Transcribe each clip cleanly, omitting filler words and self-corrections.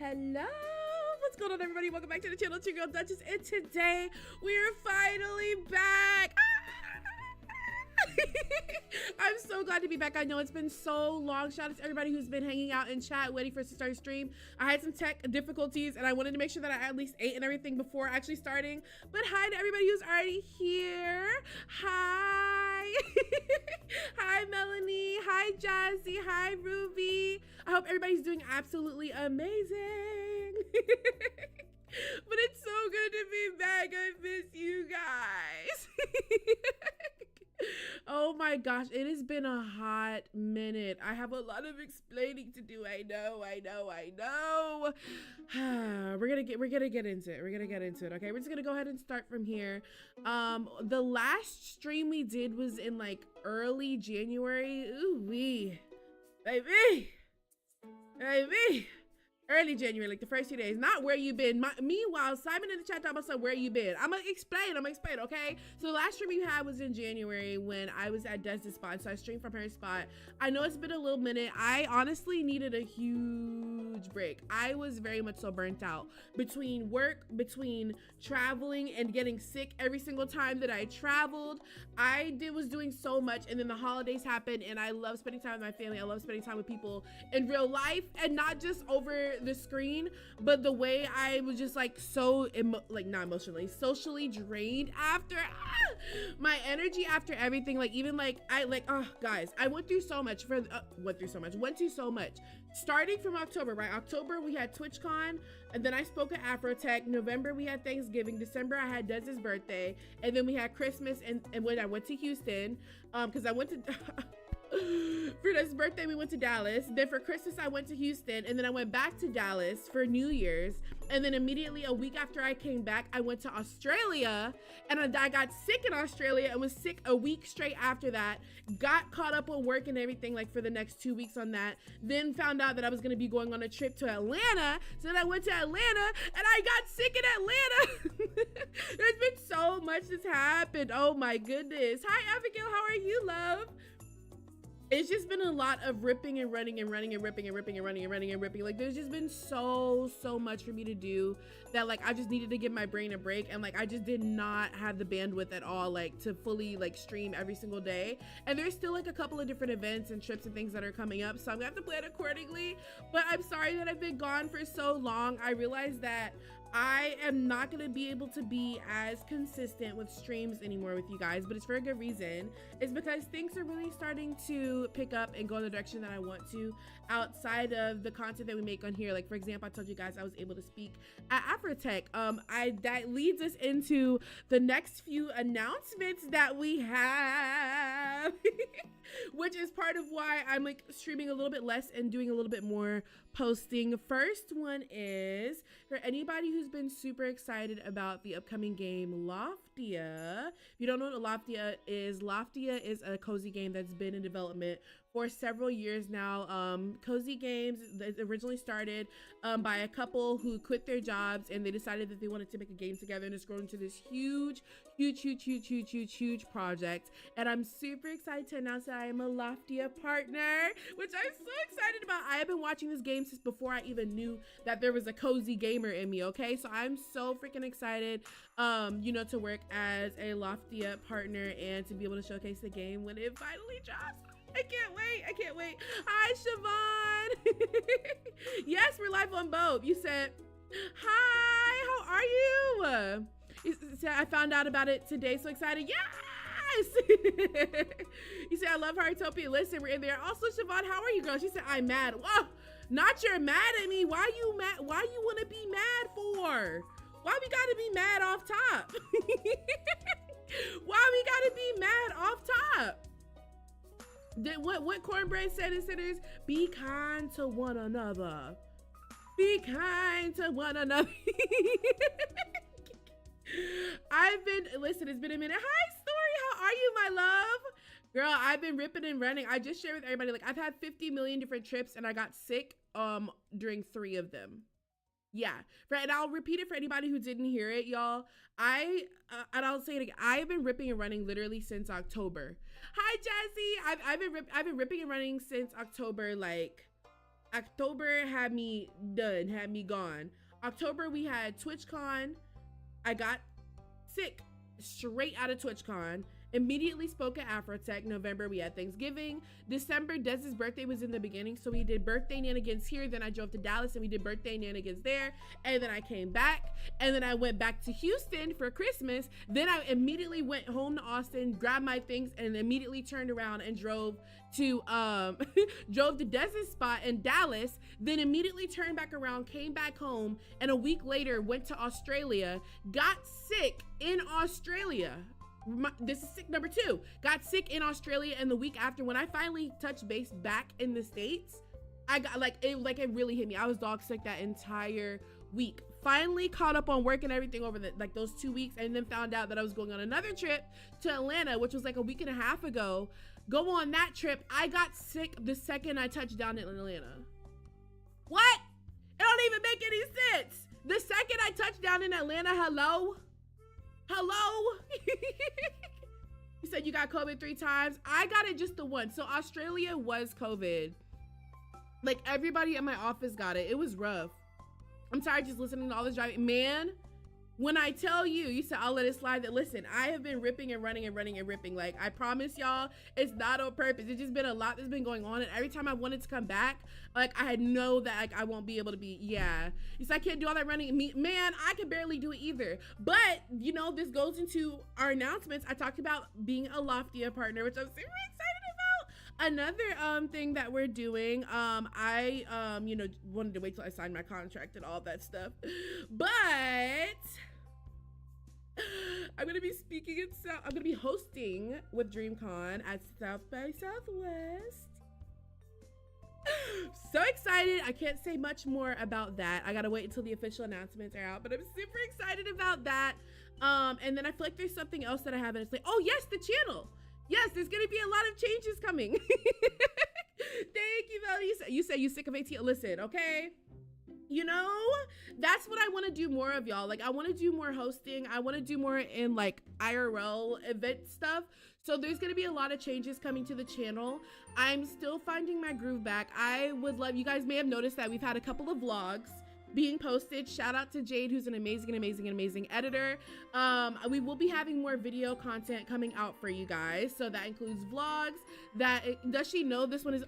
Hello, what's going on, everybody? Welcome back to the channel. It's your girl Duchess, and today we're finally back. I'm so glad to be back. I know it's been so long. Shout out to everybody who's been hanging out in chat waiting for us to start a stream. I had some tech difficulties and I wanted to make sure that I at least ate and everything before actually starting. But hi to everybody who's already here. Hi. Hi Melanie. Hi Jazzy. Hi Ruby. I hope everybody's doing absolutely amazing. But it's so good to be back. I miss you guys. Oh my gosh, it has been a hot minute. I have a lot of explaining to do. I know. We're gonna get into it. Okay, we're just gonna go ahead and start from here. The last stream we did was in like early January. Ooh wee, baby. Early January, like the first few days. Not where you been. Meanwhile, Simon in the chat talking about where you been. I'm gonna explain, okay? So the last stream we had was in January when I was at Des' spot. So I streamed from her spot. I know it's been a little minute. I honestly needed a huge break. I was very much so burnt out between work, between traveling and getting sick every single time that I traveled. I was doing so much, and then the holidays happened, and I love spending time with my family. I love spending time with people in real life, and not just over the screen, but the way I was just like so not emotionally, socially drained after my energy after everything. Like even like guys, I went through so much starting from October, right? October we had TwitchCon, and then I spoke at Afrotech. November we had Thanksgiving. December I had Des's birthday, and then we had Christmas, and when I went to Houston, because I went to for his birthday we went to Dallas. Then for Christmas I went to Houston, and then I went back to Dallas for New Year's, and then immediately a week after I came back I went to Australia, and I got sick in Australia and was sick a week straight after that. Got caught up on work and everything like for the next 2 weeks on that, then found out that I was going to be going on a trip to Atlanta, so then I went to Atlanta and I got sick in Atlanta. There's been so much that's happened. Oh my goodness. Hi Abigail, how are you, love? It's just been a lot of ripping and running and running and ripping and ripping and running and running and ripping. Like there's just been so much for me to do that like I just needed to give my brain a break, and like I just did not have the bandwidth at all like to fully like stream every single day. And there's still like a couple of different events and trips and things that are coming up, so I'm gonna have to plan accordingly. But I'm sorry that I've been gone for so long. I realize that I am not going to be able to be as consistent with streams anymore with you guys, but it's for a good reason. It's because things are really starting to pick up and go in the direction that I want to outside of the content that we make on here. Like for example, I told you guys I was able to speak at Afrotech. That leads us into the next few announcements that we have, which is part of why I'm like streaming a little bit less and doing a little bit more posting. First one is for anybody who's been super excited about the upcoming game Loftia. If you don't know what Loftia is a cozy game that's been in development for several years now. Cozy games originally started by a couple who quit their jobs and they decided that they wanted to make a game together, and it's grown into this huge project. And I'm super excited to announce that I am a Loftia partner, which I'm so excited about. I have been watching this game since before I even knew that there was a cozy gamer in me, okay? So I'm so freaking excited, to work as a Loftia partner and to be able to showcase the game when it finally drops. I can't wait. Hi, Siobhan. Yes, we're live on both. You said, hi, how are you? You said, I found out about it today. So excited. Yes. You said, I love Heartopia. Listen, we're in there. Also, Siobhan, how are you, girl? She said, I'm mad. Whoa, not you're mad at me. Why you mad? Why you want to be mad for? Why we got to be mad off top? Why we got to be mad off top? What Cornbread said in Sinners, be kind to one another. Be kind to one another. Listen, it's been a minute. Hi, Story, how are you, my love? Girl, I've been ripping and running. I just shared with everybody, like I've had 50 million different trips and I got sick during 3 of them. Yeah, and I'll repeat it for anybody who didn't hear it, y'all. And I'll say it again. I've been ripping and running literally since October. Hi, Jazzy. I've been ripping and running since October, like October had me done, had me gone. October, we had TwitchCon. I got sick straight out of TwitchCon. Immediately spoke at Afrotech. November, we had Thanksgiving. December, Dez's birthday was in the beginning, so we did birthday nanigans here. Then I drove to Dallas and we did birthday nanigans there. And then I came back, and then I went back to Houston for Christmas. Then I immediately went home to Austin, grabbed my things, and immediately turned around and drove to drove to Dez's spot in Dallas. Then immediately turned back around, came back home, and a week later went to Australia. Got sick in Australia. This is sick number 2. Got sick in Australia, and the week after, when I finally touched base back in the States, I got it really hit me. I was dog sick that entire week. Finally caught up on work and everything over those 2 weeks, and then found out that I was going on another trip to Atlanta, which was like a week and a half ago. Go on that trip, I got sick the second I touched down in Atlanta. What? It don't even make any sense. The second I touched down in Atlanta, hello? You said you got COVID 3 times. I got it just the once. So Australia was COVID. Like, everybody at my office got it. It was rough. I'm tired just listening to all this driving. Man, when I tell you, you said I'll let it slide, that listen, I have been ripping and running and running and ripping. Like, I promise y'all, it's not on purpose. It's just been a lot that's been going on. And every time I wanted to come back, like, I know that like I won't be able to be, you said I can't do all that running. Man, I can barely do it either. But, you know, this goes into our announcements. I talked about being a Loftia partner, which I'm super excited about. Another thing that we're doing, I wanted to wait till I signed my contract and all that stuff. But I'm gonna be I'm gonna be hosting with DreamCon at South by Southwest. So excited. I can't say much more about that. I gotta wait until the official announcements are out, but I'm super excited about that. And then I feel like there's something else that I haven't explained. Oh yes, the channel. Yes, there's gonna be a lot of changes coming. Thank you, Melissa. You say you sick of AT. Listen, okay? You know, that's what I want to do more of, y'all. Like, I want to do more hosting. I want to do more in like IRL event stuff. So there's going to be a lot of changes coming to the channel. I'm still finding my groove back. I would love, you guys may have noticed that we've had a couple of vlogs being posted. Shout out to Jade, who's an amazing editor. We will be having more video content coming out for you guys. So that includes vlogs. Does she know this one is,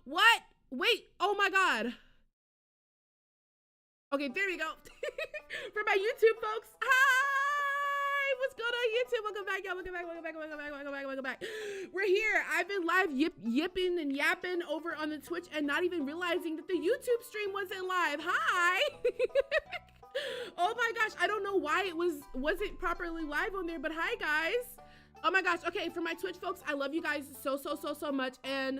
what? Wait, oh my God. Okay, there we go. For my YouTube folks, hi! What's going on, YouTube? Welcome back, y'all. Welcome back. We're here. I've been live yipping and yapping over on the Twitch and not even realizing that the YouTube stream wasn't live. Hi! Oh my gosh, I don't know why it wasn't properly live on there, but hi, guys. Oh my gosh. Okay, for my Twitch folks, I love you guys so much, and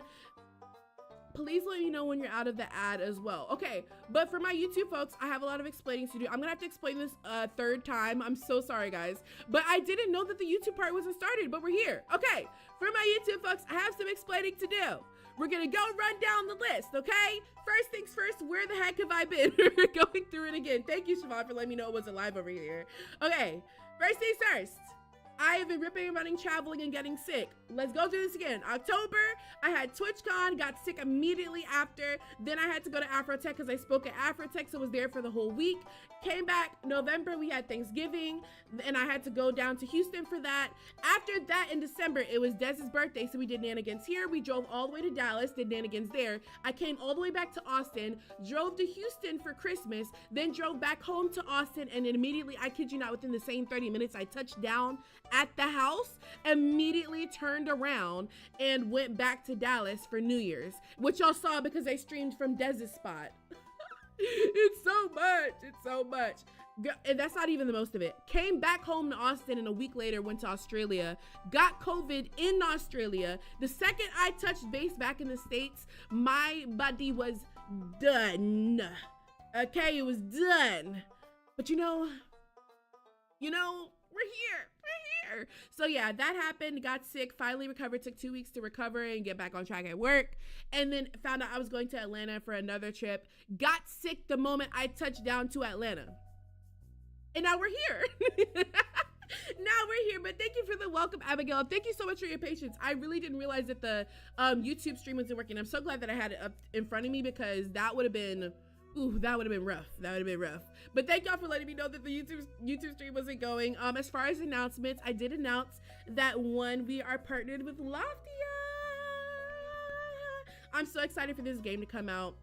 please let me know when you're out of the ad as well. Okay, but for my YouTube folks, I have a lot of explaining to do. I'm gonna have to explain this a third time. I'm so sorry, guys. But I didn't know that the YouTube part wasn't started, but we're here. Okay, for my YouTube folks, I have some explaining to do. We're gonna go run down the list, okay? First things first, where the heck have I been? We're going through it again. Thank you, Siobhan, for letting me know it wasn't live over here. Okay, first things first. I have been ripping and running, traveling, and getting sick. Let's go through this again. October, I had TwitchCon, got sick immediately after. Then I had to go to Afrotech because I spoke at Afrotech, so I was there for the whole week. Came back November, we had Thanksgiving, and I had to go down to Houston for that. After that, in December, it was Dez's birthday, so we did nanigans here. We drove all the way to Dallas, did nanigans there. I came all the way back to Austin, drove to Houston for Christmas, then drove back home to Austin, and then immediately, I kid you not, within the same 30 minutes, I touched down at the house, immediately turned around and went back to Dallas for New Year's, which y'all saw because I streamed from Dez's spot. It's so much. And that's not even the most of it. Came back home to Austin, and a week later went to Australia, got COVID in Australia. The second I touched base back in the States, my body was done. Okay, it was done. But you know, we're here. So yeah, that happened, got sick, finally recovered, took 2 weeks to recover and get back on track at work, and then found out I was going to Atlanta for another trip, got sick the moment I touched down to Atlanta. And now we're here. Now we're here, but thank you for the welcome, Abigail. Thank you so much for your patience. I really didn't realize that the YouTube stream wasn't working. I'm so glad that I had it up in front of me because that would have been, ooh, that would have been rough. That would have been rough. But thank y'all for letting me know that the YouTube stream wasn't going. As far as announcements, I did announce that we are partnered with Loftia. I'm so excited for this game to come out.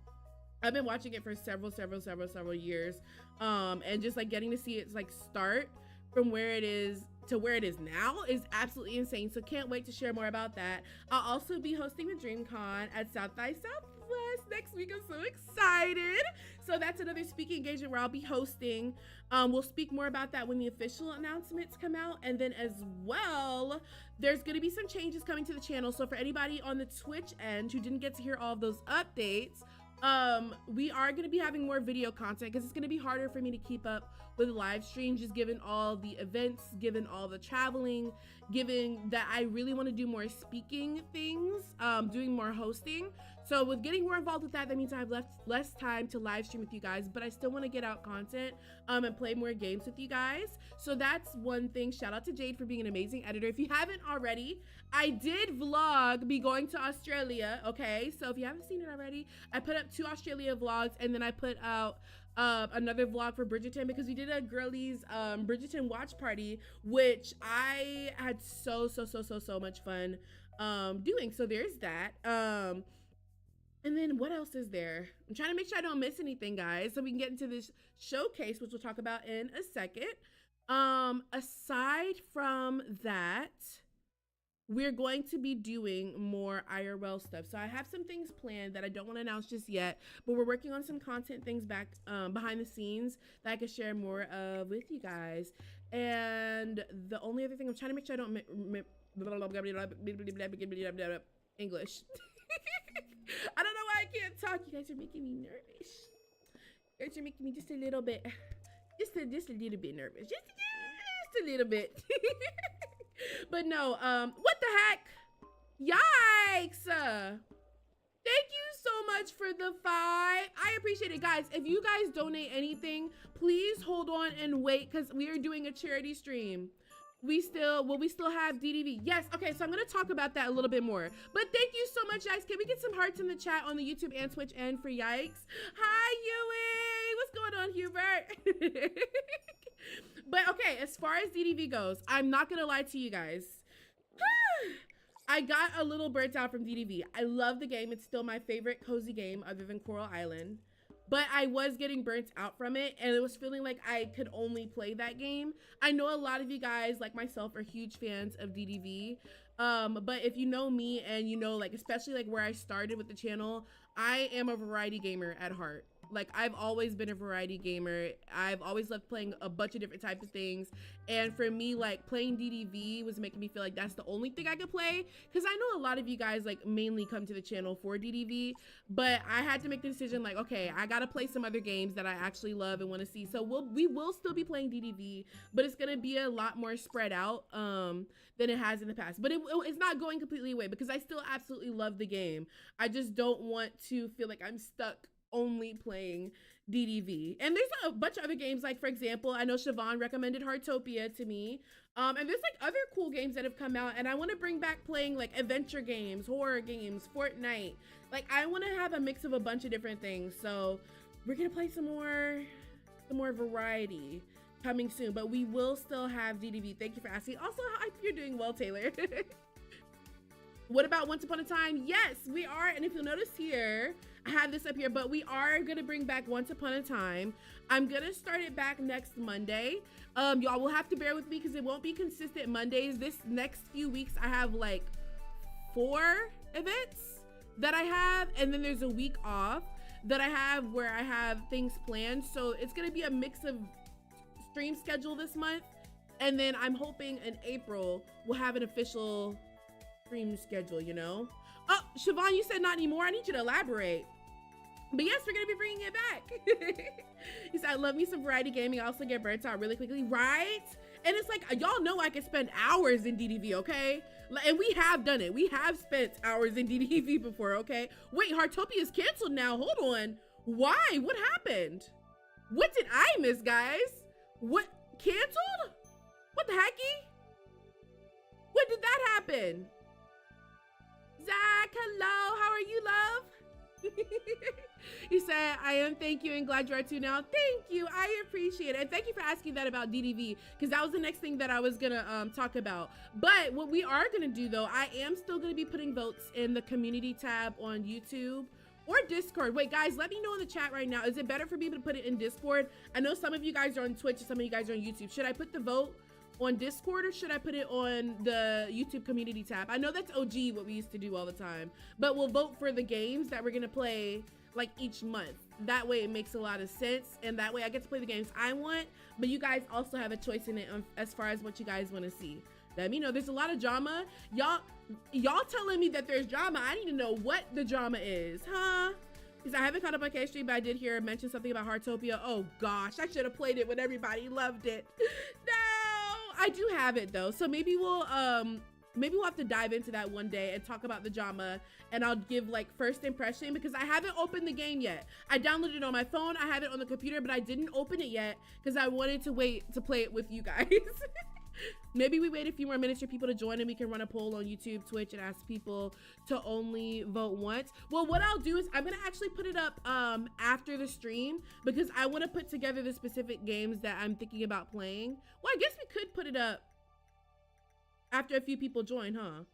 I've been watching it for several years, and just like getting to see it like start from where it is to where it is now is absolutely insane. So can't wait to share more about that. I'll also be hosting the DreamCon at South by Southwest next week. I'm so excited. So that's another speaking engagement where I'll be hosting. We'll speak more about that when the official announcements come out. And then as well, there's gonna be some changes coming to the channel. So for anybody on the Twitch end who didn't get to hear all of those updates, we are going to be having more video content because it's going to be harder for me to keep up with live streams, just given all the events, given all the traveling, given that I really want to do more speaking things, doing more hosting. So with getting more involved with that, that means I have less time to live stream with you guys, but I still want to get out content and play more games with you guys. So that's one thing. Shout out to Jade for being an amazing editor. If you haven't already, I did vlog me going to Australia, okay? So if you haven't seen it already, I put up 2 Australia vlogs, and then I put out another vlog for Bridgerton because we did a girlies Bridgerton watch party, which I had so much fun doing. So there's that. And then what else is there? I'm trying to make sure I don't miss anything, guys, so we can get into this showcase, which we'll talk about in a second. Aside from that, we're going to be doing more IRL stuff. So I have some things planned that I don't want to announce just yet, but we're working on some content things back behind the scenes that I can share more of with you guys. And the only other thing, I'm trying to make sure I don't English. I don't know why I can't talk. You guys are making me nervous. You guys are making me just a little bit, just a little bit nervous. Just a little bit. But no, what the heck? Yikes! Thank you so much for the 5. I appreciate it, guys. If you guys donate anything, please hold on and wait because we are doing a charity stream. We still have DDV. Yes, okay, so I'm gonna talk about that a little bit more. But thank you so much, guys. Can we get some hearts in the chat on the YouTube and Twitch end for Yikes? Hi, Yui! What's going on, Hubert? But okay, as far as DDV goes, I'm not gonna lie to you guys. I got a little burnt out from DDV. I love the game. It's still my favorite cozy game other than Coral Island. But I was getting burnt out from it, and it was feeling like I could only play that game. I know a lot of you guys, like myself, are huge fans of DDV. But if you know me and you know, like, especially like where I started with the channel, I am a variety gamer at heart. Like, I've always been a variety gamer. I've always loved playing a bunch of different types of things. And for me, like, playing DDV was making me feel like that's the only thing I could play. Because I know a lot of you guys, like, mainly come to the channel for DDV. But I had to make the decision, like, okay, I gotta play some other games that I actually love and want to see. So we will still be playing DDV, but it's gonna be a lot more spread out than it has in the past. But it's not going completely away because I still absolutely love the game. I just don't want to feel like I'm stuck only playing DDV. And there's a bunch of other games, like for example, I know Siobhan recommended Heartopia to me, and there's like other cool games that have come out, and I want to bring back playing like adventure games, horror games, Fortnite. Like, I want to have a mix of a bunch of different things. So we're gonna play some more variety coming soon, but we will still have DDV. Thank you for asking. Also, I hope you're doing well, Taylor. What about Once Upon a Time? Yes, we are. And if you'll notice here, I have this up here, but we are gonna bring back Once Upon a Time. I'm gonna start it back next Monday. Y'all will have to bear with me because it won't be consistent Mondays. This next few weeks, I have like 4 events that I have, and then there's a week off that I have where I have things planned. So it's gonna be a mix of stream schedule this month, and then I'm hoping in April we'll have an official stream schedule, you know? Oh, Siobhan, you said not anymore. I need you to elaborate. But yes, we're gonna be bringing it back. He said, I love me some variety gaming. I also get burnt out really quickly, right? And it's like, y'all know I can spend hours in DDV, okay? And we have done it. We have spent hours in DDV before, okay? Wait, Heartopia is canceled now. Hold on. Why? What happened? What did I miss, guys? What? Canceled? What the hecky? When did that happen? Zach, hello. How are you, love? You said, I am, thank you, and glad you are too now. Thank you, I appreciate it. And thank you for asking that about DDV, because that was the next thing that I was gonna talk about. But what we are gonna do though, I am still gonna be putting votes in the community tab on YouTube or Discord. Wait, guys, let me know in the chat right now. Is it better for me to put it in Discord? I know some of you guys are on Twitch and some of you guys are on YouTube. Should I put the vote on Discord or should I put it on the YouTube community tab? I know that's OG, what we used to do all the time, but we'll vote for the games that we're gonna play like each month. That way it makes a lot of sense, and that way I get to play the games I want, but you guys also have a choice in it as far as what you guys want to see. Let me know. There's a lot of drama. Y'all telling me that there's drama. I need to know what the drama is, huh? Because I haven't caught up on K-Stream, but I did hear mention something about Heartopia. Oh gosh, I should have played it when everybody loved it. No, I do have it though, so maybe we'll have to dive into that one day and talk about the drama, and I'll give like first impression, because I haven't opened the game yet. I downloaded it on my phone, I have it on the computer, but I didn't open it yet because I wanted to wait to play it with you guys. Maybe we wait a few more minutes for people to join and we can run a poll on YouTube, Twitch, and ask people to only vote once. Well, what I'll do is I'm gonna actually put it up after the stream, because I want to put together the specific games that I'm thinking about playing. Well, I guess we could put it up after a few people join, huh?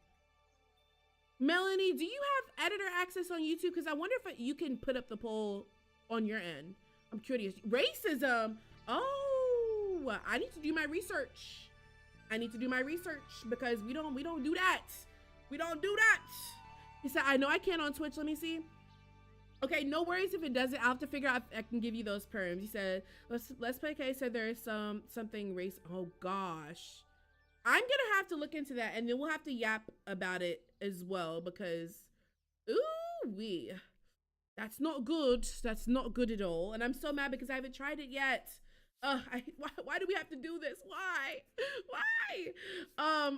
Melanie, do you have editor access on YouTube? Because I wonder if you can put up the poll on your end. I'm curious. Racism. Oh, I need to do my research. I need to do my research, because we don't do that. We don't do that. He said, I know I can on Twitch. Let me see. Okay, no worries if it doesn't. I'll have to figure out if I can give you those perms. He said, let's play K said there's something race. Oh gosh. I'm gonna have to look into that, and then we'll have to yap about it as well, because ooh-wee, that's not good. That's not good at all. And I'm so mad because I haven't tried it yet. Why do we have to do this? Why?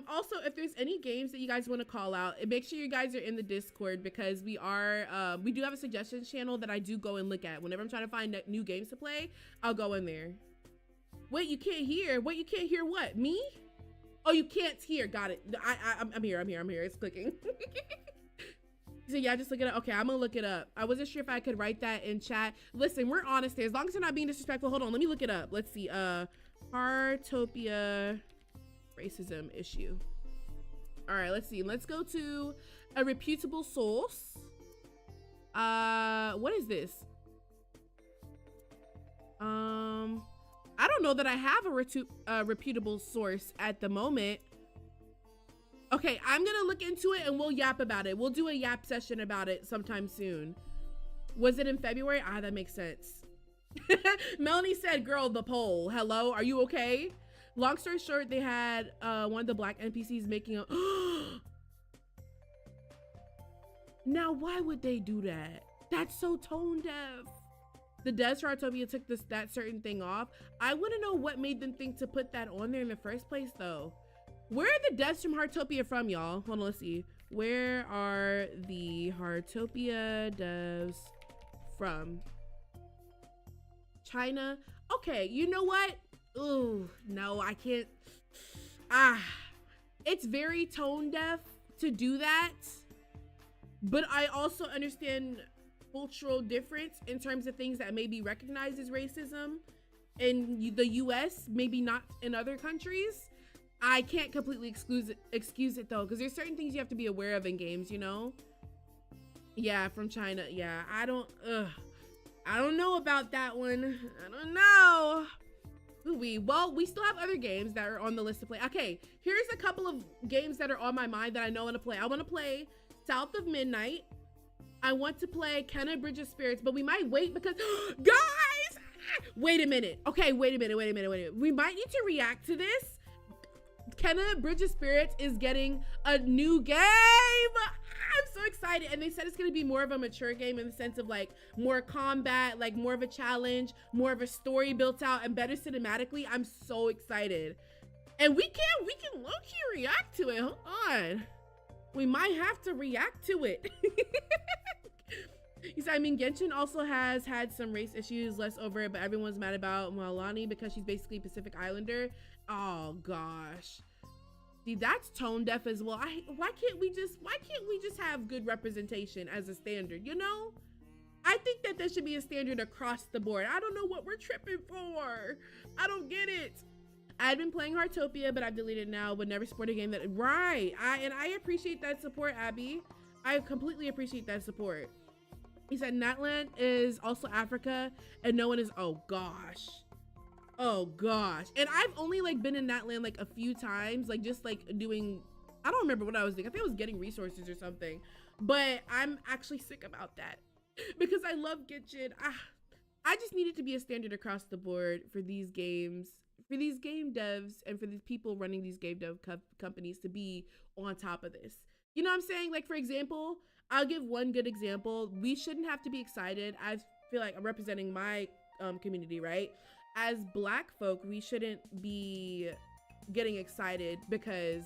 Also, if there's any games that you guys want to call out, make sure you guys are in the Discord, because we do have a suggestions channel that I do go and look at. Whenever I'm trying to find new games to play, I'll go in there. Wait, you can't hear? Wait, you can't hear what? Me? Oh, you can't hear. Got it. I'm here. It's clicking. So yeah, just look it up. Okay, I'm gonna look it up. I wasn't sure if I could write that in chat. Listen, we're honest here. As long as you're not being disrespectful. Hold on, let me look it up. Let's see. Heartopia racism issue. All right, let's see. Let's go to a reputable source. What is this? I don't know that I have a reputable source at the moment. Okay, I'm gonna look into it and we'll yap about it. We'll do a yap session about it sometime soon. Was it in February? Ah, that makes sense. Melanie said, girl, the poll. Hello, are you okay? Long story short, they had one of the black NPCs making a... Now, why would they do that? That's so tone deaf. The devs for Heartopia took that certain thing off. I want to know what made them think to put that on there in the first place, though. Where are the devs from Heartopia from, y'all? Hold on, let's see. Where are the Heartopia devs from? China? Okay, you know what? Ooh, no, I can't. It's very tone deaf to do that. But I also understand cultural difference in terms of things that may be recognized as racism in the US, maybe not in other countries. I can't completely excuse it though, because there's certain things you have to be aware of in games, you know? Yeah, from China. Yeah, I don't know about that one. I don't know. Well, we still have other games that are on the list to play. Okay, here's a couple of games that are on my mind that I know I want to play. I want to play South of Midnight. I want to play Kenna Bridge of Spirits, but we might wait because, guys, wait a minute. Okay, wait a minute. We might need to react to this. Kenna Bridge of Spirits is getting a new game. I'm so excited. And they said it's going to be more of a mature game in the sense of like more combat, like more of a challenge, more of a story built out and better cinematically. I'm so excited. And we can low-key react to it. Hold on. We might have to react to it. He said, I mean, Genshin also has had some race issues, less over it, but everyone's mad about Malani because she's basically Pacific Islander. Oh gosh. See, that's tone deaf as well. Why can't we just have good representation as a standard, you know? I think that there should be a standard across the board. I don't know what we're tripping for. I don't get it. I've been playing Heartopia, but I've deleted it now. Would never support a game that, right. I appreciate that support, Abby. I completely appreciate that support. He said Natland is also Africa and no one is, oh gosh. Oh gosh. And I've only like been in Natland like a few times, like just like doing, I don't remember what I was doing. I think I was getting resources or something, but I'm actually sick about that because I love Genshin. I just need it to be a standard across the board for these games, for these game devs and for these people running these game dev companies to be on top of this. You know what I'm saying? Like, for example, I'll give one good example. We shouldn't have to be excited. I feel like I'm representing my community, right? As Black folk, we shouldn't be getting excited because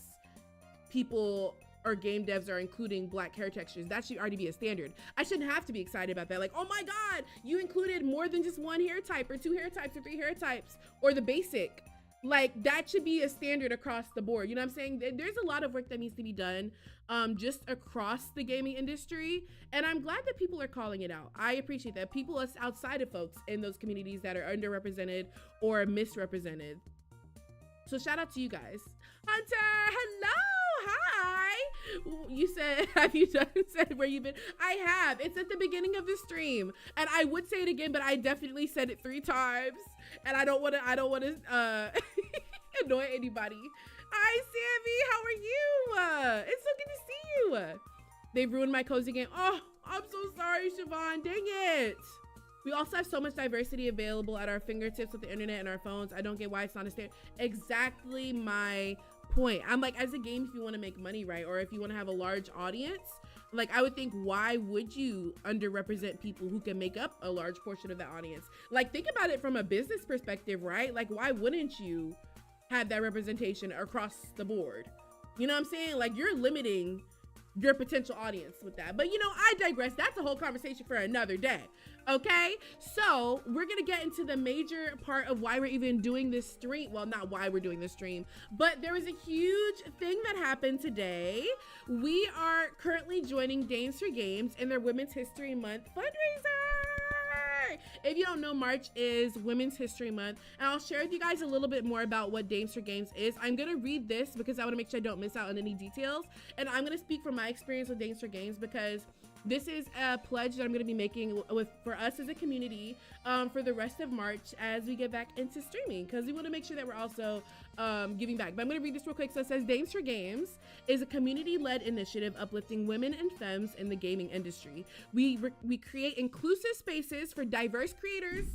people or game devs are including Black hair textures. That should already be a standard. I shouldn't have to be excited about that. Like, oh my God, you included more than just one hair type or 2 hair types or 3 hair types or the basic. Like, that should be a standard across the board. You know what I'm saying? There's a lot of work that needs to be done just across the gaming industry. And I'm glad that people are calling it out. I appreciate that. People outside of folks in those communities that are underrepresented or misrepresented. So shout out to you guys. Hunter, hello, hi. You said, have you done said where you've been? I have. It's at the beginning of the stream. And I would say it again, but I definitely said it 3 times. And I don't want to annoy anybody. Hi, Sammy, how are you? It's so good to see you. They ruined my cozy game. Oh, I'm so sorry, Siobhan, dang it. We also have so much diversity available at our fingertips with the internet and our phones. I don't get why it's not a standard. Exactly my point. I'm like, as a game, if you want to make money, right? Or if you want to have a large audience, like, I would think, why would you underrepresent people who can make up a large portion of the audience? Like, think about it from a business perspective, right? Like, why wouldn't you have that representation across the board? You know what I'm saying? Like, you're limiting your potential audience with that. But, you know, I digress. That's a whole conversation for another day. Okay, so we're gonna get into the major part of why we're even doing this stream. Well, not why we're doing this stream, but there was a huge thing that happened today. We are currently joining Dames for Games in their Women's History Month fundraiser. If you don't know, March is Women's History Month, and I'll share with you guys a little bit more about what Dames for Games is. I'm gonna read this because I want to make sure I don't miss out on any details, and I'm gonna speak from my experience with Dames for Games because this is a pledge that I'm going to be making for us as a community for the rest of March as we get back into streaming, because we want to make sure that we're also giving back. But I'm going to read this real quick. So it says, Dames for Games is a community-led initiative uplifting women and femmes in the gaming industry. We create inclusive spaces for diverse creators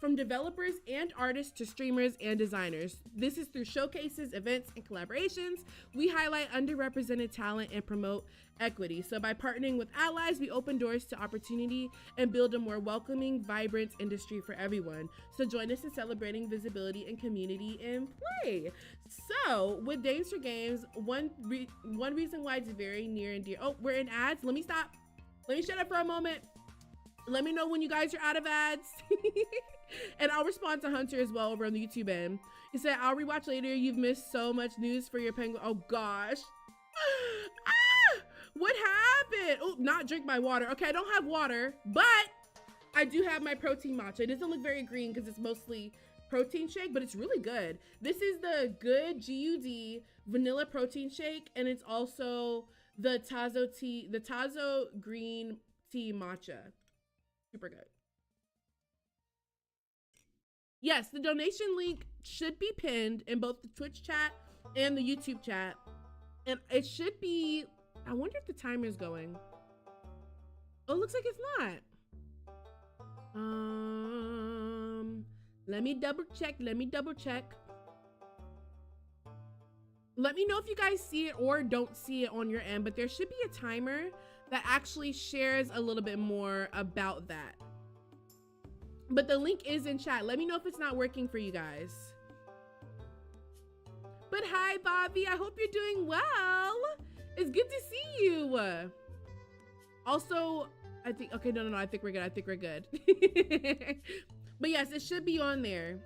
from developers and artists to streamers and designers. This is through showcases, events, and collaborations. We highlight underrepresented talent and promote equity. So by partnering with allies, we open doors to opportunity and build a more welcoming, vibrant industry for everyone. So join us in celebrating visibility and community in play. So with Dames for Games, one reason why it's very near and dear. Oh, we're in ads. Let me stop. Let me shut up for a moment. Let me know when you guys are out of ads. And I'll respond to Hunter as well over on the YouTube end. He said, I'll rewatch later. You've missed so much news for your penguin. Oh gosh. What happened? Oh, not drink my water. Okay, I don't have water, but I do have my protein matcha. It doesn't look very green because it's mostly protein shake, but it's really good. This is the Good GUD vanilla protein shake, and it's also the Tazo green tea matcha. Super good. Yes, the donation link should be pinned in both the Twitch chat and the YouTube chat. And it should be, I wonder if the timer's going. Oh, it looks like it's not. Let me double check. Let me know if you guys see it or don't see it on your end, but there should be a timer that actually shares a little bit more about that. But the link is in chat. Let me know if it's not working for you guys. But hi, Bobby. I hope you're doing well. It's good to see you. Also, I think, okay, no, I think we're good. But yes, it should be on there.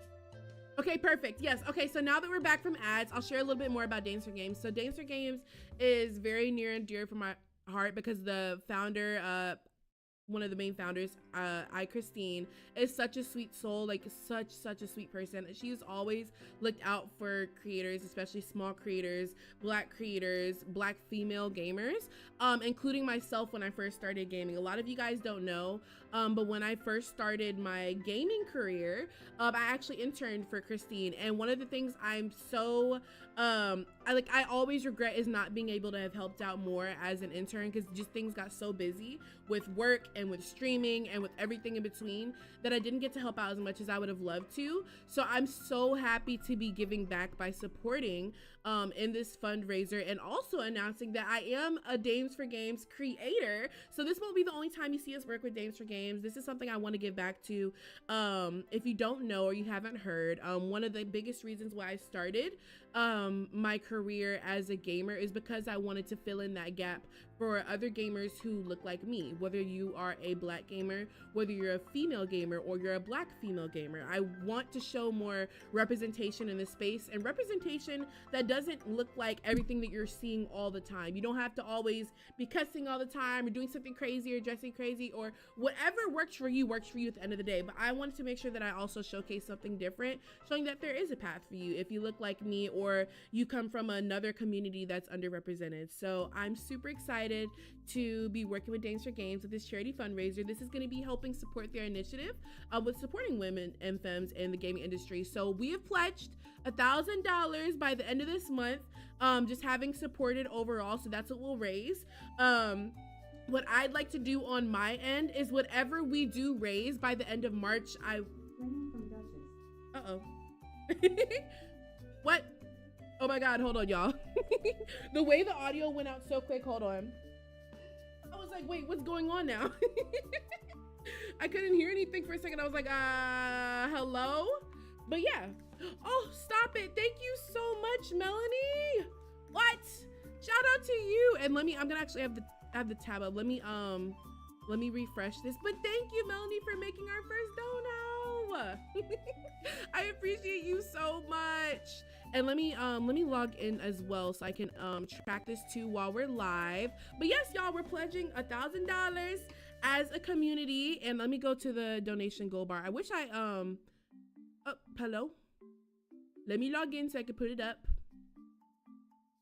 Okay, perfect. Yes. Okay, so now that we're back from ads, I'll share a little bit more about Dames for Games. So Dames for Games is very near and dear for my heart because the founder, one of the main founders, Christine, is such a sweet soul, like such a sweet person. She's always looked out for creators, especially small creators, black female gamers, including myself when I first started gaming. A lot of you guys don't know, but when I first started my gaming career, I actually interned for Christine, and one of the things I'm so I always regret is not being able to have helped out more as an intern, because just things got so busy with work and with streaming and with everything in between that I didn't get to help out as much as I would have loved to. So I'm so happy to be giving back by supporting in this fundraiser, and also announcing that I am a Dames for Games creator. So this won't be the only time you see us work with Dames for Games. This is something I want to give back to. If you don't know or you haven't heard, one of the biggest reasons why I started my career as a gamer is because I wanted to fill in that gap for other gamers who look like me, whether you are a black gamer, whether you're a female gamer, or you're a black female gamer. I want to show more representation in the space, and representation that doesn't look like everything that you're seeing all the time. You don't have to always be cussing all the time or doing something crazy or dressing crazy, or whatever works for you at the end of the day. But I wanted to make sure that I also showcase something different, showing that there is a path for you if you look like me or you come from another community that's underrepresented. So I'm super excited to be working with Dames for Games with this charity fundraiser. This is going to be helping support their initiative with supporting women and femmes in the gaming industry. So we have pledged $1,000 by the end of this month, just having supported overall. So that's what we'll raise. What I'd like to do on my end is whatever we do raise by the end of March, uh-oh. What? Oh my God, hold on, y'all. The way the audio went out so quick, hold on. I was like, wait, what's going on now? I couldn't hear anything for a second. I was like, hello? But yeah. Oh, stop it. Thank you so much, Melanie. What? Shout out to you. And I'm gonna actually have the tab up. Let me refresh this. But thank you, Melanie, for making our first dono. I appreciate you so much. And let me log in as well so I can track this too while we're live. But yes, y'all, we're pledging $1,000 as a community. And let me go to the donation goal bar. I wish I hello. Let me log in so I can put it up.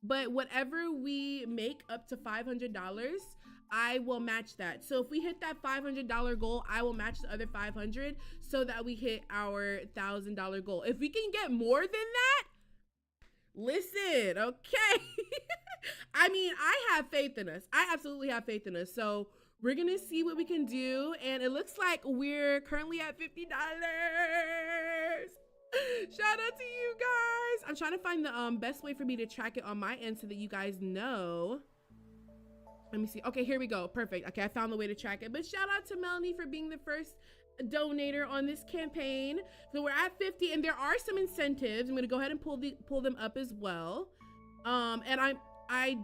But whatever we make up to $500, I will match that. So if we hit that $500 goal, I will match the other 500 so that we hit our $1,000 goal. If we can get more than that, listen, okay? I mean, I have faith in us. I absolutely have faith in us. So we're gonna see what we can do. And it looks like we're currently at $50. Shout out to you guys. I'm trying to find the best way for me to track it on my end so that you guys know. Let me see. Okay, here we go. Perfect. Okay, I found the way to track it. But shout out to Melanie for being the first donator on this campaign. So we're at 50, and there are some incentives. I'm gonna go ahead and pull them up as well. And I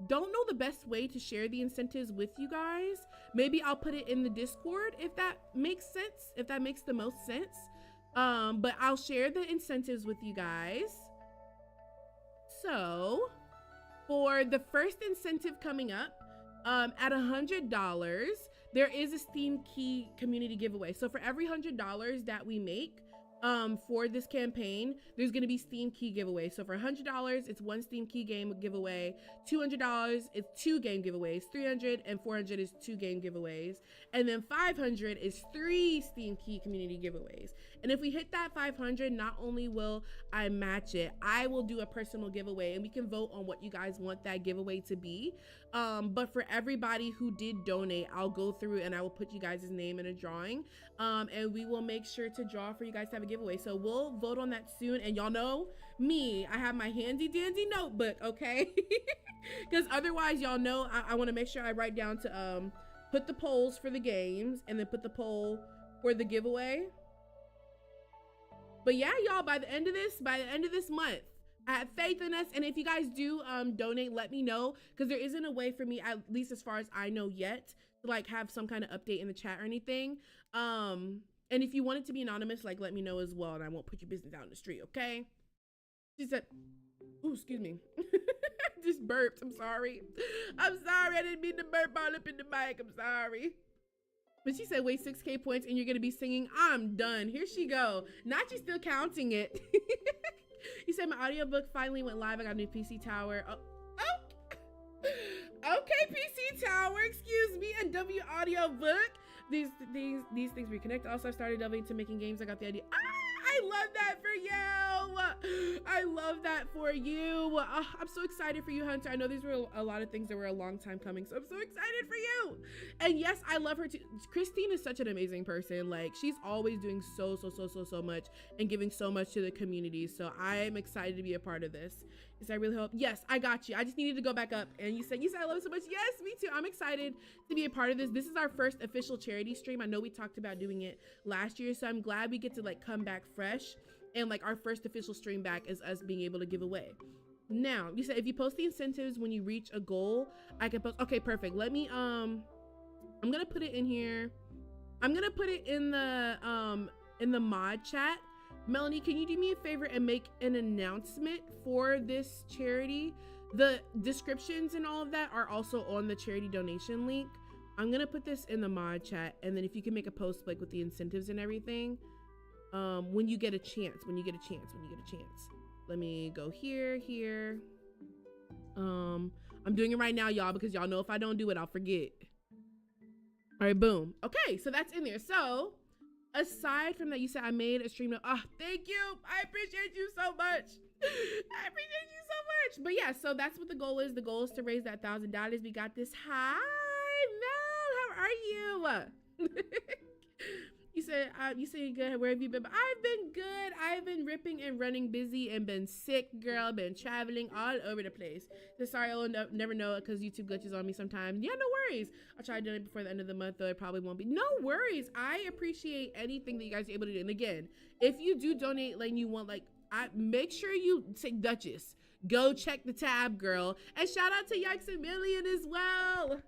don't know the best way to share the incentives with you guys. Maybe I'll put it in the Discord if that makes sense, if that makes the most sense. But I'll share the incentives with you guys. So for the first incentive coming up, at $100, there is a Steam Key community giveaway. So for every $100 that we make for this campaign, there's going to be Steam Key giveaway. So for $100, it's one Steam Key game giveaway. $200, it's 2 game giveaways. $300 and $400 is 2 game giveaways. And then $500 is 3 Steam Key community giveaways. And if we hit that 500, not only will I match it, I will do a personal giveaway, and we can vote on what you guys want that giveaway to be. But for everybody who did donate, I'll go through and I will put you guys' name in a drawing. And we will make sure to draw for you guys to have a giveaway. So we'll vote on that soon. And y'all know me, I have my handy dandy notebook, okay? Because otherwise, y'all know, I want to make sure I write down to put the polls for the games and then put the poll for the giveaway. But yeah, y'all, by the end of this month, I have faith in us. And if you guys do donate, let me know, because there isn't a way for me, at least as far as I know yet, to like have some kind of update in the chat or anything. And if you want it to be anonymous, like let me know as well, and I won't put your business out in the street, okay? She said, ooh, excuse me. Just burped, I'm sorry. I'm sorry, I didn't mean to burp all up in the mic, I'm sorry. But she said, wait, 6K points and you're gonna be singing. I'm done, here she go. Not you still counting it. He said, my audiobook finally went live. I got a new PC tower. Okay, PC tower, excuse me, and W audiobook. These things reconnect. Also, I started delving into making games. I got the idea. I love that for you. I love that for you. I'm so excited for you, Hunter. I know these were a lot of things that were a long time coming, so I'm so excited for you. And yes, I love her too. Christine is such an amazing person. Like, she's always doing so much and giving so much to the community. So I'm excited to be a part of this. Is that really help? Yes, I got you. I just needed to go back up. And you said I love it so much. Yes, me too. I'm excited to be a part of this. This is our first official charity stream. I know we talked about doing it last year, so I'm glad we get to like come back fresh. And like our first official stream back is us being able to give away. Now, you said if you post the incentives when you reach a goal, I can post. Okay, perfect. Let me, I'm gonna put it in here. I'm gonna put it in the mod chat. Melanie, can you do me a favor and make an announcement for this charity? The descriptions and all of that are also on the charity donation link. I'm gonna put this in the mod chat, and then if you can make a post like with the incentives and everything, when you get a chance. Let me go here. I'm doing it right now, y'all, because y'all know if I don't do it, I'll forget. All right, boom. Okay, so that's in there. So aside from that, you said I made a stream. Thank you. I appreciate you so much. But yeah, so that's what the goal is. The goal is to raise that $1,000. We got this. Hi, Mel. How are you? You said you're good. Where have you been? I've been good. I've been ripping and running busy and been sick, girl. Been traveling all over the place. So sorry, I'll never know it because YouTube glitches on me sometimes. Yeah, no worries. I'll try to do it before the end of the month, though it probably won't be. No worries. I appreciate anything that you guys are able to do. And again, if you do donate, like you want, like, make sure you say Duchess. Go check the tab, girl. And shout out to Yikes a Million as well.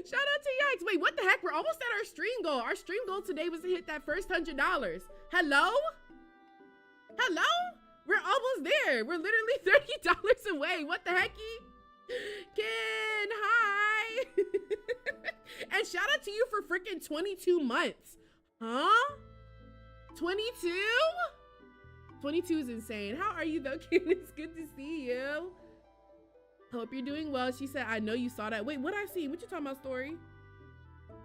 Shout out to Yikes. Wait, what the heck? We're almost at our stream goal. Our stream goal today was to hit that first $100. Hello? We're almost there. We're literally $30 away. What the hecky? Ken, hi. And shout out to you for freaking 22 months. Huh? 22? 22 is insane. How are you though, Ken? It's good to see you. Hope you're doing well. She said, I know you saw that. Wait, what I see? What you talking about, story?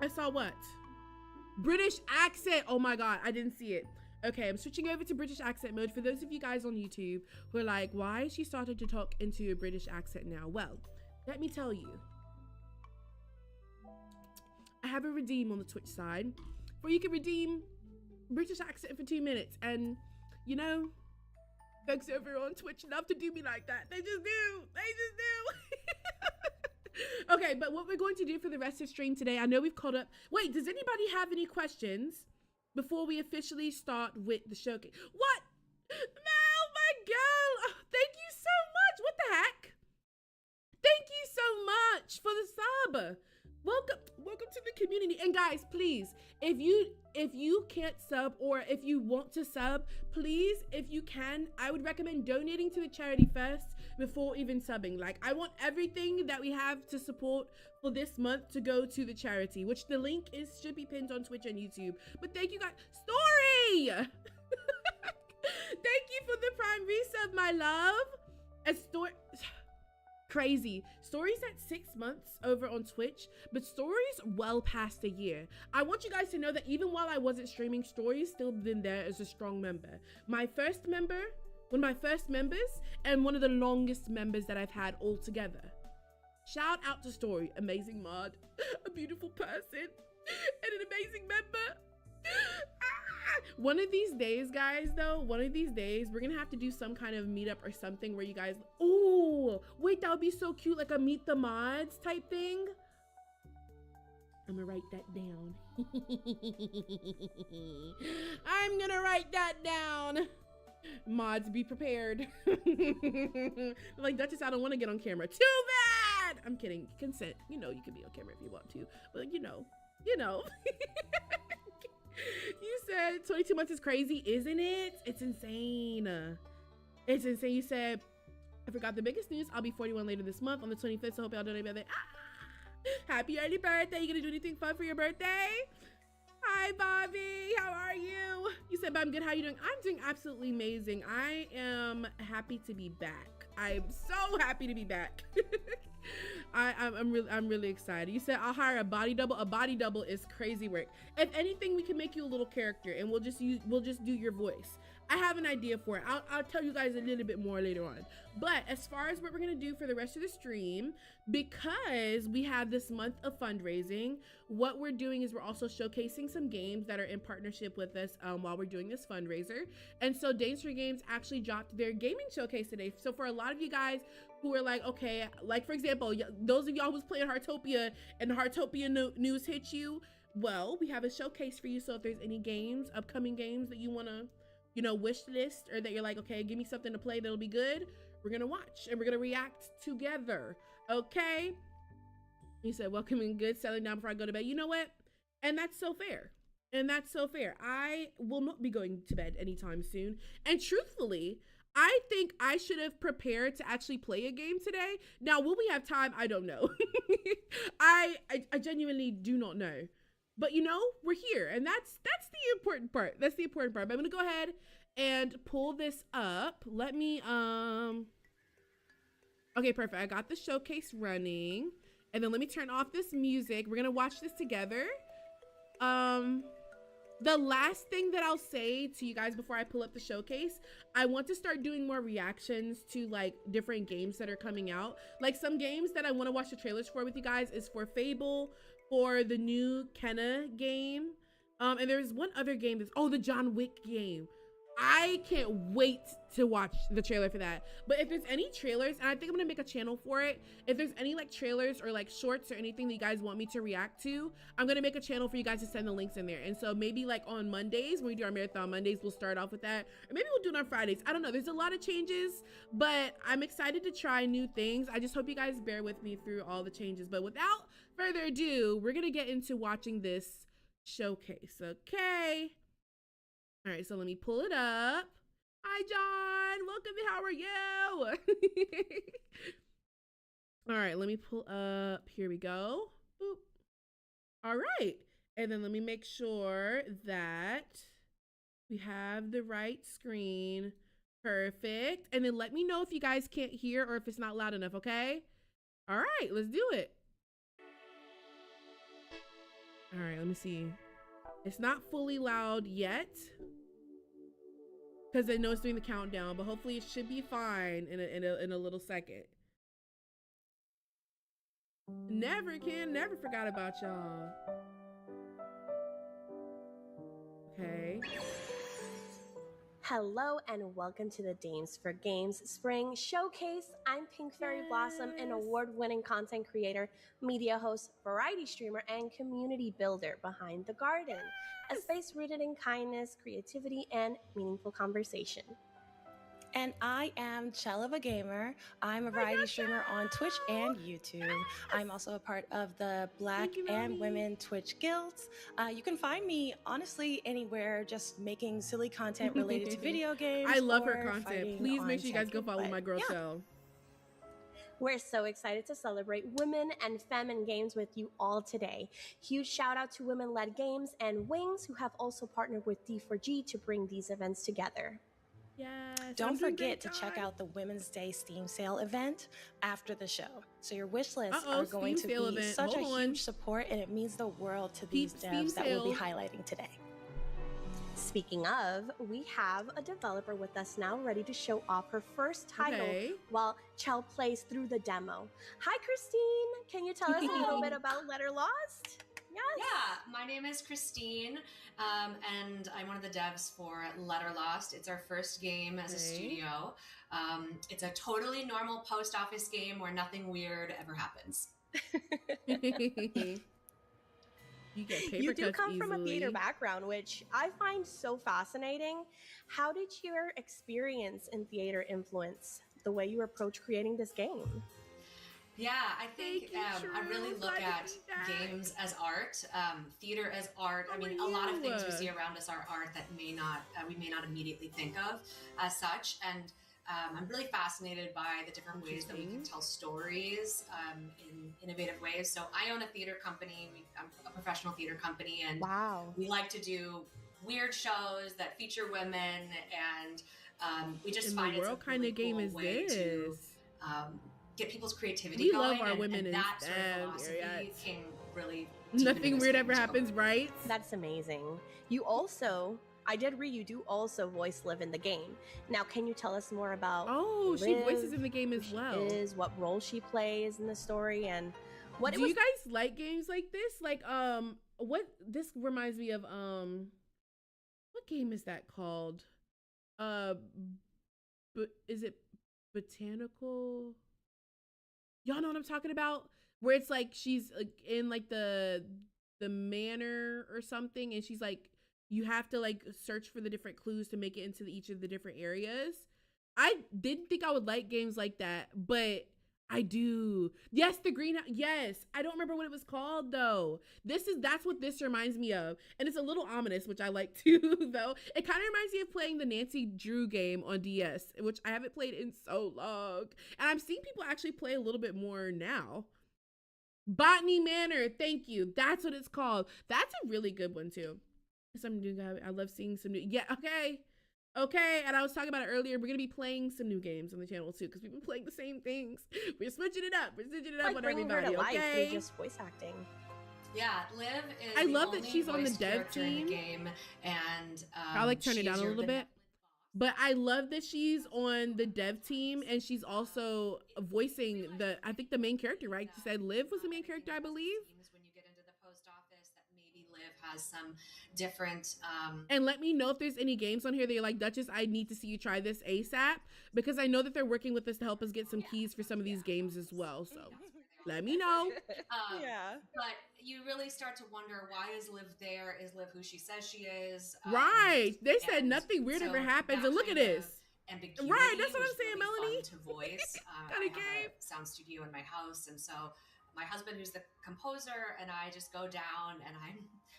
I saw what? British accent. Oh my God, I didn't see it. Okay, I'm switching over to British accent mode. For those of you guys on YouTube who are like, why is she starting to talk into a British accent now? Well, let me tell you. I have a redeem on the Twitch side where you can redeem British accent for 2 minutes. And you know, folks over on Twitch love to do me like that. They just do. Okay, but what we're going to do for the rest of stream today, I know we've caught up. Wait, does anybody have any questions before we officially start with the showcase? What? Mel, my girl. Oh, thank you so much. What the heck? Thank you so much for the sub. Welcome to the community. And guys, please, if you can't sub or if you want to sub, please, if you can, I would recommend donating to the charity first before even subbing. Like, I want everything that we have to support for this month to go to the charity, which the link should be pinned on Twitch and YouTube. But thank you guys. Story! Thank you for the Prime resub, my love. And Story... Crazy. Story's at 6 months over on Twitch, but Story's well past a year. I want you guys to know that even while I wasn't streaming, Story's still been there as a strong member. My first member, one of my first members, and one of the longest members that I've had all together. Shout out to Story, amazing mod, a beautiful person, and an amazing member. One of these days, guys, though, we're gonna have to do some kind of meetup or something where you guys, oh, wait, that would be so cute, like a meet the mods type thing. I'm gonna write that down. I'm gonna write that down. Mods, be prepared. Like, Duchess, I don't want to get on camera. Too bad. I'm kidding. Consent. You know, you can be on camera if you want to, but you know. You said 22 months is crazy, isn't it? It's insane. It's insane. You said, I forgot the biggest news. I'll be 41 later this month on the 25th. So hope y'all don't know about that. Happy early birthday. You gonna do anything fun for your birthday? Hi, Bobby. How are you? You said, I'm good. How are you doing? I'm doing absolutely amazing. I am happy to be back. I'm so happy to be back. I'm really excited. You said I'll hire a body double. A body double is crazy work. If anything, we can make you a little character and we'll just do your voice. I have an idea for it. I'll tell you guys a little bit more later on. But as far as what we're gonna do for the rest of the stream, because we have this month of fundraising, what we're doing is we're also showcasing some games that are in partnership with us while we're doing this fundraiser. And so Danes for Games actually dropped their gaming showcase today. So for a lot of you guys who are like, okay, like for example, those of y'all who's playing Heartopia and the Heartopia news hit you, well, we have a showcase for you. So if there's any games, upcoming games that you wanna, you know, wish list, or that you're like, okay, give me something to play that'll be good, we're gonna watch and we're gonna react together, okay? He said, welcome and good, settling down before I go to bed. You know what? And that's so fair. And that's so fair. I will not be going to bed anytime soon. And truthfully, I think I should have prepared to actually play a game today. Now, will we have time? I don't know. I genuinely do not know. But you know, we're here, and that's the important part. That's the important part. But I'm gonna go ahead and pull this up. Let me okay, perfect. I got the showcase running, and then let me turn off this music. We're gonna watch this together. The last thing that I'll say to you guys before I pull up the showcase, I want to start doing more reactions to like different games that are coming out. Like some games that I want to watch the trailers for with you guys is for Fable, for the new Kenna game, and there's one other game that's, the John Wick game. I can't wait to watch the trailer for that. But if there's any trailers, and I think I'm gonna make a channel for it, if there's any like trailers or like shorts or anything that you guys want me to react to, I'm gonna make a channel for you guys to send the links in there. And so maybe like on Mondays, when we do our marathon Mondays, we'll start off with that, or maybe we'll do it on Fridays. I don't know, there's a lot of changes, but I'm excited to try new things. I just hope you guys bear with me through all the changes. But without further ado, we're gonna get into watching this showcase, okay? All right, so let me pull it up. Hi, John. Welcome. How are you? All right, let me pull up. Here we go. Boop. All right. And then let me make sure that we have the right screen. Perfect. And then let me know if you guys can't hear or if it's not loud enough, okay? All right, let's do it. All right, let me see. It's not fully loud yet, because I know it's doing the countdown, but hopefully it should be fine in a little second. Never forgot about y'all. Okay. Hello and welcome to the Dames for Games Spring Showcase. I'm Pink Fairy Blossom, an award-winning content creator, media host, variety streamer, and community builder behind The Garden, a space rooted in kindness, creativity, and meaningful conversation. And I am ShaylaaaAAAAA. I'm a variety streamer on Twitch and YouTube. I'm also a part of the Black and Women Twitch Guilds. You can find me, honestly, anywhere, just making silly content related to video games. I love her content. Please make sure you guys go follow my girl Shell. We're so excited to celebrate women and femme in games with you all today. Huge shout out to Women-Led Games and Wings, who have also partnered with D4G to bring these events together. Yes. Don't forget to check out the Women's Day Steam Sale event after the show. So your wish lists are going to be such a huge support, and it means the world to these devs that we'll be highlighting today. Speaking of, we have a developer with us now ready to show off her first title while Chell plays through the demo. Hi, Christine. Can you tell us a little bit about Letter Lost? Yes. Yeah, my name is Christine, and I'm one of the devs for Letter Lost. It's our first game as a studio. It's a totally normal post office game where nothing weird ever happens. You do come from a theater background, which I find so fascinating. How did your experience in theater influence the way you approach creating this game? Yeah, I think I really look at games as art, theater as art. I mean, a lot of things we see around us are art that we may not immediately think of as such. And I'm really fascinated by the different ways that we can tell stories in innovative ways. So I own a theater company. I'm a professional theater company, and we like to do weird shows that feature women, and we just find it's a really cool way to get people's creativity going. We love our women in that sort of philosophy can really nothing weird ever happens, right? That's amazing. You also, I did read you do also voice Liv in the game. Now, can you tell us more about Liv, she voices in the game as well. What role she plays in the story, and what do you guys like games like this? Like what this reminds me of what game is that called? Is it Botanical? Y'all know what I'm talking about? Where it's like she's in like the manor or something, and she's like, you have to like search for the different clues to make it into each of the different areas. I didn't think I would like games like that, but I do. Yes, the greenhouse. Yes, I don't remember what it was called though. That's what this reminds me of, and it's a little ominous, which I like too. Though it kind of reminds me of playing the Nancy Drew game on DS, which I haven't played in so long, and I'm seeing people actually play a little bit more now. Botany Manor, thank you. That's what it's called. That's a really good one too. Some new guy. I love seeing some new. Yeah, okay. And I was talking about it earlier. We're gonna be playing some new games on the channel too, because we've been playing the same things. We're switching it up. We're switching it up on everybody. Okay. Just voice acting. Yeah, Liv is. I love that she's on the dev team. Game, and I'll like turn it down a little bit. But I love that she's on the dev team, and she's also voicing I think the main character, right? You said Liv was the main character, I believe. When you get into the post office, that maybe Liv has some different. And let me know if there's any games on here that you're like, Duchess, I need to see you try this ASAP, because I know that they're working with us to help us get some keys for some of these games as well. So let me know. But you really start to wonder, why is Liv there? Is Liv who she says she is? Right. They said nothing weird ever happens, and look at this. Right, that's what I'm saying, really Melanie. To voice. I have a sound studio in my house, and so my husband, who's the composer, and I just go down, and I'm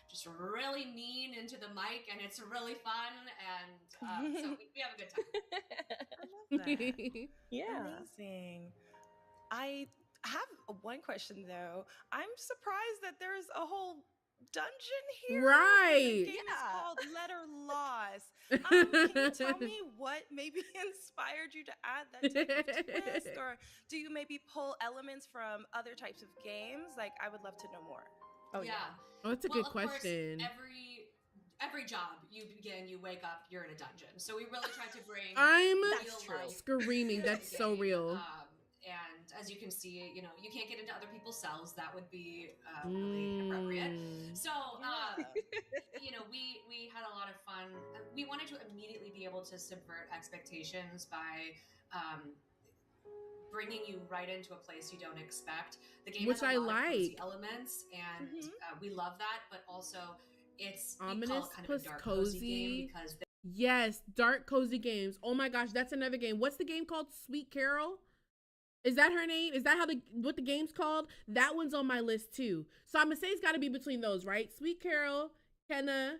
just really mean into the mic, and it's really fun, and so we have a good time. I love that. Yeah. Amazing. I have one question though. I'm surprised that there's a whole dungeon here. Right. The game is called Letter Lost. Can you tell me what maybe inspired you to add that type of twist, or do you maybe pull elements from other types of games? Like, I would love to know more. Oh yeah. Oh, that's a good question. Course, every job you begin, you wake up, you're in a dungeon. So we really try to bring. I'm screaming. That's so real. And as you can see, you can't get into other people's cells. That would be really inappropriate. So, we had a lot of fun. We wanted to immediately be able to subvert expectations by bringing you right into a place you don't expect. The game which has a I lot of cozy like elements, and we love that. But also, it's ominous kind plus of a dark, cozy game because yes, dark cozy games. Oh my gosh, that's another game. What's the game called? Sweet Carol? Is that her name? Is that what the game's called? That one's on my list too. So I'm gonna say it's got to be between those, right? Sweet Carol, Kenna,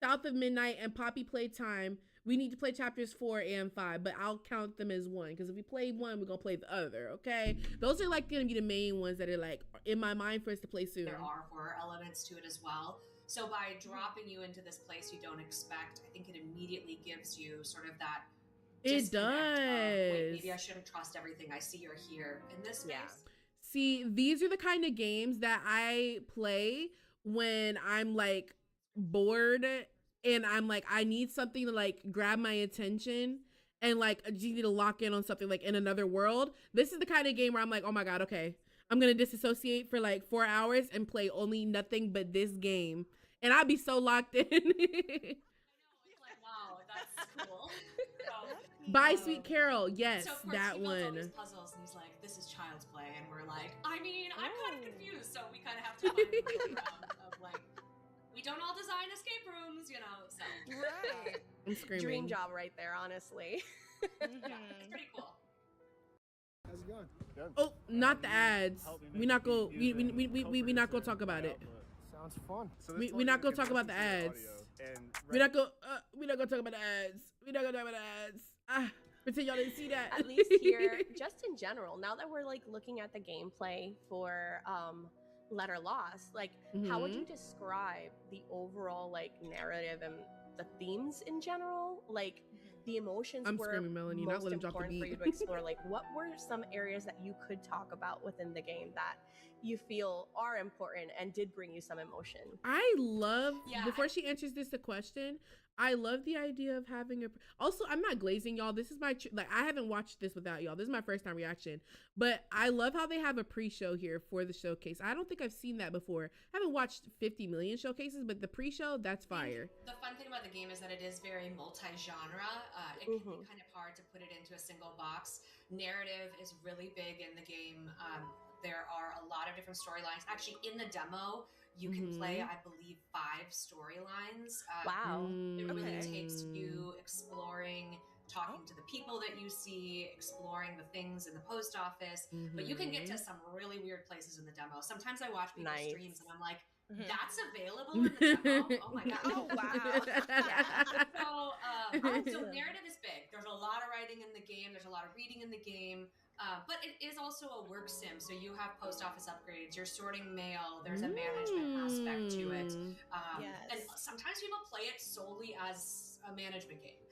South of Midnight, and Poppy Playtime. We need to play chapters 4 and 5, but I'll count them as one, because if we play one, we're gonna play the other. Okay, those are like gonna be the main ones that are like in my mind for us to play soon. There are horror elements to it as well. So by dropping you into this place you don't expect, I think it immediately gives you sort of that. It does. Wait, maybe I shouldn't trust everything I see or hear in this space. Yeah. See, these are the kind of games that I play when I'm like bored and I'm like, I need something to like grab my attention, and like you need to lock in on something like in another world. This is the kind of game where I'm like, oh my God, okay, I'm gonna disassociate for like 4 hours and play only nothing but this game, and I'll be so locked in. I know, it's like, wow, that's cool. By Sweet Carol, yes, so of that he builds all one. these puzzles, and he's like, "This is child's play," and we're like, "I mean, I'm kind of confused." So we kind of have to find a middle ground of like, we don't all design escape rooms, So right, I'm screaming. Dream job right there, honestly. Yeah, it's pretty cool. How's it going? Good. Oh, not the ads. We not go. We not gonna talk about it. Sounds fun. So We not gonna talk about the ads. We not gonna talk about the ads. We not gonna talk about the ads. Ah, pretend y'all didn't see that. At least here, just in general, now that we're like looking at the gameplay for Letter Lost, like how would you describe the overall like narrative and the themes in general? Like the emotions I'm were screaming, Melanie, not most let him drop the important for you beat. to explore. Like what were some areas that you could talk about within the game that you feel are important and did bring you some emotion? I love, before she answers the question, I love the idea of having a, also, I'm not glazing y'all. This is my, like, I haven't watched this without y'all. This is my first time reaction, but I love how they have a pre-show here for the showcase. I don't think I've seen that before. I haven't watched 50 million showcases, but the pre-show, that's fire. The fun thing about the game is that it is very multi-genre. It can be kind of hard to put it into a single box. Narrative is really big in the game. There are a lot of different storylines. Actually, in the demo, you can play, I believe, 5 storylines. Wow. It really takes you exploring, talking to the people that you see, exploring the things in the post office. But you can get to some really weird places in the demo. Sometimes I watch people's streams and I'm like, that's available in the demo? Oh my God. Oh, wow. So narrative is big. There's a lot of writing in the game. There's a lot of reading in the game. But it is also a work sim. So you have post office upgrades, you're sorting mail, there's a management aspect to it. And sometimes people play it solely as a management game,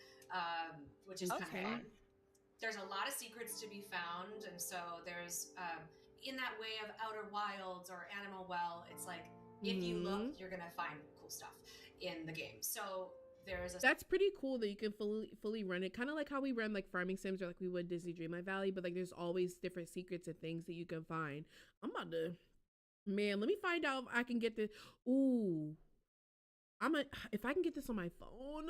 which is kind of fun. There's a lot of secrets to be found. And so there's, in that way of Outer Wilds or Animal Well, it's like, if you look, you're going to find cool stuff in the game. So that's pretty cool that you can fully run it, kind of like how we run like farming sims or like we would Disney Dreamlight Valley, but like there's always different secrets and things that you can find. I'm about to, man, let me find out if I can get this. If I can get this on my phone,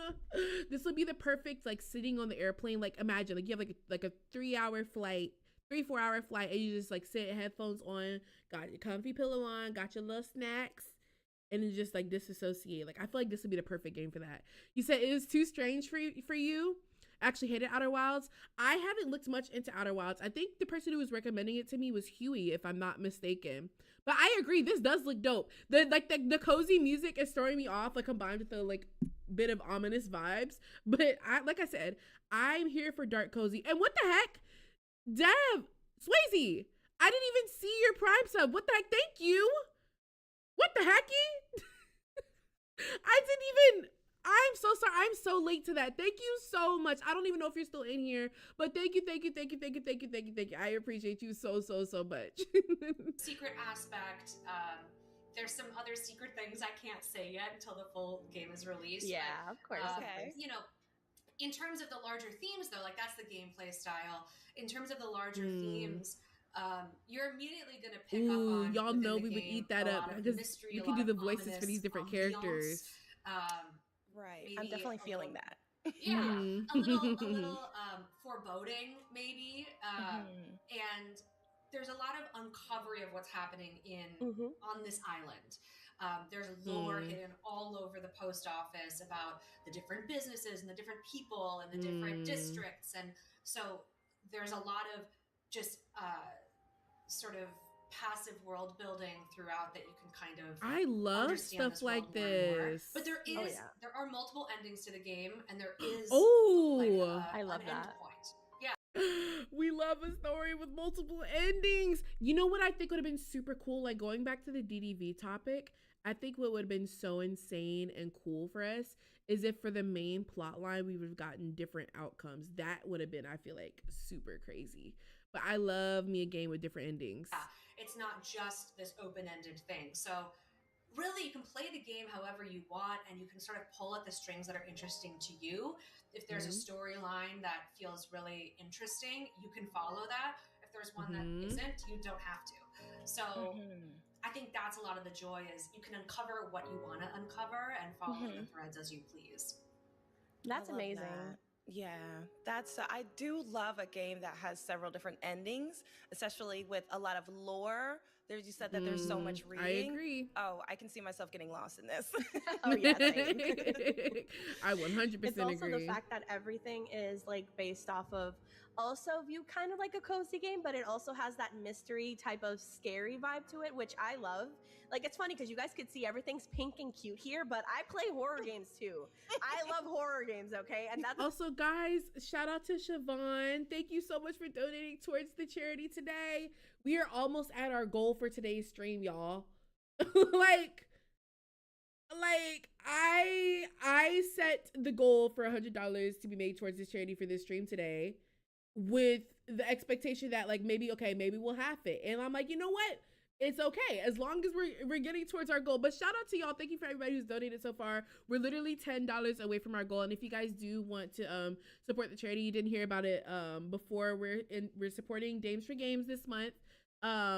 this would be the perfect like sitting on the airplane. Like imagine like you have like a 3-hour flight, 3-4 hour flight, and you just like sit, headphones on, got your comfy pillow on, got your little snacks, and then just like disassociate. Like I feel like this would be the perfect game for that. You said it was too strange for you. Actually hated Outer Wilds. I haven't looked much into Outer Wilds. I think the person who was recommending it to me was Huey, if I'm not mistaken. But I agree, this does look dope. The cozy music is throwing me off, like combined with the like bit of ominous vibes. But like I said, I'm here for dark cozy. And what the heck, Dev Swayze, I didn't even see your Prime sub. What the heck? Thank you. What the hecky? I'm so sorry. I'm so late to that. Thank you so much. I don't even know if you're still in here, but thank you. I appreciate you so much. Secret aspect. There's some other secret things I can't say yet until the full game is released. Yeah, of course. You know, in terms of the larger themes though, like that's the gameplay style. In terms of the larger themes, you're immediately gonna pick up on. Y'all know we would eat that up because you can do the voices for these different characters. Right, I'm definitely feeling that. Yeah, a little foreboding maybe, and there's a lot of uncovery of what's happening on this island. There's lore hidden all over the post office about the different businesses and the different people and the different districts, and so there's a lot of just sort of passive world building throughout that you can kind of I love stuff like this. But there are multiple endings to the game, and there is I love that. End point. Yeah. We love a story with multiple endings. You know what I think would have been super cool? Like going back to the DDV topic, I think what would have been so insane and cool for us is if for the main plot line we would have gotten different outcomes. That would have been, I feel like, super crazy. But I love me a game with different endings. Yeah, it's not just this open-ended thing. So really you can play the game however you want, and you can sort of pull at the strings that are interesting to you. If there's a storyline that feels really interesting, you can follow that. If there's one that isn't, you don't have to. So I think that's a lot of the joy, is you can uncover what you want to uncover and follow the threads as you please. That's amazing. Yeah, I do love a game that has several different endings, especially with a lot of lore There's you said that there's so much reading. I agree. Oh, I can see myself getting lost in this. Oh yeah, same. I 100% It's also agree. the fact that everything is like based off of also view kind of like a cozy game, but it also has that mystery type of scary vibe to it, which I love. Like, it's funny because you guys could see everything's pink and cute here, but I play horror games too. I love horror games, okay? And that's Also, guys, shout out to Siobhan. Thank you so much for donating towards the charity today. We are almost at our goal for today's stream, y'all. like I set the goal for $100 to be made towards this charity for this stream today, with the expectation that like maybe we'll half it. And I'm like, you know what? It's okay as long as we're getting towards our goal. But shout out to y'all. Thank you for everybody who's donated so far. We're literally $10 away from our goal. And if you guys do want to support the charity, you didn't hear about it before, we're supporting Dames for Games this month.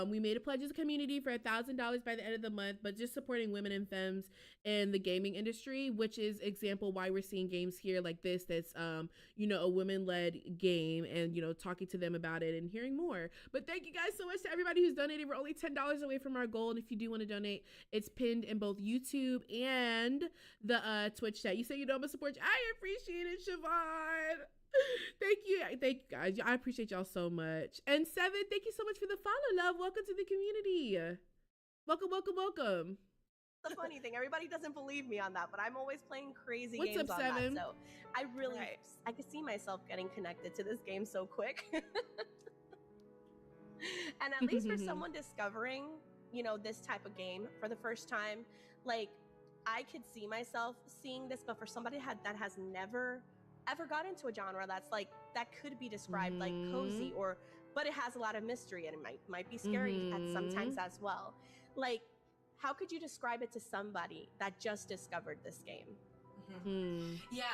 We made a pledge as a community for $1,000 by the end of the month, but just supporting women and femmes in the gaming industry, which is example why we're seeing games here like this that's a women-led game, and talking to them about it and hearing more. But thank you guys so much to everybody who's donated. We're only $10 away from our goal, and if you do want to donate, it's pinned in both YouTube and the Twitch chat. You say I'm gonna support you. I appreciate it, Siobhan. Thank you guys. I appreciate y'all so much. And Seven, thank you so much for the follow, love. Welcome to the community. Welcome. the funny thing. Everybody doesn't believe me on that, but I'm always playing crazy What's games up, on Seven? that. So I could see myself getting connected to this game so quick. And at least for someone discovering, this type of game for the first time, like, I could see myself seeing this, but for somebody that has never ever got into a genre that's like, that could be described like cozy, but it has a lot of mystery, and it might be scary at sometimes as well. Like, how could you describe it to somebody that just discovered this game? Yeah,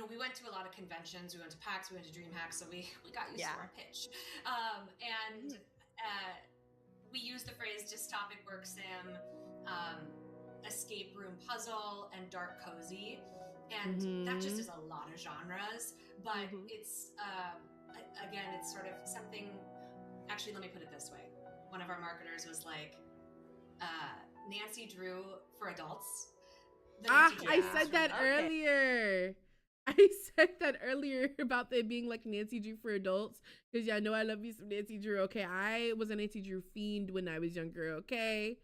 we went to a lot of conventions. We went to PAX, we went to DreamHack, so we got used to our pitch. We used the phrase dystopic work sim, escape room puzzle, and dark cozy. And that just is a lot of genres, but it's, again, it's sort of something, actually, let me put it this way. One of our marketers was like, Nancy Drew for adults. I said that earlier. I said that earlier about it being like Nancy Drew for adults, because I know I love you some Nancy Drew, okay? I was a Nancy Drew fiend when I was younger, okay?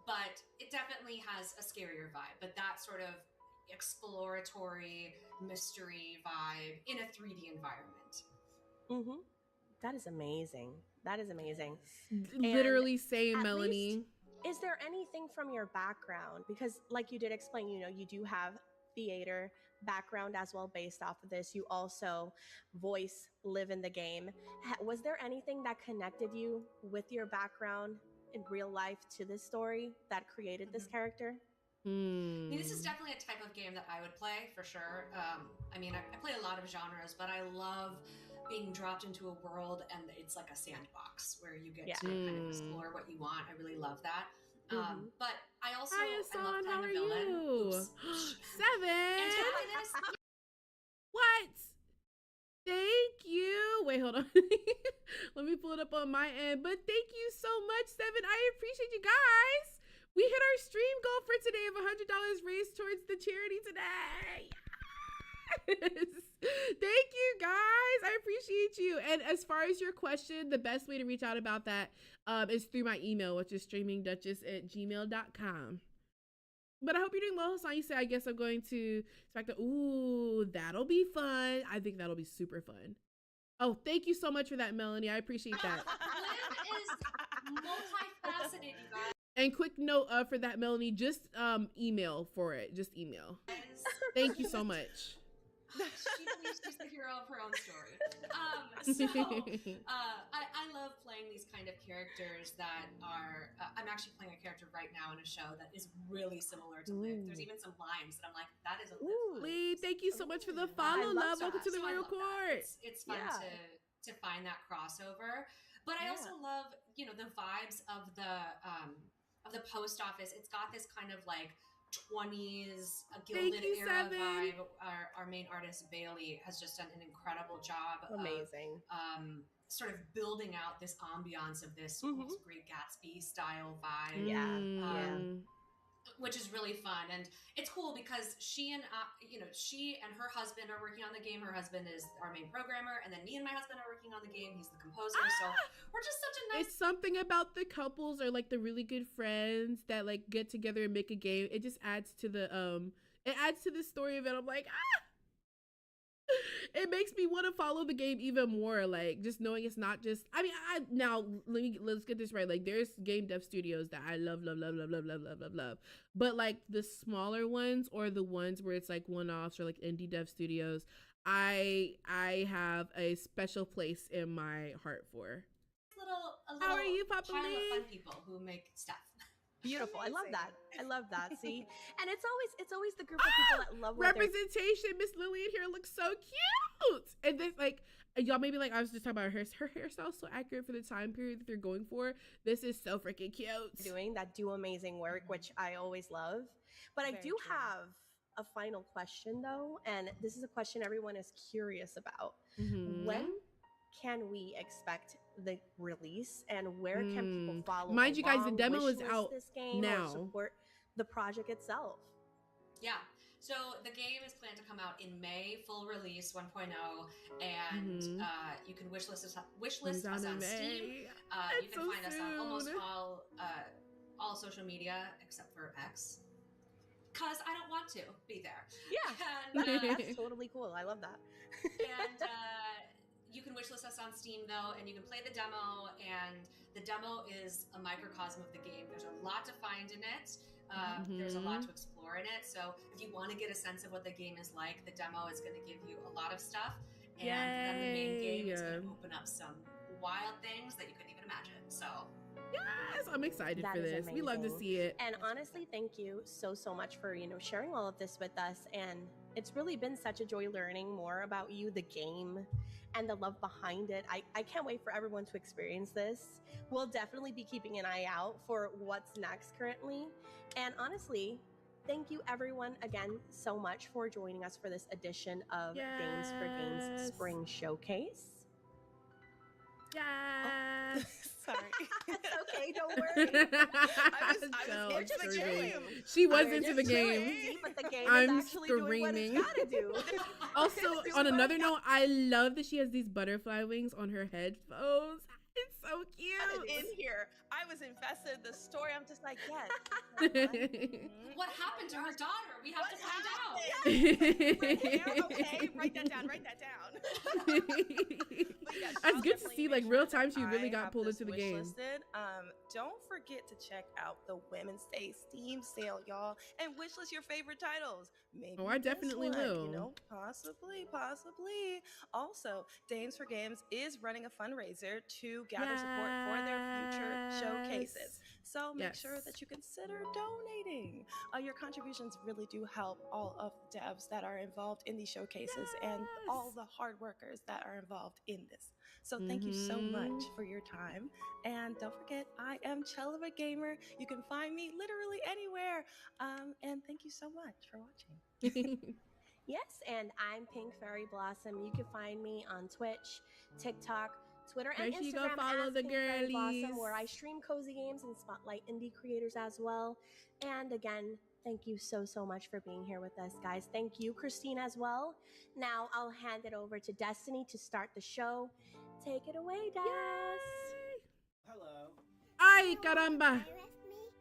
But it definitely has a scarier vibe, but that sort of exploratory mystery vibe in a 3D environment. That is amazing. Literally same, Melanie. Is there anything from your background? Because like you did explain, you do have theater background as well based off of this. You also live in the game. Was there anything that connected you with your background in real life to this story that created this character? I mean, this is definitely a type of game that I would play for sure. I play a lot of genres, but I love being dropped into a world and it's like a sandbox where you get to kind of explore what you want. I really love that. But I also Hi, Hassan, how are you? Seven. What? Thank you. Wait, hold on. Let me pull it up on my end. But thank you so much, Seven. I appreciate you guys. We hit our stream goal for today of $100 raised towards the charity today. Yes. Thank you, guys. I appreciate you. And as far as your question, the best way to reach out about that is through my email, which is streamingduchess@gmail.com. But I hope you're doing well, Hassan. You say, I guess I'm going to expect ooh, that'll be fun. I think that'll be super fun. Oh, thank you so much for that, Melanie. I appreciate that. Liv is multifaceted, you guys. And quick note for that, Melanie, just email for it. Just email. Thank you so much. She believes she's the hero of her own story. I love playing these kind of characters that are, I'm actually playing a character right now in a show that is really similar to Liv. There's even some lines that I'm like, that is a Liv. Lee, thank you so much for the follow, love. Welcome to the Royal Court. It's fun to find that crossover. But I also love, the vibes of the post office. It's got this kind of like 20s Gilded Era vibe. Our main artist Bailey has just done an incredible job. Amazing. Of, sort of building out this ambiance of this almost Great Gatsby style vibe. Which is really fun, and it's cool because she and her husband are working on the game. Her husband is our main programmer, and then me and my husband are working on the game. He's the composer, so we're just such a nice. It's something about the couples or like the really good friends that like get together and make a game. It just adds to the story of it. I'm like, it makes me want to follow the game even more, like just knowing it's not just, I mean, let's get this right, like there's game dev studios that I love, but like the smaller ones or the ones where it's like one-offs or like indie dev studios, I have a special place in my heart for. How are you, Papa pile Lee? of fun people who make stuff. Beautiful. I love that. See, and it's always the group of people that love what representation. Miss Lillian here looks so cute, and then like y'all maybe like I was just talking about her hairstyle is so accurate for the time period that they're going for. This is so freaking cute. Do amazing work, which I always love. But Very I do true. have a final question though, and this is a question everyone is curious about. When can we expect the release, and where can people follow Mind you guys, the along, demo is wishlist out this game, now. or support the project itself? Yeah. So the game is planned to come out in May, full release 1.0, and you can wishlist us on Steam. You can find us on almost all social media except for X, because I don't want to be there. Yeah, And, that's totally cool. I love that. and you can wishlist us on Steam though, and you can play the demo, and the demo is a microcosm of the game. There's a lot to find in it. There's a lot to explore in it. So if you want to get a sense of what the game is like, the demo is going to give you a lot of stuff. And then the main game is going to open up some wild things that you couldn't even imagine. So yes, I'm excited That for is this. We love to amazing. see it. And honestly, thank you so much for, sharing all of this with us. And it's really been such a joy learning more about you, the game, and the love behind it. I can't wait for everyone to experience this. We'll definitely be keeping an eye out for what's next currently. And honestly, thank you everyone again so much for joining us for this edition of Games for Games Spring Showcase. Yes. Sorry. It's okay, don't worry. I was into the game. She was into the game. But the game I'm is actually doing what it's gotta do. Also, on another note, I love that she has these butterfly wings on her headphones. It's so cute. In here, I was invested in the story. I'm just like, yes. what happened to her daughter? We have to find out. Okay, write that down. That's good to see, like real time. She really got pulled into the game. Don't forget to check out the Women's Day Steam sale, y'all, and wishlist your favorite titles. Maybe I definitely will. Possibly. Also, Dames for Games is running a fundraiser to gather support for their future showcases. So make sure that you consider donating. Your contributions really do help all of the devs that are involved in these showcases and all the hard workers that are involved in this. So thank you so much for your time. And don't forget, I am ShaylaaaAAAAA. You can find me literally anywhere. And thank you so much for watching. Yes, and I'm Pink Fairy Blossom. You can find me on Twitch, TikTok, Twitter, and Make sure you Instagram go follow as the Pink Fairy girlies. Blossom, where I stream cozy games and spotlight indie creators as well. And again, thank you so much for being here with us, guys. Thank you, Christine, as well. Now I'll hand it over to Destiny to start the show. Take it away, Des. Hello. Ay, caramba.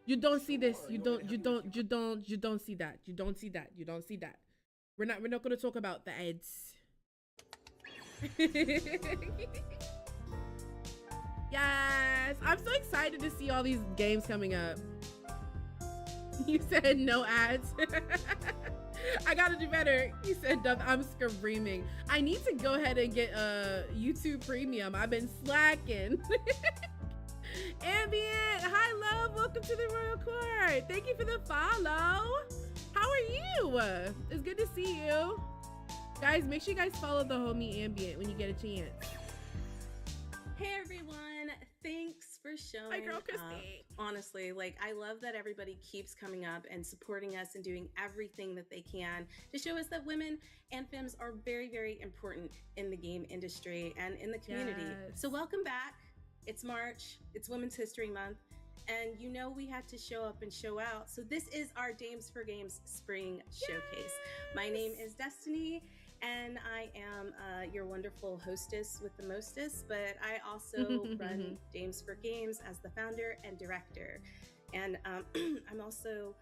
You don't see this. You don't see that. You don't see that. We're not going to talk about the ads. Yes, I'm so excited to see all these games coming up. You said no ads. I gotta do better. You said I'm screaming. I need to go ahead and get YouTube Premium. I've been slacking. Ambient, hi love, welcome to the Royal Court. Thank you for the follow. How are you? It's good to see you. Guys, make sure you guys follow the homie Ambient when you get a chance. Hey everyone, thanks for showing. My girl, Christine. Honestly, like, I love that everybody keeps coming up and supporting us and doing everything that they can to show us that women and femmes are very, very important in the game industry and in the community. Yes. So welcome back. It's March. It's Women's History Month. And you know we had to show up and show out. So this is our Dames for Games Spring Showcase. My name is Destiny, and I am your wonderful hostess with the mostest, but I also run Dames for Games as the founder and director. And I'm also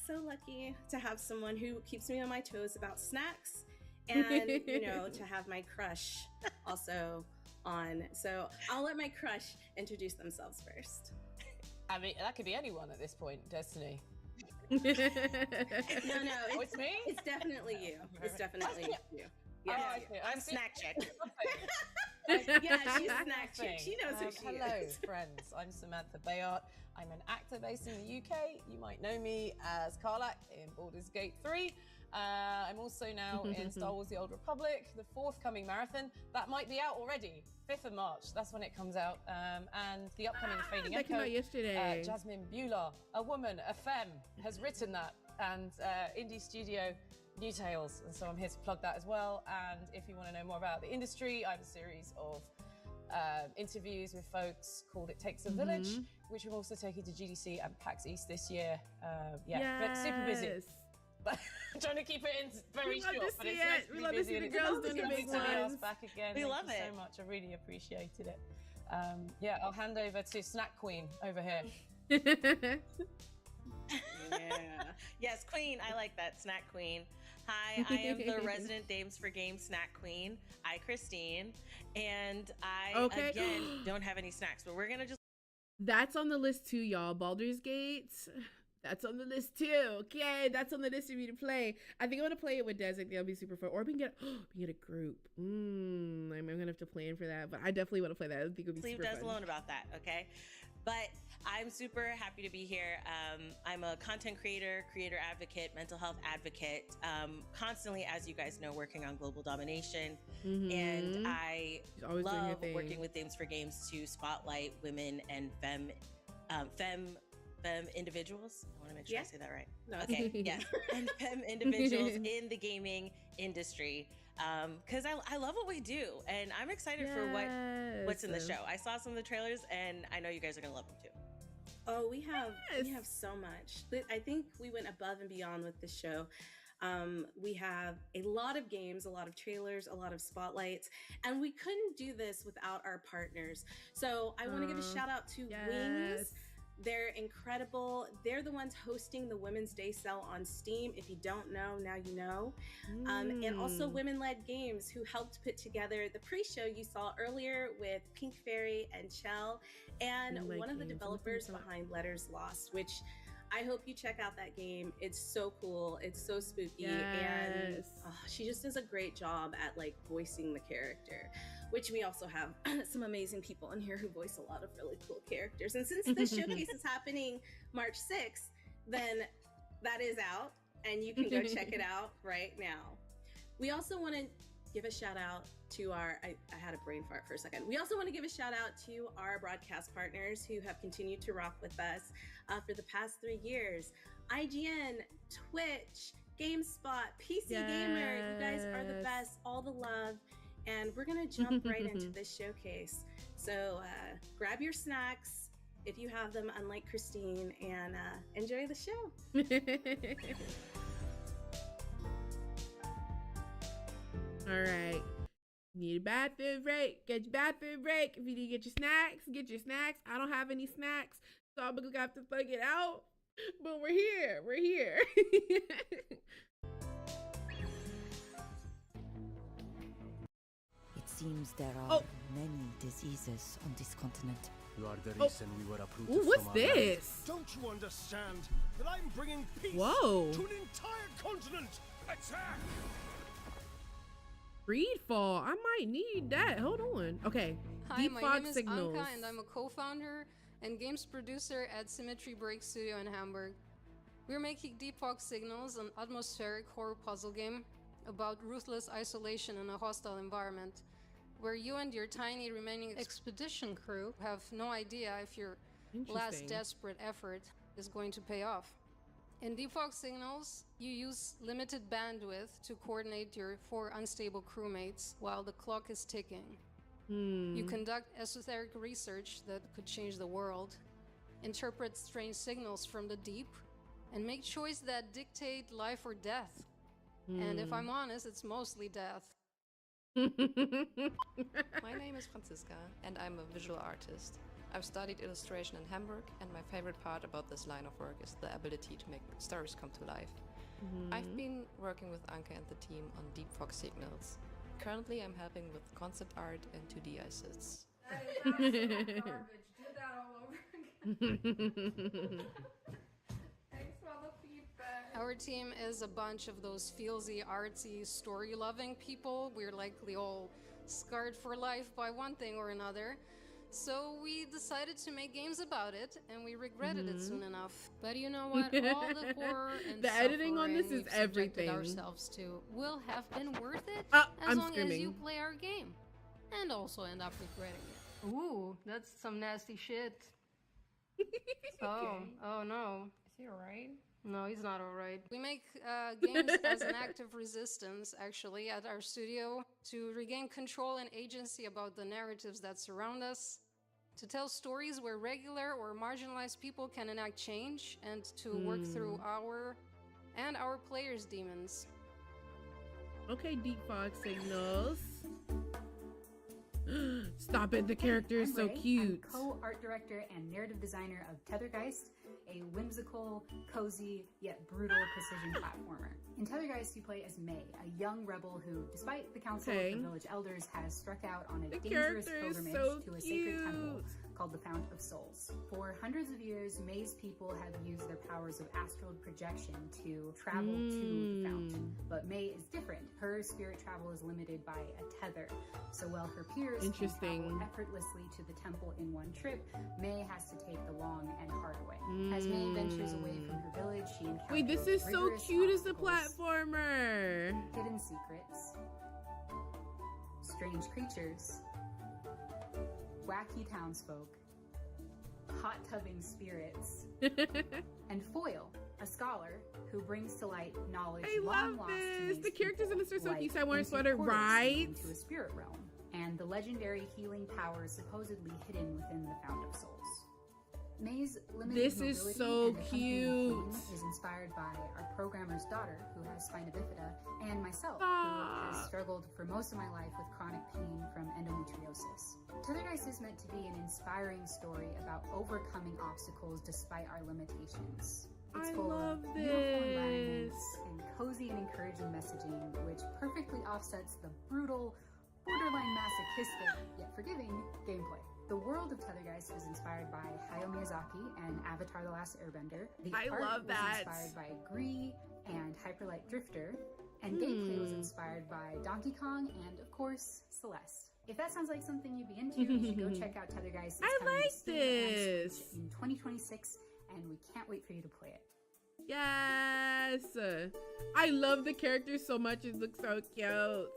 so lucky to have someone who keeps me on my toes about snacks and, you know, to have my crush also on. So I'll let my crush introduce themselves first. I mean, that could be anyone at this point, Destiny. No, Oh, it's me? It's definitely you. It's definitely you. Yeah, Yeah. okay. I'm snack chick. Yeah, she's a snack chick. She knows who she hello, is. friends. I'm Samantha Bayard. I'm an actor based in the UK. You might know me as Karlak in Baldur's Gate 3. I'm also now in Star Wars The Old Republic, the forthcoming marathon. That might be out already. 5th of March, that's when it comes out. And the upcoming Fading That came Echo. out yesterday. Jasmine Beulah, a woman, a femme, has written that. And indie studio New Tales. And so I'm here to plug that as well. And if you want to know more about the industry, I have a series of interviews with folks called It Takes a Village, which will also take you to GDC and PAX East this year. But super busy. But I'm trying to keep it in very short, but it's nice to We be love to busy. see the and it's girls nice doing the to big see us ones. back again. We Thank love you it. so much. I really appreciated it. Yeah, I'll hand over to Snack Queen over here. Yeah. Yes, Queen. I like that. Snack Queen. Hi, I am the resident Dames for Games Snack Queen. Hi, Christine. And I, again, don't have any snacks, but we're going to just. That's on the list too, y'all. Baldur's Gate. That's on the list too. Okay, that's on the list for me to play. I think I'm gonna play it with Des. I think that'll be super fun. Or we can get a group. I'm gonna have to plan for that, but I definitely want to play that. I think it'll be Leave super Des fun. alone about that, okay? But I'm super happy to be here. I'm a content creator, creator advocate, mental health advocate, constantly, as you guys know, working on global domination. And I She's always doing her love thing. working with Dames for Games to spotlight women and femme individuals. I want to make sure I say that right. No, Okay, yes. And femme individuals in the gaming industry. Because I love what we do, and I'm excited for what's in the show. I saw some of the trailers, and I know you guys are gonna love them too. Oh, we have so much. I think we went above and beyond with this show. We have a lot of games, a lot of trailers, a lot of spotlights, and we couldn't do this without our partners. So I want to give a shout out to Wings. They're incredible. They're the ones hosting the Women's Day sale on Steam. If you don't know, now you know. And also Women-Led Games, who helped put together the pre-show you saw earlier with Pink Fairy and Chell, and one of the developers behind Letters Lost, which I hope you check out that game. It's so cool. It's so spooky. And she just does a great job at like voicing the character, which we also have some amazing people in here who voice a lot of really cool characters. And since this showcase is happening March 6th, then that is out and you can go check it out right now. We also want to give a shout out to our, I had a brain fart for a second. We also want to give a shout out to our broadcast partners who have continued to rock with us for the past 3 years. IGN, Twitch, GameSpot, PC Gamer, you guys are the best, all the love. And we're gonna jump right into this showcase. So grab your snacks if you have them, unlike Christine, and enjoy the show. All right. Need a bathroom break? Get your bathroom break. If you need to get your snacks. I don't have any snacks, so I'm gonna have to thug it out. But we're here. We're here. It seems there are many diseases on this continent. You are the reason we were uprooted Ooh, what's from our land. this? Don't you understand that I'm bringing peace Whoa. to an entire continent? Attack! Freedfall. I might need that. Hold on. Okay. Hi, Deep my fog name is signals. Anka, and I'm a co-founder and games producer at Symmetry Break Studio in Hamburg. We're making Deep Fog Signals, an atmospheric horror puzzle game about ruthless isolation in a hostile environment. where you and your tiny remaining expedition crew have no idea if your last desperate effort is going to pay off. In Deep Fog Signals, you use limited bandwidth to coordinate your 4 unstable crewmates while the clock is ticking. You conduct esoteric research that could change the world, interpret strange signals from the deep, and make choices that dictate life or death. And if I'm honest, it's mostly death. My name is Franziska, and I'm a visual artist. I've studied illustration in Hamburg, and my favorite part about this line of work is the ability to make stories come to life. I've been working with Anke and the team on Deep Fog Signals. Currently, I'm helping with concept art and 2D assets. That is absolute garbage. Do that all over again. Thanks for the feedback. Our team is a bunch of those feelsy, artsy, story-loving people. We're likely all scarred for life by one thing or another. So we decided to make games about it, and we regretted it soon enough. But you know what? All the horror and the editing on this is we've subjected everything. Ourselves to will have been worth it I'm long screaming. as you play our game, and also end up regretting it. Ooh, that's some nasty shit. Oh no. Is he alright? No, he's not alright. We make games as an act of resistance, actually, at our studio, to regain control and agency about the narratives that surround us, to tell stories where regular or marginalized people can enact change, and to work through our players' demons. Okay, Deep Fog Signals. Stop it, the character is so cute. I'm co-art director and narrative designer of Tethergeist, a whimsical, cozy, yet brutal precision platformer. In Tethergeist, you play as May, a young rebel who, despite the counsel of the village elders, has struck out on a dangerous pilgrimage to a sacred temple called the Fount of Souls. For hundreds of years, May's people have used their powers of astral projection to travel to the fount. But May is different. Her spirit travel is limited by a tether. So while her peers can travel effortlessly to the temple in one trip, May has to take the long and hard way. As May ventures away from her village, she encounters Wait, this is so cute as a obstacles, platformer. hidden secrets, strange creatures, wacky townsfolk, hot tubbing spirits, and Foil, a scholar who brings to light knowledge long lost to May's The characters in this are so like cute. So I want a ancient sweater, portals right? into a spirit realm, and the legendary healing powers supposedly hidden within the Fount of Souls. May's limited This is mobility so and accompanying cute. pain is inspired by our programmer's daughter, who has spina bifida, and myself, who has struggled for most of my life with chronic pain from endometriosis. Tethergeist is meant to be an inspiring story about overcoming obstacles despite our limitations. It's full of beautiful environments and cozy and encouraging messaging, which perfectly offsets the brutal, borderline masochistic, yet forgiving gameplay. The world of Tethergeist was inspired by Hayao Miyazaki and Avatar: The Last Airbender. The art was inspired by Gree and Hyperlight Drifter, and gameplay was inspired by Donkey Kong and, of course, Celeste. If that sounds like something you'd be into, you should go check out Tethergeist. It's coming to Steam and Switch in 2026, and we can't wait for you to play it. Yes! I love the characters so much. It looks so cute.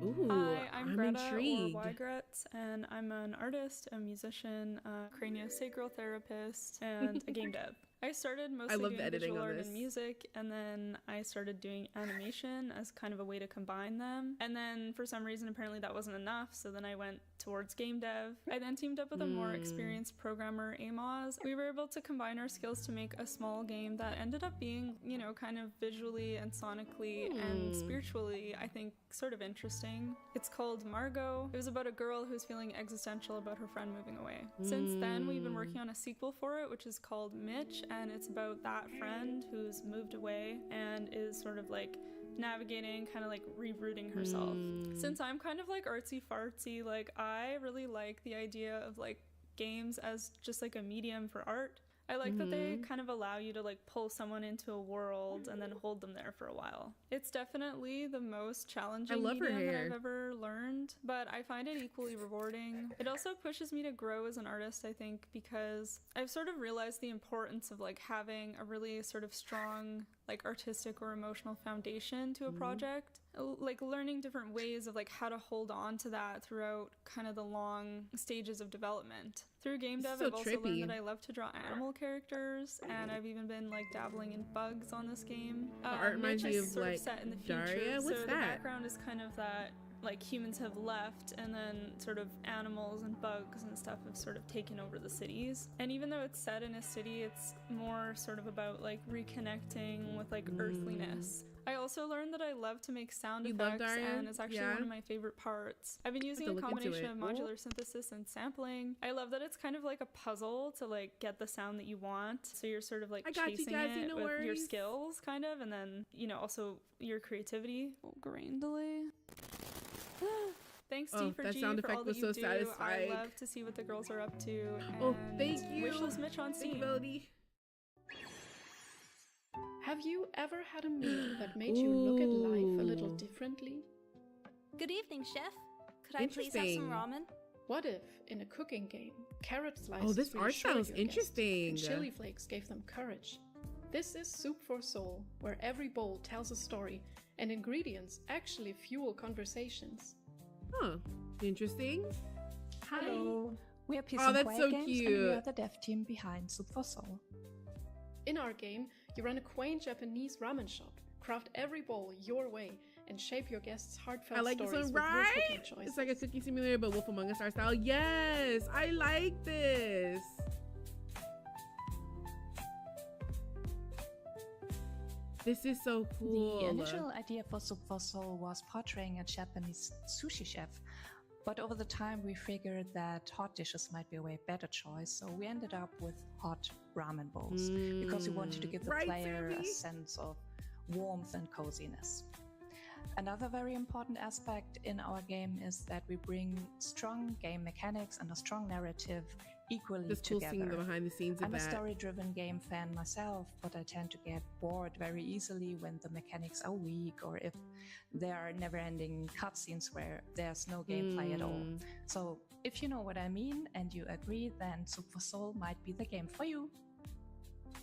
Ooh, Hi, I'm Greta, intrigued. or Ygret, and I'm an artist, a musician, a craniosacral therapist, and a game dev. I started mostly love doing the editing visual on art this. and music, and then I started doing animation as kind of a way to combine them. And then for some reason, apparently that wasn't enough, so then I went towards game dev. I then teamed up with a more experienced programmer, Amos. We were able to combine our skills to make a small game that ended up being, you know, kind of visually and sonically and spiritually, I think, sort of interesting. It's called Margot. It was about a girl who's feeling existential about her friend moving away. Since then, we've been working on a sequel for it, which is called Mitch, and it's about that friend who's moved away and is sort of like navigating, kind of like rerouting herself. Since I'm kind of like artsy fartsy, like I really like the idea of like games as just like a medium for art. I like that they kind of allow you to like pull someone into a world and then hold them there for a while. It's definitely the most challenging medium that I've ever learned, but I find it equally rewarding. It also pushes me to grow as an artist, I think, because I've sort of realized the importance of like having a really sort of strong like artistic or emotional foundation to a project. Like learning different ways of like how to hold on to that throughout kind of the long stages of development. Through game dev, I've also learned that I love to draw animal characters, and I've even been like dabbling in bugs on this game. Art reminds me of like set in the future. Daria. What's so that? The background is kind of that like humans have left and then sort of animals and bugs and stuff have sort of taken over the cities. And even though it's set in a city, it's more sort of about like reconnecting with like earthliness. I also learned that I love to make sound effects, and it's actually one of my favorite parts. I've been using a combination of modular synthesis and sampling. I love that it's kind of like a puzzle to like get the sound that you want. So you're sort of like chasing it with your skills kind of, and then, you know, also your creativity. Grindily. Thanks T for G for all that you do. Satisfying. I love to see what the girls are up to. And thank you. Wishless Mitch on Steam. Have you ever had a meal that made you look at life a little differently? Good evening, chef. Could I please have some ramen? What if, in a cooking game, carrot slices Oh, this art sounds interesting. And chili flakes gave them courage? This is Soup for Soul, where every bowl tells a story, and ingredients actually fuel conversations. Huh. Interesting. Hello. We are Peace and Quiet so Games, cute. and we are the dev team behind Soup for Soul. In our game, you run a quaint Japanese ramen shop, craft every bowl your way, and shape your guests' heartfelt I like this stories one, with your right? cooking choices. It's like a cookie simulator, but Wolf Among Us style. Yes, I like this. This is so cool. The initial idea for Soup for Soul was portraying a Japanese sushi chef, but over the time we figured that hot dishes might be a way better choice, so we ended up with hot ramen bowls because we wanted to give the player a sense of warmth and coziness. Another very important aspect in our game is that we bring strong game mechanics and a strong narrative equally together. Seeing the behind the scenes of I'm a story-driven game fan myself, but I tend to get bored very easily when the mechanics are weak or if there are never-ending cutscenes where there's no gameplay at all. So if you know what I mean and you agree, then Soup for Soul might be the game for you.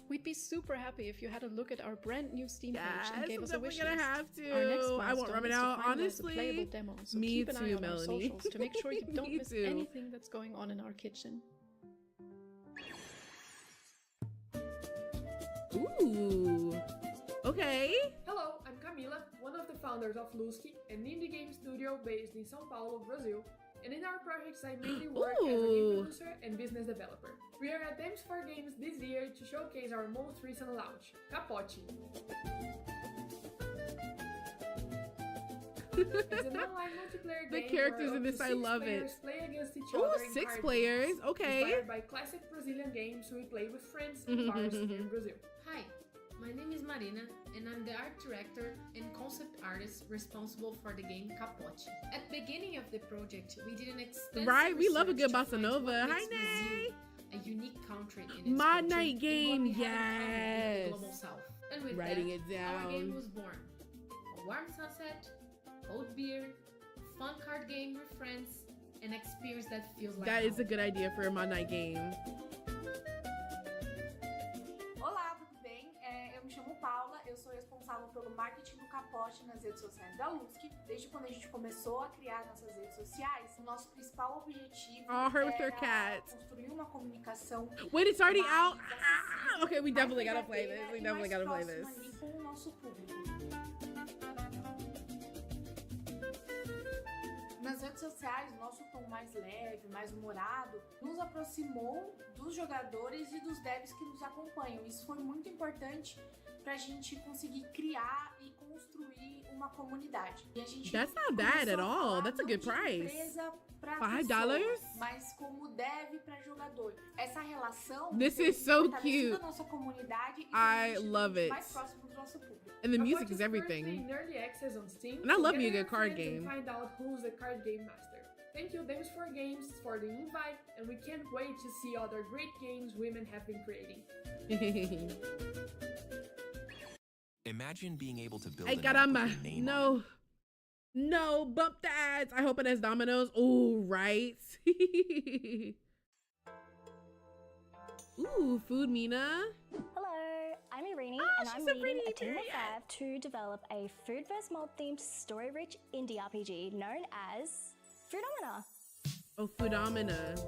We'd be super happy if you had a look at our brand new Steam page and gave us a wish list. Gonna have to. Our next I won't rub it out, honestly. Playable demo, so Me keep an too, eye on Melanie. our socials to make sure you don't miss too. anything that's going on in our kitchen. Ooh. Okay. Hello, I'm Camila, one of the founders of Lusky, an indie game studio based in São Paulo, Brazil. And in our projects, I mainly work as a game producer and business developer. We are at Games for Games this year to showcase our most recent launch, Capote. It's an online multiplayer The game characters where in this, up to I love it. 6 players play against each Ooh, other in 6 card players, games. okay. Inspired by classic Brazilian games we play with friends in bars here in Brazil. Hi, my name is Marina, and I'm the art director and concept artist responsible for the game Capote. At the beginning of the project, we did an extensive we love a good research to bossa find what nova. Hi, makes Nay. Brazil a unique country in its Mod culture Night game, and what we have in common with yes. the global south. And with Writing that, it down. our game was born. A warm sunset, cold beer, fun card game with friends, an experience that feels like That home. is a good idea for a Mod Night game. Olá, tudo bem? Eu me chamo Paula, eu sou responsável pelo marketing do Capote nas redes sociais da Lusky. Desde quando a gente começou a criar nossas redes sociais, o nosso principal objetivo her with her era cat. construir uma comunicação Wait, it's already mais out? acessível, Okay, we definitely mais gotta play this. verdadeira We e definitely mais gotta play próxima this. ali com o nosso público. Nas redes sociais, o nosso tom mais leve, mais humorado, nos aproximou dos jogadores e dos devs que nos acompanham. Isso foi muito importante pra gente conseguir criar e construir uma comunidade. E a gente That's not bad at all. That's a good price. $5? Mas como dev para jogador. Essa relação This is so cute. a nossa comunidade e I love it. mais próximo do nosso público. And the music Capote is currently everything. in early access on Steam, And I so love get me a good your card friends and game. Find out who's the card game master. Thank you Dames for Games for the invite, and we can't wait to see other great games women have been creating. Imagine being able to build Ay, an app caramba. with your name on it. No. No, bump the ads. I hope it has Domino's. Ooh, right. Ooh, food Mina. Hello, I'm Irini, and I'm she's a leading a Irini, team of 5 to develop a food vs. mold themed story-rich indie RPG known as Foodamina. Oh, Foodamina.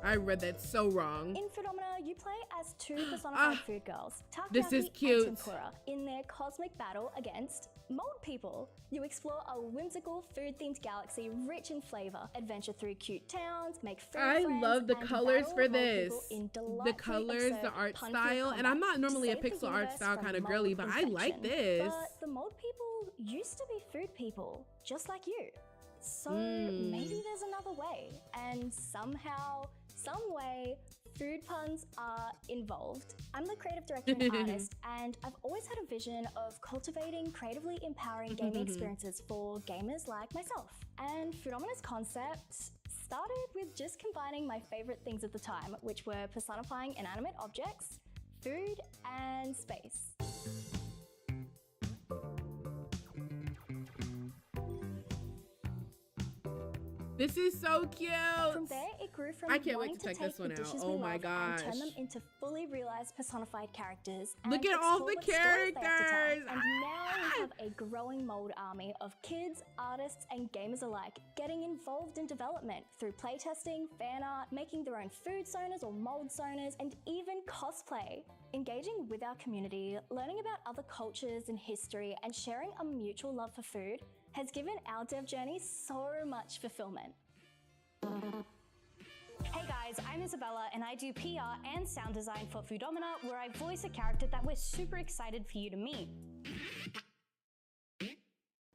I read that so wrong. In Foodamina, you play as 2 personified food girls, This is Takoyaki cute. and Tempura, in their cosmic battle against mold people. You explore a whimsical food-themed galaxy rich in flavor, adventure through cute towns, make food I friends, love the and colors battle for mold this. people in The delightfully colors, the absurd art pun-filled style, and combat I'm not to normally a save the pixel art universe style from kind of mold girly, but I like infection. this. But the mold people used to be food people, just like you. So maybe there's another way, and somehow, some way, food puns are involved. I'm the creative director and artist, and I've always had a vision of cultivating creatively empowering gaming experiences for gamers like myself. And Foodamina's concept started with just combining my favorite things at the time, which were personifying inanimate objects, food, and space. This is so cute. From there, it grew from I can't wait wanting to check take this one the out. dishes Oh we my love and turn gosh. them into fully realized personified characters. Look and at all explore the what stories they have to tell. characters. And now we have a growing mold army of kids, artists, and gamers alike getting involved in development through playtesting, fan art, making their own food soners or mold soners, and even cosplay. Engaging with our community, learning about other cultures and history, and sharing a mutual love for food has given our dev journey so much fulfillment. Hey guys, I'm Isabella and I do PR and sound design for Foodamina, where I voice a character that we're super excited for you to meet.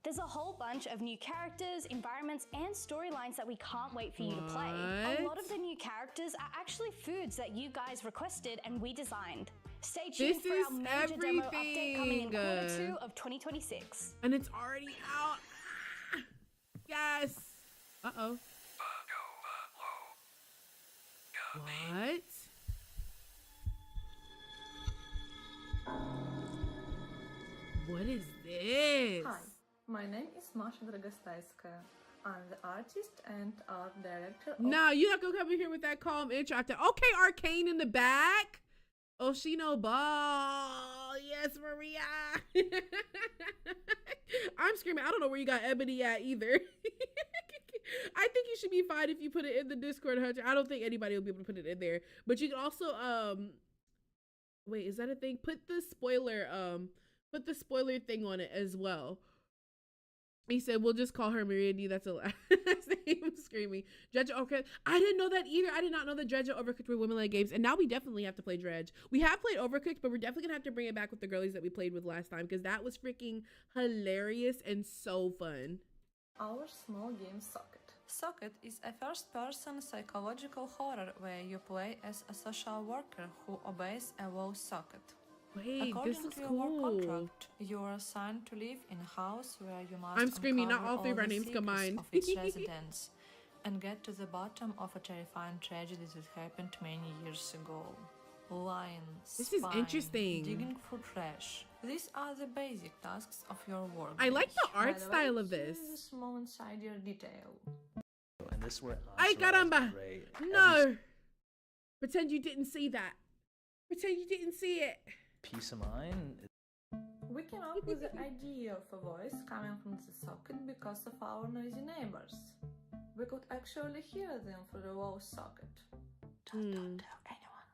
There's a whole bunch of new characters, environments, and storylines that we can't wait for you to play. A lot of the new characters are actually foods that you guys requested and we designed. Stay tuned for our major demo update coming in Q2 of 2026. And it's already out. Yes. Uh-oh. What? What is this? Hi, my name is Masha Dragostayskaya. I'm the artist and art director of... No, you're not gonna come in here with that calm intro. Okay, Arcane in the back. Oshino Ball. Yes, Maria. I'm screaming. I don't know where you got Ebony at either. I think you should be fine if you put it in the Discord, Hunter. I don't think anybody will be able to put it in there. But you can also wait, is that a thing? Put the spoiler thing on it as well. He said, we'll just call her Maria D. That's a lie. That's him screaming. Dredge Overcooked. I didn't know that either. I did not know that Dredge and Overcooked were women-led games. And now we definitely have to play Dredge. We have played Overcooked, but we're definitely going to have to bring it back with the girlies that we played with last time, because that was freaking hilarious and so fun. Our small game Socket. Socket is a first-person psychological horror where you play as a social worker who obeys a law socket. Wait, According this is to your cool. work contract, you are assigned to live in a house where you must I'm screaming, not uncover all three of our the names secrets combined. of its residents and get to the bottom of a terrifying tragedy that happened many years ago. Lying, This is spying, interesting. digging for trash. These are the basic tasks of your work. I like the By art the way, style of this. Here's a small insider detail. And this where Ay, caramba. No. Pretend you didn't see that. Pretend you didn't see it. Peace of mind. We came up with the idea of a voice coming from the socket because of our noisy neighbors. We could actually hear them through the wall socket. Just don't tell anyone.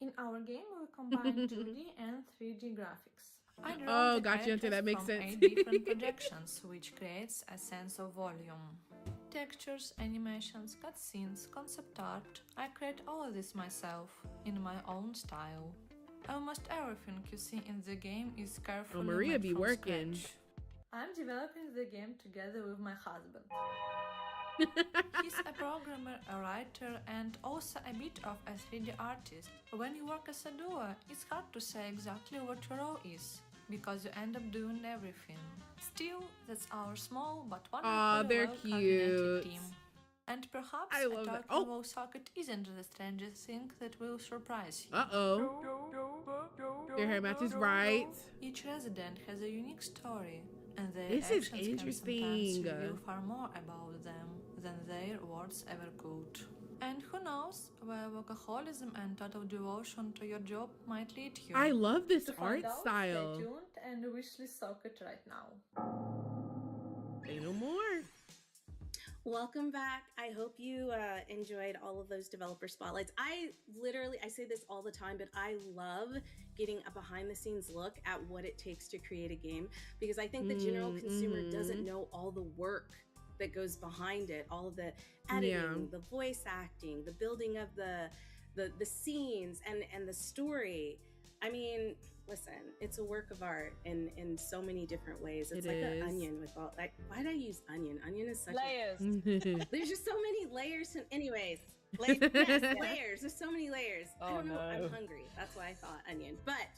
In our game, we combine 2D and 3D graphics. I draw the gotcha. characters That makes from sense. 8 different projections, which creates a sense of volume. Textures, animations, cutscenes, concept art. I create all of this myself, in my own style. Almost everything you see in the game is carefully Maria made be from working. scratch. I'm developing the game together with my husband. He's a programmer, a writer, and also a bit of a 3D artist. When you work as a duo, it's hard to say exactly what your role is. because you end up doing everything. Still, that's our small but Aw, wonderfully they're well-coordinated cute. team. And perhaps I a love that. dark Oh. level socket isn't the strangest thing that will surprise you. Uh-oh. Your hair matches right. Each resident has a unique story, and their This is actions can sometimes interesting. reveal far more about them than their words ever could. And who knows where workaholism and total devotion to your job might lead you. I love this To art find out, style. Stay tuned and wishlist socket right now. Say no more. Welcome back. I hope you enjoyed all of those developer spotlights. I say this all the time, but I love getting a behind the scenes look at what it takes to create a game, because I think the general consumer doesn't know all the work that goes behind it, all of the editing, the voice acting, the building of the scenes and the story. I mean, listen, it's a work of art in so many different ways. It's like an onion with all, like, why did I use onion? Onion is such layers. There's just so many layers. Anyways, yes, layers. There's so many layers. I don't know. I'm hungry. That's why I thought onion. But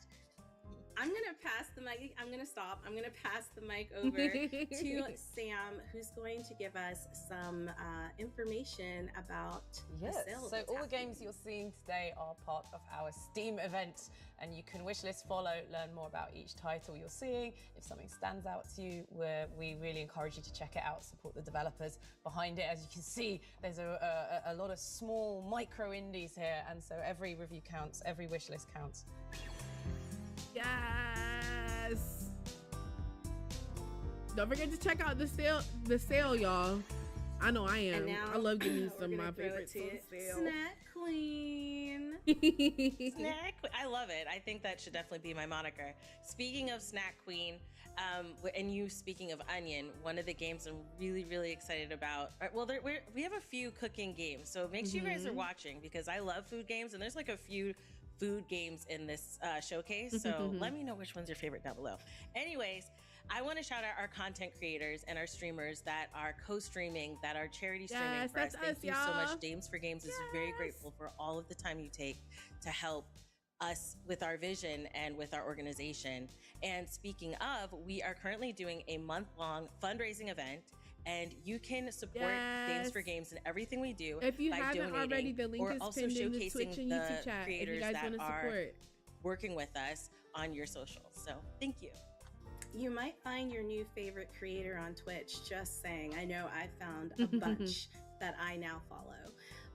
I'm going to pass the mic. I'm going to stop. I'm going to pass the mic over to Sam, who's going to give us some information about the sale. So all the games you're seeing today are part of our Steam event, and you can wishlist, follow, learn more about each title you're seeing. If something stands out to you, we really encourage you to check it out, support the developers behind it. As you can see, there's a lot of small micro indies here, and so every review counts, every wishlist counts. Yes. Don't forget to check out the sale, y'all. I know I am. I love getting some of my favorites on sale. Snack Queen. Snack Queen. I love it. I think that should definitely be my moniker. Speaking of Snack Queen, and you speaking of onion, one of the games I'm really, really excited about. Well, we have a few cooking games, so make sure you guys are watching, because I love food games, and there's like a few food games in this showcase, so let me know which one's your favorite down below. Anyways, I want to shout out our content creators and our streamers that are co-streaming, that are charity streaming for us. Thank you so much. Dames for Games is very grateful for all of the time you take to help us with our vision and with our organization. And speaking of, we are currently doing a month-long fundraising event, and you can support Dames for Games and everything we do if you by haven't donating, already. The link or is also pinned in the showcasing Twitch and YouTube chat if you creators guys that want to are support. working with us on your socials. So thank you. You might find your new favorite creator on Twitch. Just saying. I know I found a bunch that I now follow.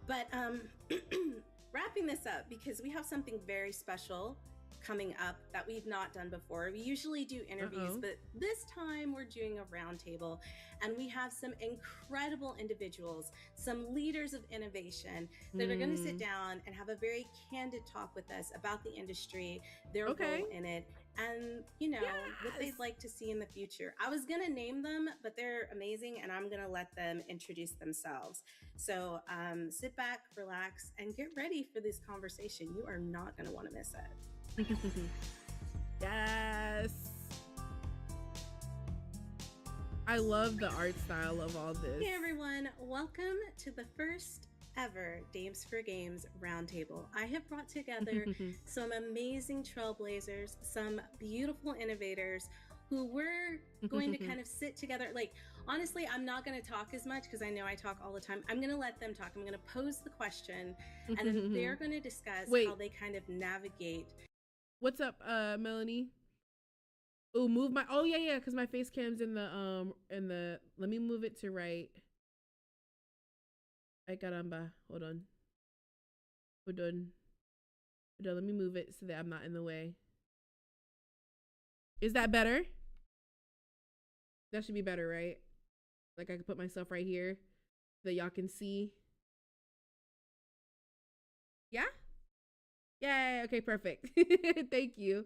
But wrapping this up, because we have something very special coming up that we've not done before. We usually do interviews, but this time we're doing a roundtable, and we have some incredible individuals, some leaders of innovation that are going to sit down and have a very candid talk with us about the industry, their role in it, and what they'd like to see in the future. I was going to name them, but they're amazing, and I'm going to let them introduce themselves. So sit back, relax, and get ready for this conversation. You are not going to want to miss it. Yes. I love the art style of all this. Hey everyone, welcome to the first ever Dames for Games roundtable. I have brought together some amazing trailblazers, some beautiful innovators who we're going to kind of sit together. Like, honestly, I'm not going to talk as much because I know I talk all the time. I'm going to let them talk. I'm going to pose the question, and then they're going to discuss how they kind of navigate. What's up, Melanie? Oh, move my. Oh yeah, because my face cam's in the. Let me move it to right. Ay caramba! Hold on. Let me move it so that I'm not in the way. Is that better? That should be better, right? Like I could put myself right here so that y'all can see. Yeah? Yay, okay, perfect. Thank you.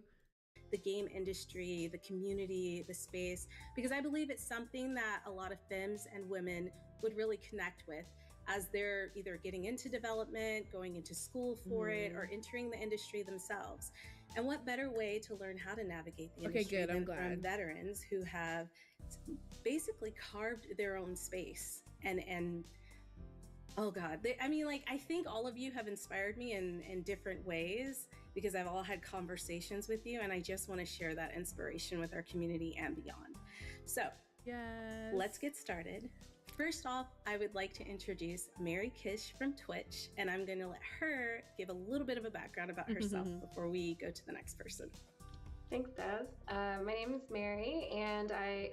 The game industry, the community, the space, because I believe it's something that a lot of femmes and women would really connect with as they're either getting into development, going into school for it, or entering the industry themselves. And what better way to learn how to navigate the industry than from veterans who have basically carved their own space and Oh God. I mean, like, I think all of you have inspired me in different ways because I've all had conversations with you, and I just want to share that inspiration with our community and beyond. So yes, let's get started. First off, I would like to introduce Mary Kish from Twitch, and I'm going to let her give a little bit of a background about herself before we go to the next person. Thanks, Des. My name is Mary, and I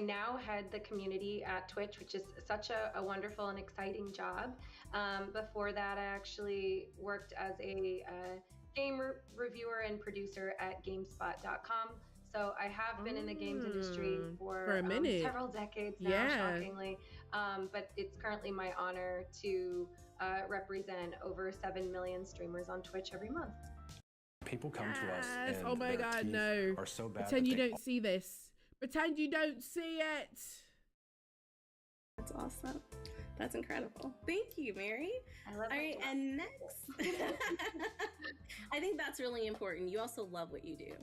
now head the community at Twitch, which is such a wonderful and exciting job. Before that, I actually worked as a game reviewer and producer at GameSpot.com. So I have been in the games industry for a minute. Several decades now, shockingly. But it's currently my honor to represent over 7 million streamers on Twitch every month. People come to us and oh my their God, teeth no. are so bad. Pretend that you they don't see this. Pretend you don't see it. That's awesome. That's incredible. Thank you, Mary. I love it. All right, and next, I think that's really important. You also love what you do.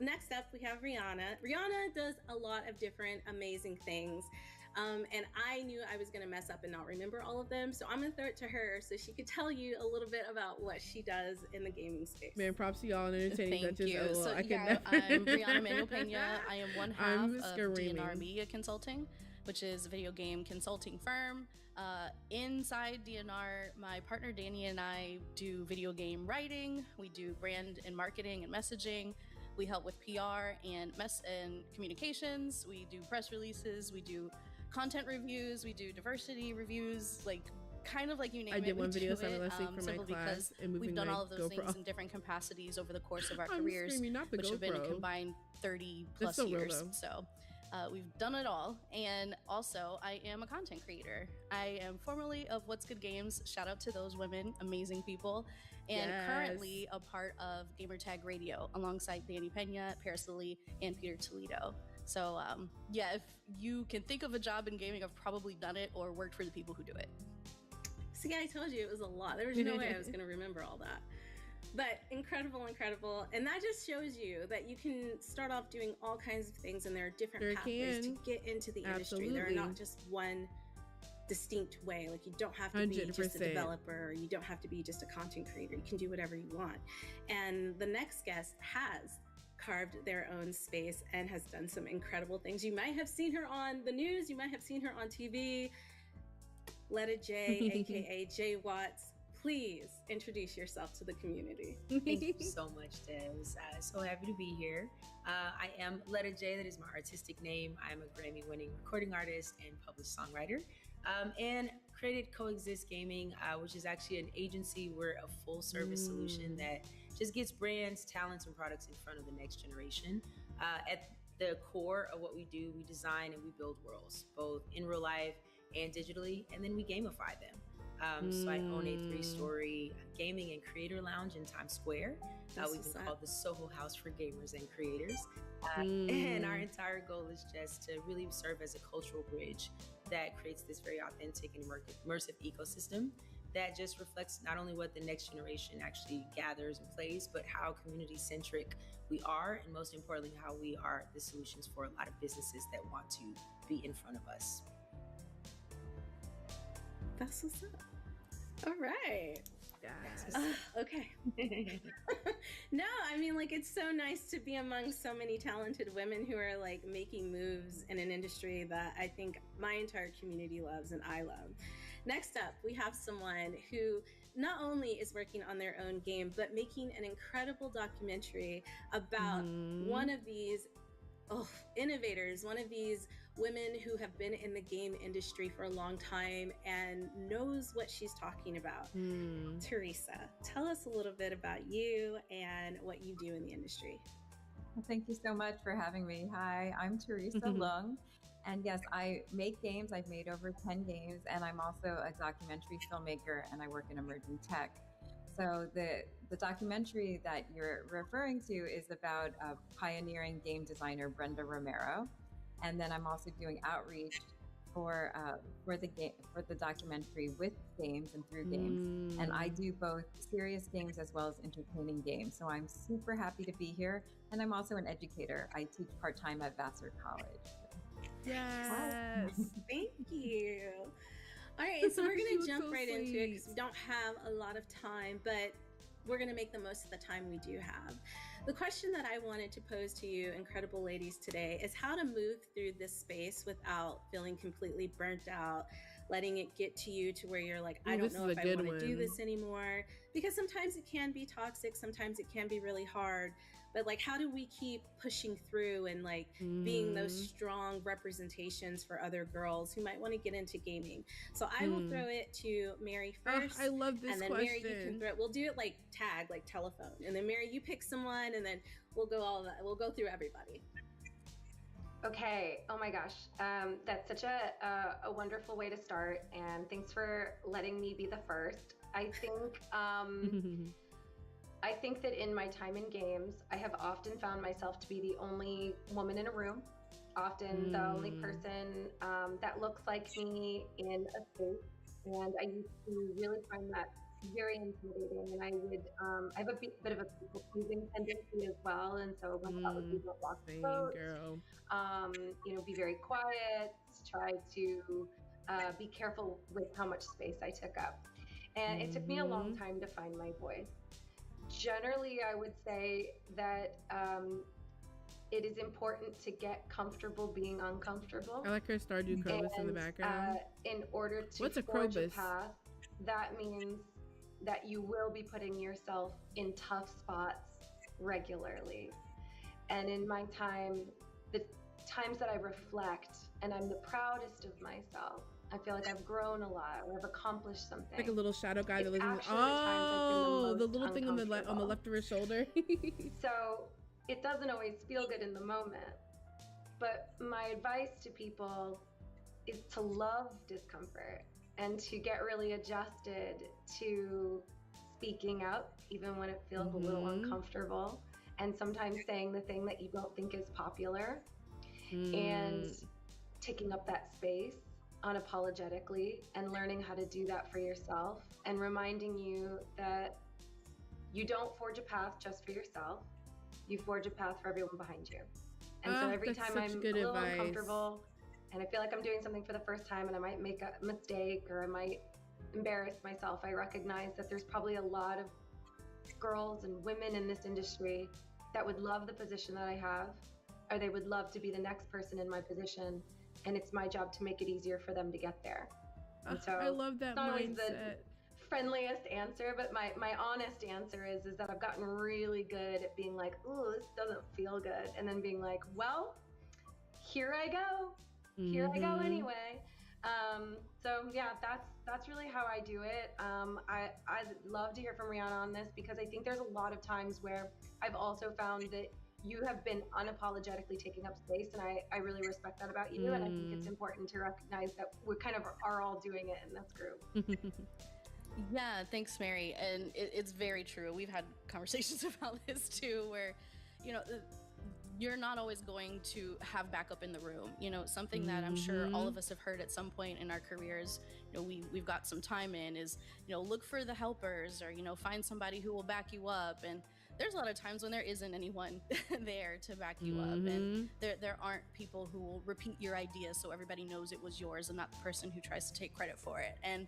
Next up, we have Rihanna. Rihanna does a lot of different amazing things. And I knew I was going to mess up and not remember all of them. So I'm going to throw it to her so she could tell you a little bit about what she does in the gaming space. Man, props to y'all and entertaining Thank Duchess. you. Oh, So I yeah, could I'm Brianna Manuel Pena. I am one half I'm of screaming. DNR Media Consulting, which is a video game consulting firm. Inside DNR, my partner Danny and I do video game writing. We do brand and marketing and messaging. We help with PR and communications. We do press releases. We do content reviews. We do diversity reviews, like kind of like you name it. I did one video do it, assignment last week for my simply class because and moving we've done my all of those things GoPro. in different capacities over the course of our I'm careers, screaming, not the which have been a GoPro. combined 30 That's plus so real, years. though. So we've done it all. And also, I am a content creator. I am formerly of What's Good Games. Shout out to those women, amazing people. And currently a part of Gamertag Radio alongside Danny Pena, Paris Lilly, and Peter Toledo. So yeah, if you can think of a job in gaming, I've probably done it or worked for the people who do it. See, I told you it was a lot. There was no way I was going to remember all that. But incredible, incredible. And that just shows you that you can start off doing all kinds of things, and there are different pathways to get into the industry. There are not just one distinct way. Like, you don't have to be just a 100%. developer, or you don't have to be just a content creator. You can do whatever you want. And the next guest has carved their own space and has done some incredible things. You might have seen her on the news, you might have seen her on TV. Letta J, aka J Watts, please introduce yourself to the community. Thank you so much, Des. So happy to be here. I am Letta J, that is my artistic name. I'm a Grammy-winning recording artist and published songwriter. And created Coexist Gaming, which is actually an agency. We're a full-service solution that just gets brands, talents, and products in front of the next generation. At the core of what we do, we design and we build worlds, both in real life and digitally, and then we gamify them. So I own a 3-story gaming and creator lounge in Times Square. We've been called the Soho House for gamers and creators. And our entire goal is just to really serve as a cultural bridge that creates this very authentic and immersive ecosystem that just reflects not only what the next generation actually gathers and plays, but how community-centric we are, and most importantly, how we are the solutions for a lot of businesses that want to be in front of us. That's what's up. All right. Okay. No, I mean, like, it's so nice to be among so many talented women who are like making moves in an industry that I think my entire community loves and I love. Next up, we have someone who not only is working on their own game, but making an incredible documentary about one of these innovators, one of these women who have been in the game industry for a long time and knows what she's talking about. Teresa, tell us a little bit about you and what you do in the industry. Well, thank you so much for having me. Hi, I'm Teresa Lung. And yes, I make games. I've made over 10 games, and I'm also a documentary filmmaker, and I work in emerging tech. So the documentary that you're referring to is about pioneering game designer Brenda Romero. And then I'm also doing outreach for the documentary with games and through games. And I do both serious games as well as entertaining games. So I'm super happy to be here. And I'm also an educator. I teach part-time at Vassar College. Yes. Thank you. All right, so we're She gonna was jump so right into it because sweet. we don't have a lot of time, but we're gonna make the most of the time we do have. The question that I wanted to pose to you, incredible ladies, today is how to move through this space without feeling completely burnt out, letting it get to you to where you're like, I Ooh, don't this know is if a I good want to do one. this anymore. Because sometimes it can be toxic, sometimes it can be really hard. But like, how do we keep pushing through and like being those strong representations for other girls who might want to get into gaming? So I will throw it to Mary first. I love this and then question. Mary, you can throw it. We'll do it like tag, like telephone. And then Mary, you pick someone, and then we'll go all that. We'll go through everybody. Okay. Oh my gosh. That's such a wonderful way to start. And thanks for letting me be the first. I think that in my time in games, I have often found myself to be the only woman in a room, often the only person that looks like me in a space. And I used to really find that very intimidating. And I have a bit of a people pleasing tendency as well. And so my thought would be to walk the boat, be very quiet, try to be careful with how much space I took up. And it took me a long time to find my voice. Generally, I would say that it is important to get comfortable being uncomfortable. I like her Stardew Krobus in the background. In order to What's a forge a Krobus? path, that means that you will be putting yourself in tough spots regularly. And in my time, the times that I reflect and I'm the proudest of myself, I feel like I've grown a lot or I've accomplished something. Like a little shadow guy that lives in actually the times I've been the little thing on the left of her shoulder. So it doesn't always feel good in the moment. But my advice to people is to love discomfort and to get really adjusted to speaking up, even when it feels a little uncomfortable, and sometimes saying the thing that you don't think is popular, and taking up that space unapologetically and learning how to do that for yourself, and reminding you that you don't forge a path just for yourself, you forge a path for everyone behind you. And so every time I'm a little uncomfortable and I feel like I'm doing something for the first time and I might make a mistake or I might embarrass myself, I recognize that there's probably a lot of girls and women in this industry that would love the position that I have, or they would love to be the next person in my position, and it's my job to make it easier for them to get there. And so I love that it's not always the mindset. friendliest answer, but my honest answer is that I've gotten really good at being like, ooh, this doesn't feel good, and then being like, well, here I go. Here I go anyway. So yeah, that's really how I do it. I'd love to hear from Rihanna on this, because I think there's a lot of times where I've also found that you have been unapologetically taking up space, and I really respect that about you. And I think it's important to recognize that we kind of are all doing it in this group. Yeah, thanks, Mary. And it's very true. We've had conversations about this too, where, you're not always going to have backup in the room. Something that I'm sure all of us have heard at some point in our careers, we've got some time in is, look for the helpers, or, find somebody who will back you up. And there's a lot of times when there isn't anyone there to back you up, and there aren't people who will repeat your ideas so everybody knows it was yours and not the person who tries to take credit for it. And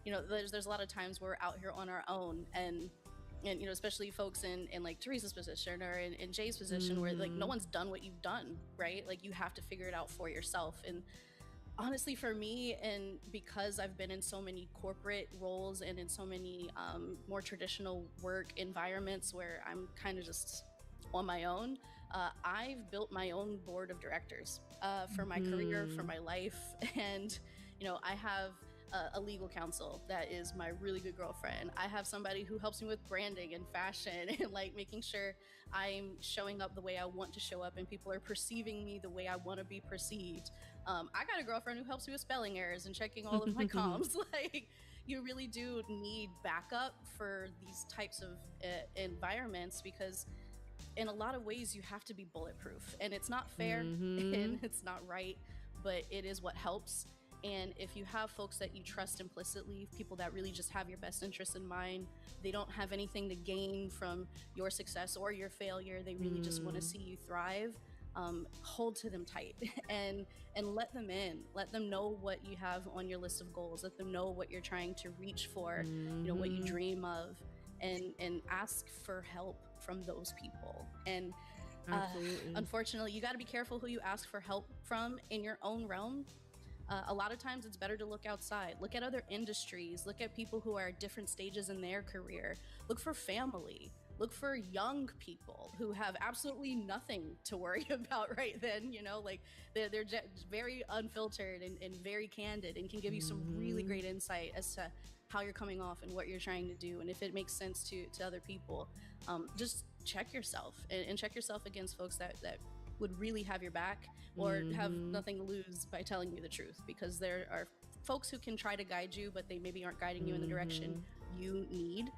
there's a lot of times we're out here on our own, and especially folks in like Teresa's position or in Jay's position, where like no one's done what you've done, right? Like you have to figure it out for yourself. And honestly, for me, and because I've been in so many corporate roles and in so many more traditional work environments where I'm kind of just on my own, I've built my own board of directors for my career, for my life. And I have a legal counsel that is my really good girlfriend. I have somebody who helps me with branding and fashion and like making sure I'm showing up the way I want to show up and people are perceiving me the way I want to be perceived. I got a girlfriend who helps me with spelling errors and checking all of my comms. Like, you really do need backup for these types of environments, because in a lot of ways you have to be bulletproof, and it's not fair and it's not right, but it is what helps. And if you have folks that you trust implicitly, people that really just have your best interests in mind, they don't have anything to gain from your success or your failure, they really just want to see you thrive, hold to them tight and let them in. Let them know what you have on your list of goals. Let them know what you're trying to reach for, you know, what you dream of, and ask for help from those people. And unfortunately, you got to be careful who you ask for help from in your own realm. A lot of times it's better to look outside, look at other industries, look at people who are at different stages in their career, look for family, look for young people who have absolutely nothing to worry about right then, you know, like they're very unfiltered and very candid and can give you some really great insight as to how you're coming off and what you're trying to do and if it makes sense to other people. Just check yourself and check yourself against folks that would really have your back or have nothing to lose by telling you the truth, because there are folks who can try to guide you, but they maybe aren't guiding you in the direction you need.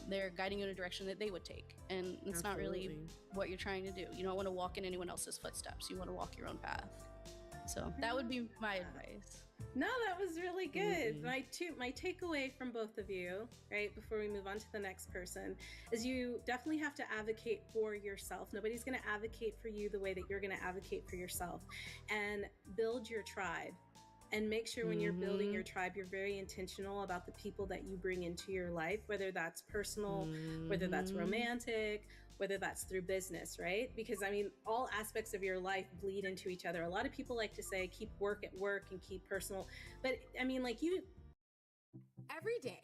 They're guiding you in a direction that they would take, and it's not really what you're trying to do. You don't want to walk in anyone else's footsteps. You want to walk your own path. So that would be my advice. No, that was really good. My takeaway from both of you, right, before we move on to the next person, is you definitely have to advocate for yourself. Nobody's going to advocate for you the way that you're going to advocate for yourself. And build your tribe. And make sure when you're building your tribe, you're very intentional about the people that you bring into your life, whether that's personal, whether that's romantic, whether that's through business, right? Because I mean, all aspects of your life bleed into each other. A lot of people like to say, keep work at work and keep personal. But I mean, like every day,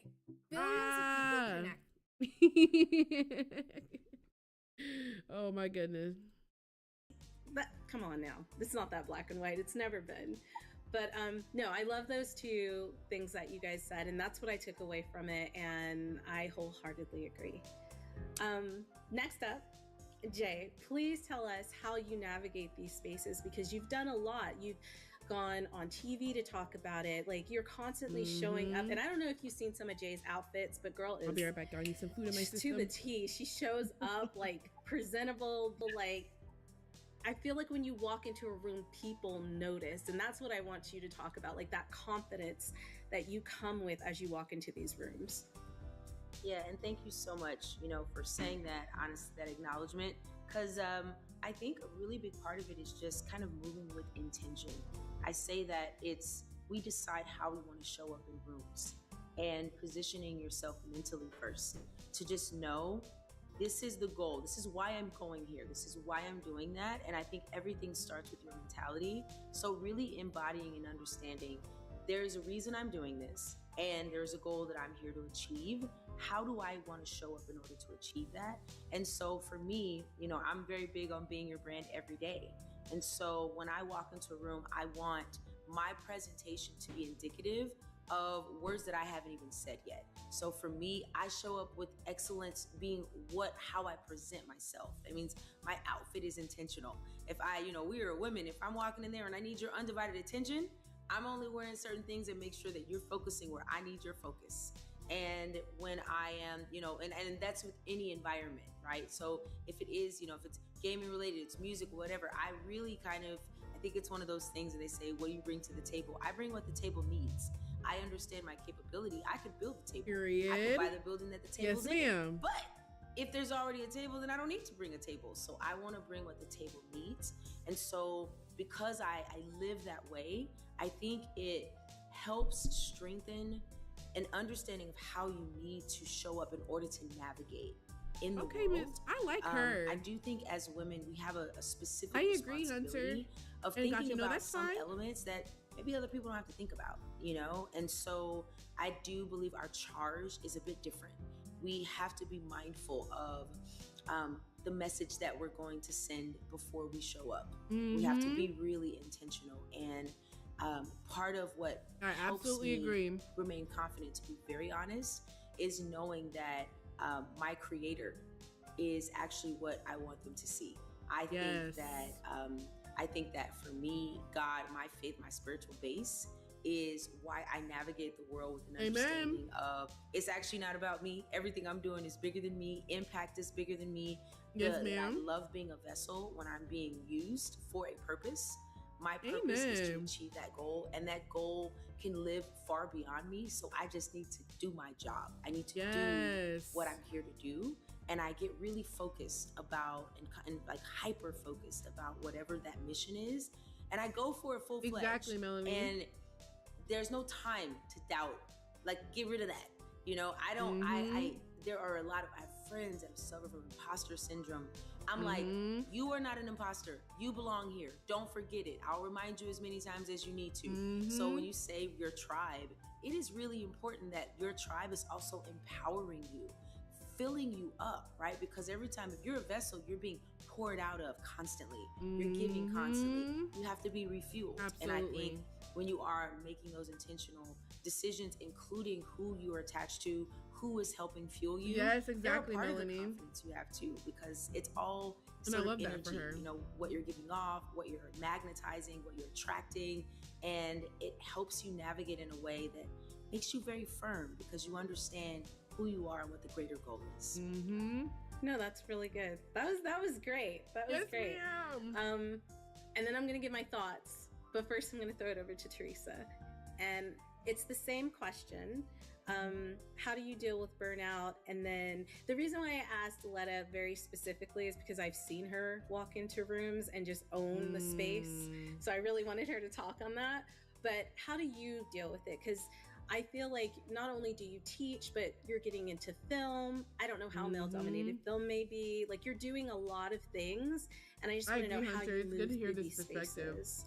billions of people connect. Oh my goodness. But come on now. It's not that black and white. It's never been. But no, I love those two things that you guys said, and that's what I took away from it, and I wholeheartedly agree. Next up, Jay, please tell us how you navigate these spaces, because you've done a lot. You've gone on TV to talk about it. Like, you're constantly showing up, and I don't know if you've seen some of Jay's outfits, but girl is— I'll be right back. I need some food in my system. To the T. She shows up like presentable, like I feel like when you walk into a room, people notice. And that's what I want you to talk about, like that confidence that you come with as you walk into these rooms. Yeah, and thank you so much, you know, for saying that, that acknowledgement, because I think a really big part of it is just kind of moving with intention. I say that we decide how we want to show up in rooms and positioning yourself mentally first to just know this is the goal. This is why I'm going here. This is why I'm doing that. And I think everything starts with your mentality. So really embodying and understanding there's a reason I'm doing this and there's a goal that I'm here to achieve. How do I want to show up in order to achieve that? And so for me, you know, I'm very big on being your brand every day. And so when I walk into a room, I want my presentation to be indicative of words that I haven't even said yet. So for me, I show up with excellence being how I present myself. That means my outfit is intentional. If we are women, if I'm walking in there and I need your undivided attention, I'm only wearing certain things that make sure that you're focusing where I need your focus. And when I am, and that's with any environment, right? So if it is, if it's gaming related, it's music, whatever, I really I think it's one of those things that they say, what do you bring to the table? I bring what the table needs. I understand my capability. I could build the table. Period. I could buy the building that the table's yes, ma'am. But if there's already a table, then I don't need to bring a table. So I want to bring what the table needs. And so because I live that way, I think it helps strengthen an understanding of how you need to show up in order to navigate in the world. Miss, I like her. I do think as women, we have a specific Hunter. responsibility of thinking about some elements that maybe other people don't have to think about, And so I do believe our charge is a bit different. We have to be mindful of the message that we're going to send before we show up. We have to be really intentional. And part of what helps me remain confident, to be very honest, is knowing that my creator is actually what I want them to see. I think that for me, God, my faith, my spiritual base is why I navigate the world with an understanding of it's actually not about me. Everything I'm doing is bigger than me. Impact is bigger than me. Yes, ma'am. I love being a vessel when I'm being used for a purpose. My purpose is to achieve that goal, and that goal can live far beyond me. So I just need to do my job. I need to do what I'm here to do. and I get really focused about and like hyper focused about whatever that mission is, and I go for it full fledged. Exactly, Melanie. And there's no time to doubt. Like, get rid of that. You know, I don't. I there are a lot of I have friends that suffer from imposter syndrome. I'm like, you are not an imposter. You belong here. Don't forget it. I'll remind you as many times as you need to. So when you say your tribe, it is really important that your tribe is also empowering you, filling you up, right? Because every time, if you're a vessel, you're being poured out of constantly. You're giving constantly. You have to be refueled. Absolutely. And I think when you are making those intentional decisions, including who you are attached to, who is helping fuel you. Yes, exactly, part Melanie. of the confidence you have too, because it's all And I sort love of that energy. for her. You know, what you're giving off, what you're magnetizing, what you're attracting, and it helps you navigate in a way that makes you very firm because you understand who you are and what the greater goal is. No, that's really good. That was great. That was great. Ma'am. And then I'm gonna give my thoughts, but first I'm gonna throw it over to Teresa, and it's the same question. How do you deal with burnout? And then the reason why I asked Letta very specifically is because I've seen her walk into rooms and just own the space. So I really wanted her to talk on that. But how do you deal with it? Because I feel like not only do you teach, but you're getting into film. I don't know how male-dominated film may be. Like, you're doing a lot of things, and I just want to know how you move through these spaces.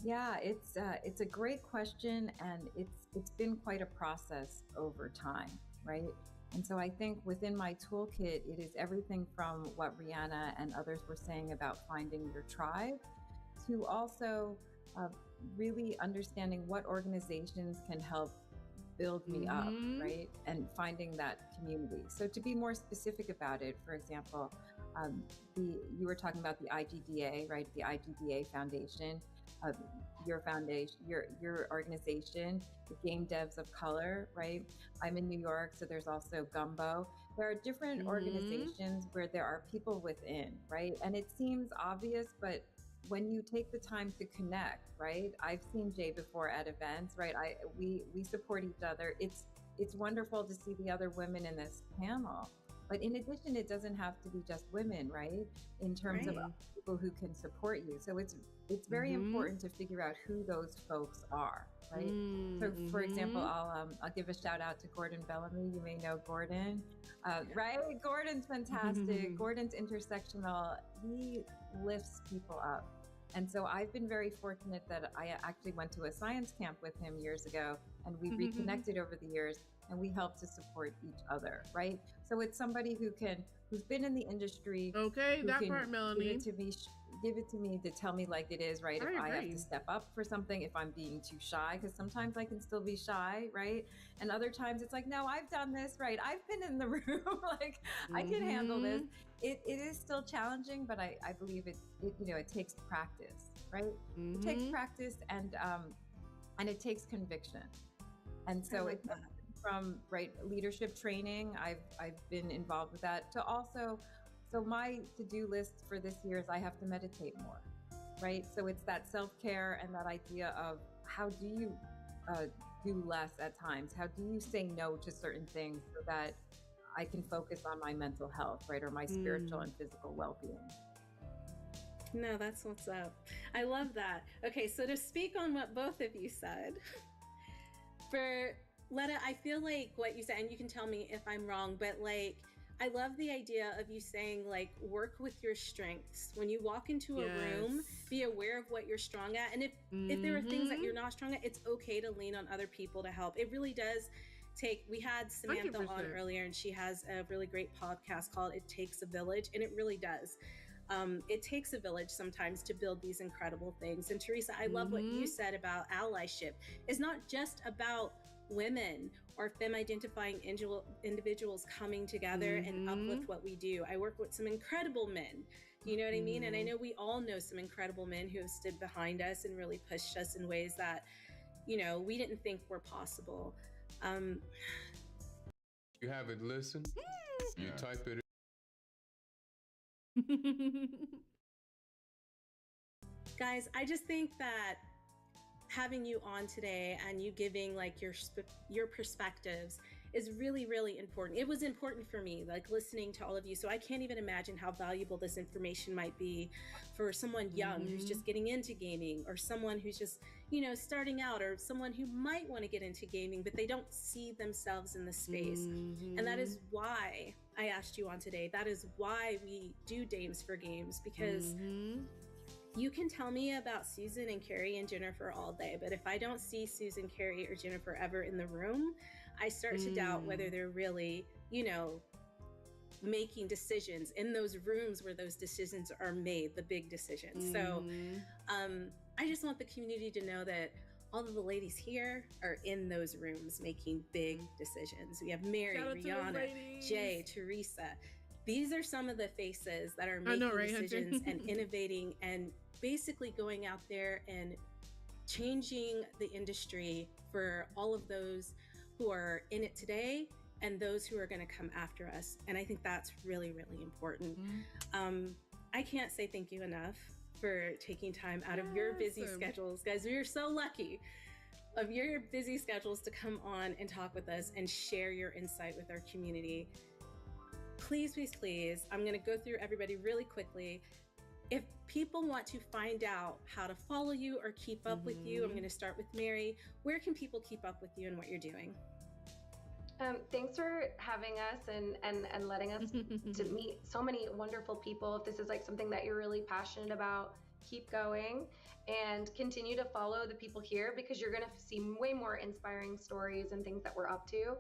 Yeah, it's a great question, and it's been quite a process over time, right? And so I think within my toolkit, it is everything from what Rihanna and others were saying about finding your tribe, to also really understanding what organizations can help build me up, right? And finding that community. So to be more specific about it, for example, you were talking about the IGDA, right? The IGDA Foundation. Your foundation, your organization, the Game Devs of Color, right? I'm in New York, so there's also Gumbo. There are different organizations where there are people within, right? And it seems obvious, but when you take the time to connect, right? I've seen Jay before at events, right? We support each other. It's wonderful to see the other women in this panel. But in addition, it doesn't have to be just women, right? In terms of people who can support you. So it's very important to figure out who those folks are, right? So for example, I'll give a shout out to Gordon Bellamy. You may know Gordon, right? Gordon's fantastic. Gordon's intersectional. He lifts people up. And so I've been very fortunate that I actually went to a science camp with him years ago, and we reconnected over the years, and we help to support each other, right? So it's somebody who's been in the industry. Okay, that part, Melanie. Give it to me to tell me like it is, right? If I have to step up for something, if I'm being too shy, because sometimes I can still be shy, right? And other times it's like, no, I've done this, right? I've been in the room, like I can handle this. It is still challenging, but I believe it takes practice, right? It takes practice and it takes conviction. And so it's from leadership training, I've been involved with that, to also, so my to-do list for this year is I have to meditate more, right? So it's that self-care and that idea of how do you do less at times? How do you say no to certain things so that I can focus on my mental health, right? Or my spiritual and physical well-being. No, that's what's up. I love that. Okay, so to speak on what both of you said, for Letta, I feel like what you said, and you can tell me if I'm wrong, but like, I love the idea of you saying like, work with your strengths. When you walk into a room, be aware of what you're strong at. And if there are things that you're not strong at, it's okay to lean on other people to help. It really does take, we had Samantha 100%. On earlier, and she has a really great podcast called It Takes a Village, and it really does. It takes a village sometimes to build these incredible things. And Teresa, I love what you said about allyship. It's not just about women or femme-identifying individuals coming together and uplift what we do. I work with some incredible men, you know what I mean? And I know we all know some incredible men who have stood behind us and really pushed us in ways that, you know, we didn't think were possible. You have it listen, you type it. Guys, I just think that having you on today and you giving like your perspectives is really, really important. It was important for me, like listening to all of you. So I can't even imagine how valuable this information might be for someone young who's just getting into gaming, or someone who's just, you know, starting out, or someone who might want to get into gaming, but they don't see themselves in the space. And that is why I asked you on today. That is why we do Dames for Games, because you can tell me about Susan and Carrie and Jennifer all day, but if I don't see Susan, Carrie, or Jennifer ever in the room, I start to doubt whether they're really, you know, making decisions in those rooms where those decisions are made, the big decisions. So I just want the community to know that all of the ladies here are in those rooms making big decisions. We have Mary, Rihanna, Jay, Teresa. These are some of the faces that are making decisions and innovating and basically going out there and changing the industry for all of those who are in it today and those who are going to come after us. And I think that's really, really important. I can't say thank you enough for taking time out of your busy schedules. Guys, we are so lucky of your busy schedules to come on and talk with us and share your insight with our community. Please, please, please, I'm going to go through everybody really quickly. If people want to find out how to follow you or keep up with you, I'm going to start with Mary. Where can people keep up with you and what you're doing? Thanks for having us and letting us to meet so many wonderful people. If this is like something that you're really passionate about, keep going and continue to follow the people here, because you're going to see way more inspiring stories and things that we're up to.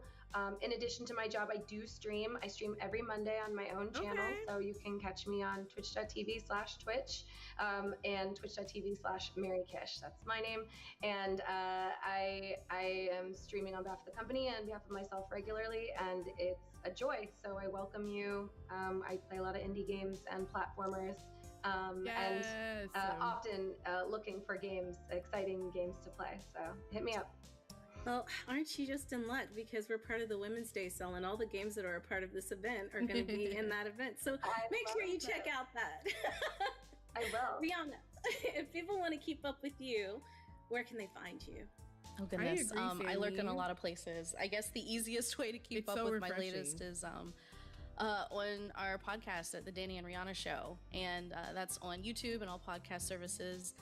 In addition to my job, I do stream. I stream every Monday on my own channel. So you can catch me on twitch.tv/twitch and twitch.tv/MaryKish. That's my name. And I am streaming on behalf of the company and on behalf of myself regularly, and it's a joy. So I welcome you. I play a lot of indie games and platformers. And often looking for games, exciting games to play. So hit me up. Well, aren't you just in luck, because we're part of the Women's Day sale and all the games that are a part of this event are going to be in that event. So make sure you check out that. I will. Rihanna, if people want to keep up with you, where can they find you? Oh goodness, I lurk in a lot of places. I guess the easiest way to keep up with my latest is on our podcast at the Danny and Rihanna Show, and that's on YouTube and all podcast services.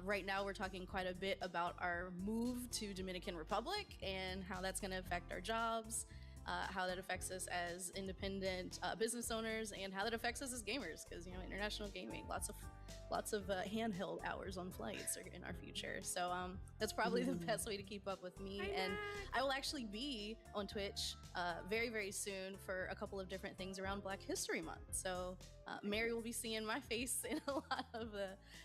Right now we're talking quite a bit about our move to Dominican Republic and how that's going to affect our jobs, how that affects us as independent business owners, and how that affects us as gamers, because, you know, international gaming, lots of handheld hours on flights are in our future. So that's probably the best way to keep up with me. And I will actually be on Twitch very, very soon for a couple of different things around Black History Month. So Mary will be seeing my face in a lot of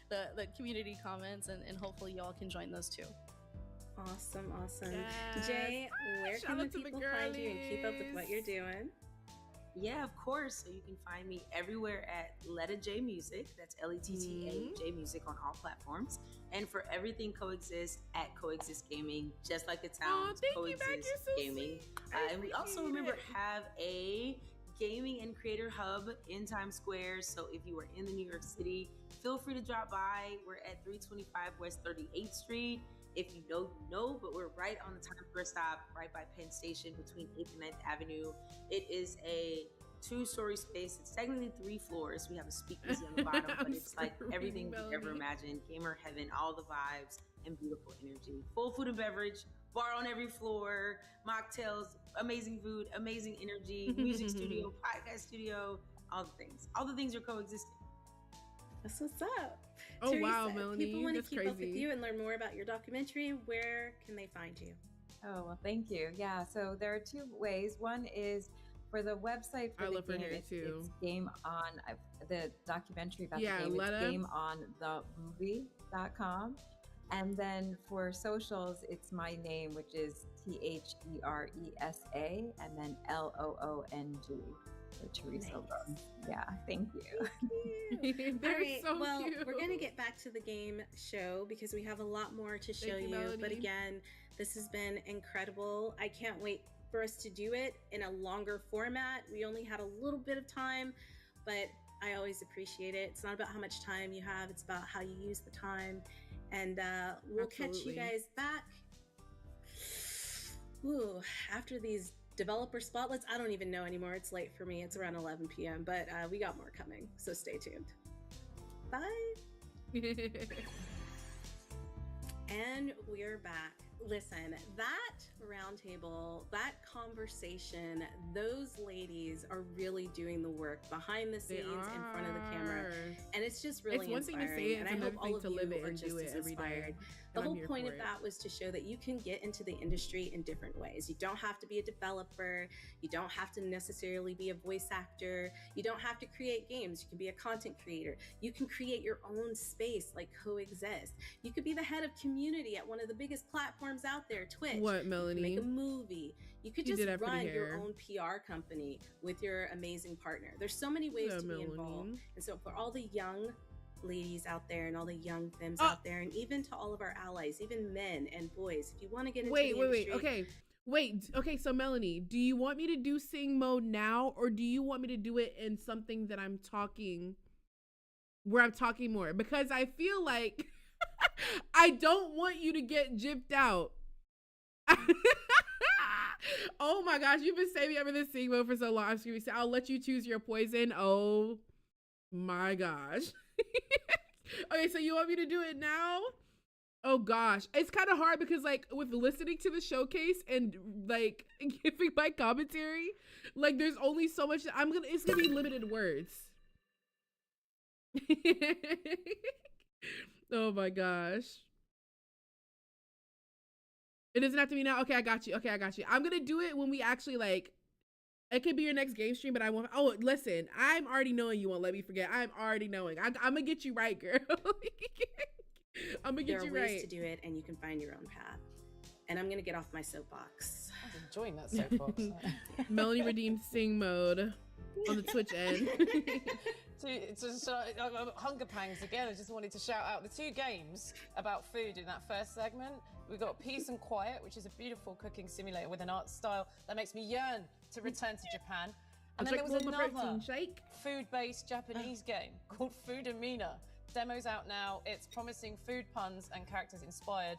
the community comments, and hopefully y'all can join those too. Awesome. Jay, where can the people find you and keep up with what you're doing? Yeah, of course. So you can find me everywhere at Letta J Music. That's LETTA J Music on all platforms. And for everything Coexist at Coexist Gaming, just like it sounds, Coexist Gaming. And we also have a gaming and creator hub in Times Square. So if you are in the New York City, feel free to drop by. We're at 325 West 38th Street. If you know, you know, but we're right on the Times Square stop, right by Penn Station between 8th and 9th Avenue. It is a 2-story space. It's technically 3 floors. We have a speakeasy on the bottom, but it's like everything you ever imagined. Gamer heaven, all the vibes and beautiful energy. Full food and beverage, bar on every floor, mocktails, amazing food, amazing energy, music studio, podcast studio, all the things. All the things are coexisting. That's what's up. Oh, Teresa, wow, Melanie, people want to that's keep up with crazy. you and learn more about your documentary. Where can they find you? Oh, well, thank you. Yeah, so there are 2 ways. One is for the website for the game. It's Game On, the documentary about the game. It's gameonthemovie.com. And then for socials, it's my name, which is THERESA, and then LOONG. Teresa Loong. Yeah, thank you. All right, so well, we're going to get back to the game show because we have a lot more to show you. But again, this has been incredible. I can't wait for us to do it in a longer format. We only had a little bit of time, but I always appreciate it. It's not about how much time you have, it's about how you use the time. And we'll catch you guys back after these developer spotlights. I don't even know anymore. It's late for me. It's around 11 p.m. But we got more coming, so stay tuned. Bye. And we're back. Listen, that roundtable, that conversation, those ladies are really doing the work behind the scenes, in front of the camera, and it's just really It's one thing inspiring. to say it, and it's I hope another all thing of to you live it are and just do it as every day. inspired. And The I'm whole here point for of it. that was to show that you can get into the industry in different ways. You don't have to be a developer. You don't have to necessarily be a voice actor. You don't have to create games. You can be a content creator. You can create your own space, like Coexist. You could be the head of community at one of the biggest platforms out there, Twitch. What, You Melanie? could make a movie. You could You just did have pretty run your hair. own PR company with your amazing partner. There's so many ways Yeah, to be Melanie. involved. And so for all the young ladies out there and all the young femmes out there, and even to all of our allies, even men and boys, if you want to get into the industry, Okay, so Melanie, do you want me to do sing mode now, or do you want me to do it in something that I'm talking, where I'm talking more? Because I feel like I don't want you to get gypped out. Oh my gosh, you've been saving up for this sing mode for so long. I'm screaming. So I'll let you choose your poison. Oh my gosh. Okay, so you want me to do it now? Oh gosh, it's kind of hard because like with listening to the showcase and like giving my commentary, like there's only so much it's gonna be limited words. Oh my gosh. It doesn't have to be now. Okay, I got you. I'm gonna do it when we actually like, it could be your next game stream, but I won't. Oh, listen, I'm already knowing you won't let me forget. I'm already knowing. I'm gonna get you right, girl. I'm gonna get you there are right. ways to do it, and you can find your own path. And I'm gonna get off my soapbox. I was enjoying that soapbox. Melanie redeemed sing mode on the Twitch end. Hunger pangs again. I just wanted to shout out the two games about food in that first segment. We've got Peace and Quiet, which is a beautiful cooking simulator with an art style that makes me yearn to return to Japan. And then there was another food-based Japanese game called Food Amina. Demo's out now. It's promising food puns and characters inspired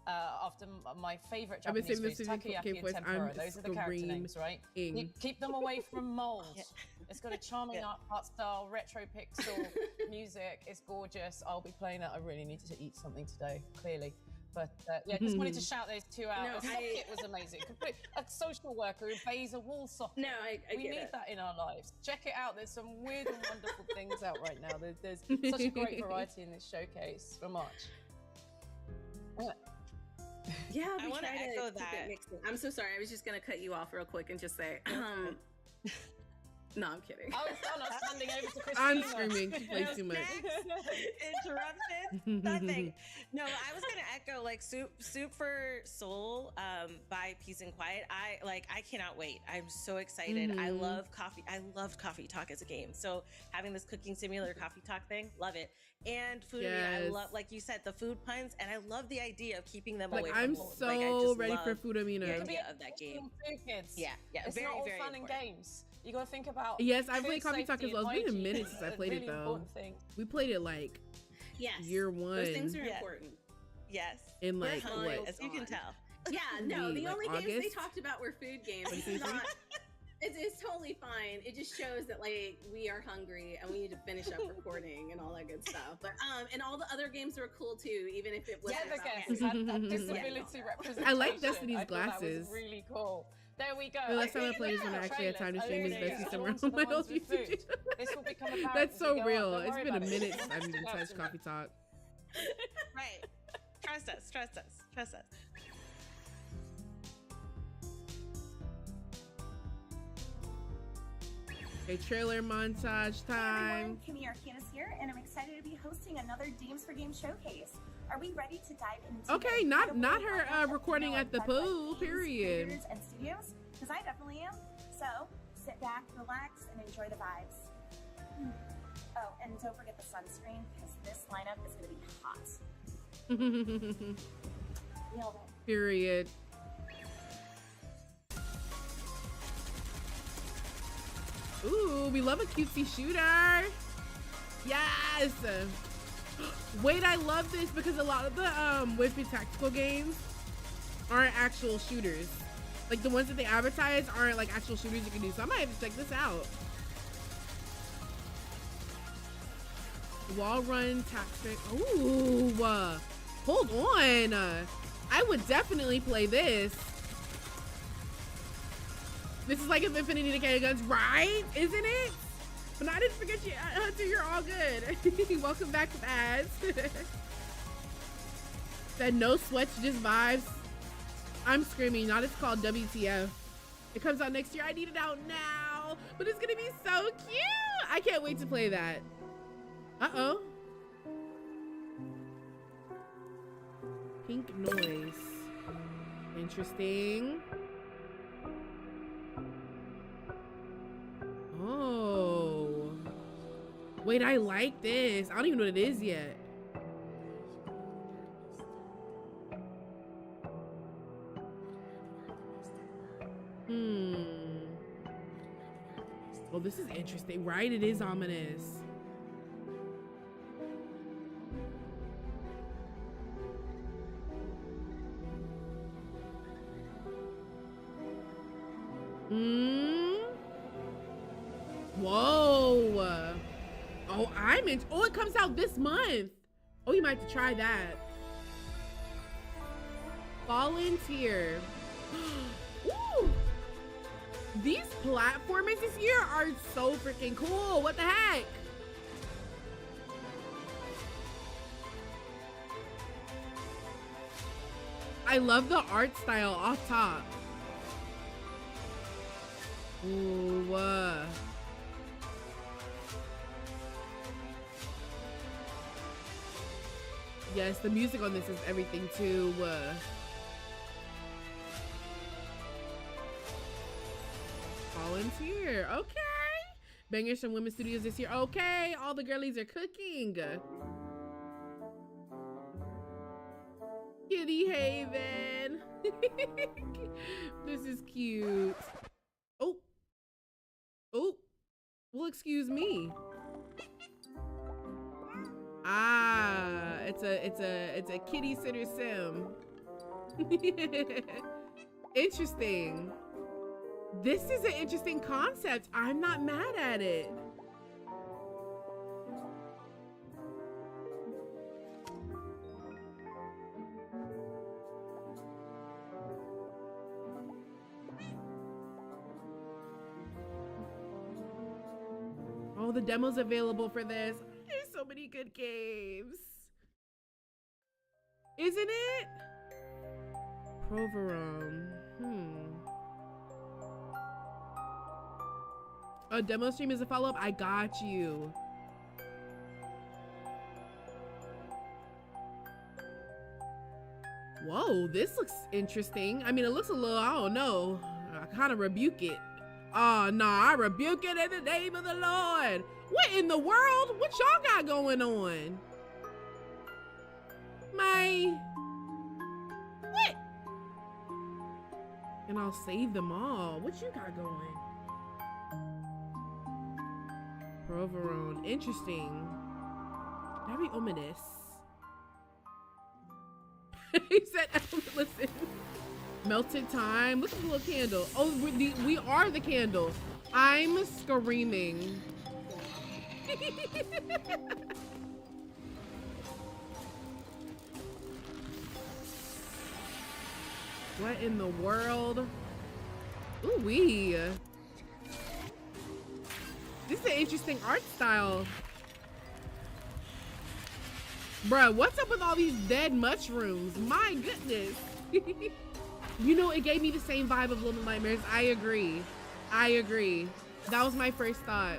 after my favorite Japanese foods, takoyaki and tempura. Those are the character names, right? You keep them away from mold. It's got a charming art style, retro pixel music. It's gorgeous. I'll be playing that. I really need to eat something today, clearly. But yeah, just wanted to shout those two out. The socket was amazing. A social worker who bays a wall socket. No, I we get need it. that in our lives. Check it out. There's some weird and wonderful things out right now. There's such a great variety in this showcase for March. Yeah, I want to echo that. I'm so sorry. I was just gonna cut you off real quick and just say, no, I'm kidding. I was standing over to Christina. I'm screaming. She plays too much. Interruptions? Nothing. No, I was gonna echo like Soup for Soul by Peace and Quiet. I cannot wait. I'm so excited. I love coffee. I loved Coffee Talk as a game. So having this cooking simulator Coffee Talk thing, love it. And food, I love, like you said, the food puns, and I love the idea of keeping them away from I'm mold. so I just ready love for Food Amina. the idea of that game. Kids. Yeah, It's very, not all very fun important. and games. You got to think about. Yes, I food played Coffee Talk safety as well. and It's been a hygiene minute is since I a played really it though. important thing. We played it like year one. Those things are important. Yes. In like hungry, what? as you can tell. Yeah, no, the Like only games they August? talked about were food games. It's 2023? not. It's totally fine. It just shows that like we are hungry and we need to finish up recording and all that good stuff. But and all the other games were cool too, even if it wasn't. Yeah, about the guests had that games. disability representation. I like Destiny's I thought glasses. That was really cool. There we go. The last time I played was when I actually had time to stream his bestie somewhere on my old YouTube. This will become apparent That's as we so go real. on. Don't It's worry been a about it. minute since I've even touched Coffee Talk. Right. Trust us. Trust us. Trust us. Okay, trailer montage time. Kimmy Arcanis here, and I'm excited to be hosting another Games for Games showcase. Are we ready to dive into Okay, the not incredible her lineup of recording at the female and pool, games, period. creators, and studios? Because I definitely am. So sit back, relax, and enjoy the vibes. Oh, and don't forget the sunscreen, because this lineup is going to be hot. Nailed it. Period. Ooh, we love a cutesy shooter. Yes. Wait, I love this because a lot of the weapon tactical games aren't actual shooters. Like the ones that they advertise aren't like actual shooters you can do. So I might have to check this out. Wall run, tactic. Ooh, hold on. I would definitely play this. This is like if Infinity Decay Guns, right? Isn't it? But no, I didn't forget you, Hunter. You're all good. Welcome back with ads. Said no sweats, just vibes. I'm screaming. Not it's called WTF. It comes out next year. I need it out now, but it's gonna be so cute. I can't wait to play that. Uh-oh. Pink noise. Interesting. Oh. Wait, I like this. I don't even know what it is yet. Well, this is interesting, right? It is ominous. Whoa. Oh, I'm in. Oh, it comes out this month. Oh, you might have to try that. Volunteer. Ooh. These platformers this year are so freaking cool. What the heck? I love the art style off top. Ooh, yes, the music on this is everything too. Volunteer, okay. Bangers from women's studios this year. Okay, all the girlies are cooking. Kitty Haven. This is cute. Oh. Oh. Well, excuse me. Ah, it's a kitty sitter sim. Interesting. This is an interesting concept. I'm not mad at it. All the demos available for this. There's so many good games. Isn't it? Proverum. A demo stream is a follow-up? I got you. Whoa, this looks interesting. I mean, it looks a little, I don't know. I kind of rebuke it. Oh, no, I rebuke it in the name of the Lord. What in the world? What y'all got going on? What? And I'll save them all. What you got going? Provolone, interesting. Very ominous. He said, listen. Melted time. Look at the little candle. Oh, we are the candle. I'm screaming. What in the world? Ooh-wee. This is an interesting art style. Bruh, what's up with all these dead mushrooms? My goodness. You know, it gave me the same vibe of Little Nightmares. I agree. I agree. That was my first thought.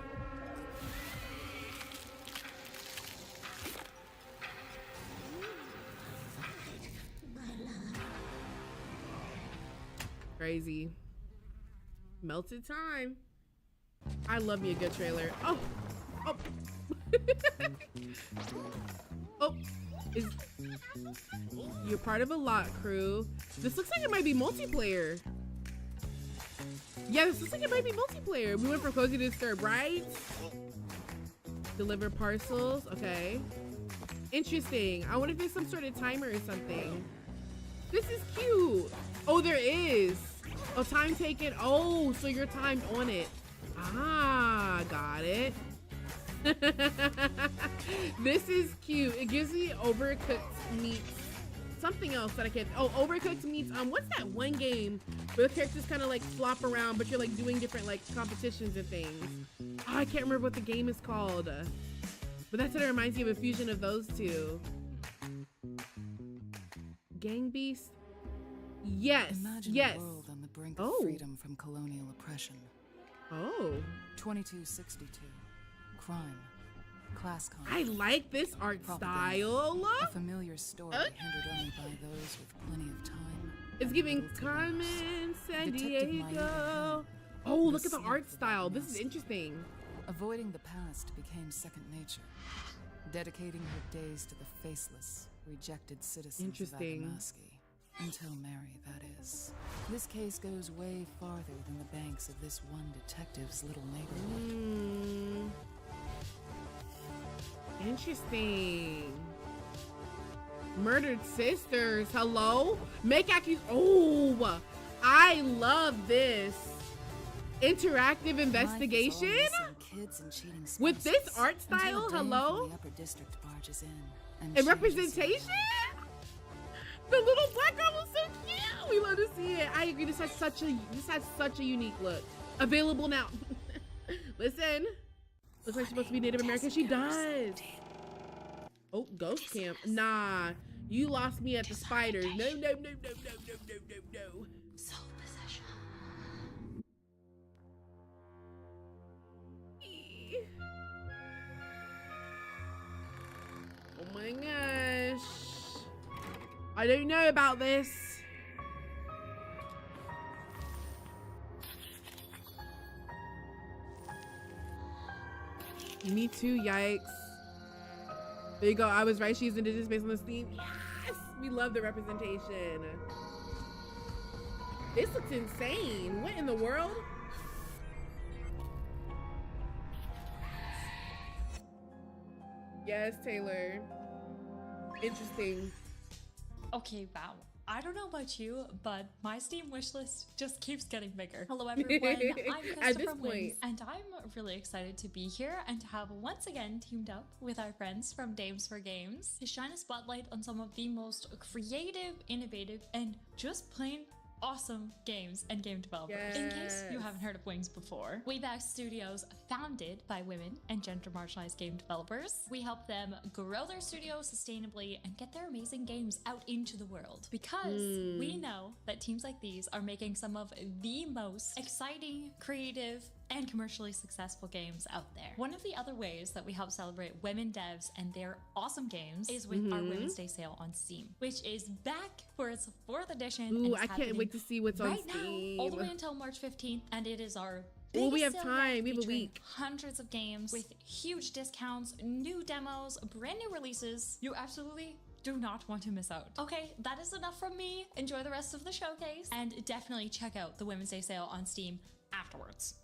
Crazy. Melted time. I love me a good trailer. Oh. Oh. Oh. You're part of a lot crew. This looks like it might be multiplayer. Yeah, this looks like it might be multiplayer. We went from cozy to disturb, right? Deliver parcels. Okay. Interesting. I wonder if there's some sort of timer or something. This is cute. Oh, there is. Oh, time taken. Oh, so you're timed on it. Ah, got it. This is cute. It gives me Overcooked meets something else that I can't. Oh, Overcooked meets what's that one game where the characters kind of like flop around, but you're like doing different like competitions and things. Oh, I can't remember what the game is called. But that's what it reminds me of, a fusion of those two. Gang Beast. Yes. Imagine yes. a world on the brink of freedom from colonial oppression. Oh. 2262. Crime. Class conflict. I like this art style. A familiar story hindered only by those with plenty of time. It's giving Carmen, San Diego. Oh, look at the art style. This is interesting. Avoiding the past became second nature. Dedicating her days to the faceless, rejected citizens of Atamaski. Until Mary, that is. This case goes way farther than the banks of this one detective's little neighborhood. Interesting. Murdered sisters. Hello? Make accusation. Oh, I love this. Interactive investigation? With this art style? Hello? And representation? The little black girl was so cute. We love to see it. I agree. This has such a unique look. Available now. Listen. Looks like she's supposed to be Native American. She does. Oh, ghost camp. Nah. You lost me at the spiders. No, no, no, no, no, no, no, no, no. Soul possession. Oh my gosh. I don't know about this. Me too, yikes. There you go. I was right. She's indigenous based on this theme. Yes! We love the representation. This looks insane. What in the world? Yes, Taylor. Interesting. Okay, wow. I don't know about you, but my Steam wishlist just keeps getting bigger. Hello everyone, I'm Christopher Wings, and I'm really excited to be here and to have once again teamed up with our friends from Dames for Games to shine a spotlight on some of the most creative, innovative, and just plain awesome games and game developers. Yes. In case you haven't heard of Wings before, Wayback Studios, founded by women and gender marginalized game developers. We help them grow their studios sustainably and get their amazing games out into the world, because we know that teams like these are making some of the most exciting, creative, and commercially successful games out there. One of the other ways that we help celebrate women devs and their awesome games is with our Women's Day sale on Steam, which is back for its 4th edition. Ooh, I can't wait to see what's on Steam. Now, all the way until March 15th, and it is our well, we have sale time. We have a featuring week. Hundreds of games with huge discounts, new demos, brand new releases. You absolutely do not want to miss out. Okay, that is enough from me. Enjoy the rest of the showcase, and definitely check out the Women's Day sale on Steam afterwards.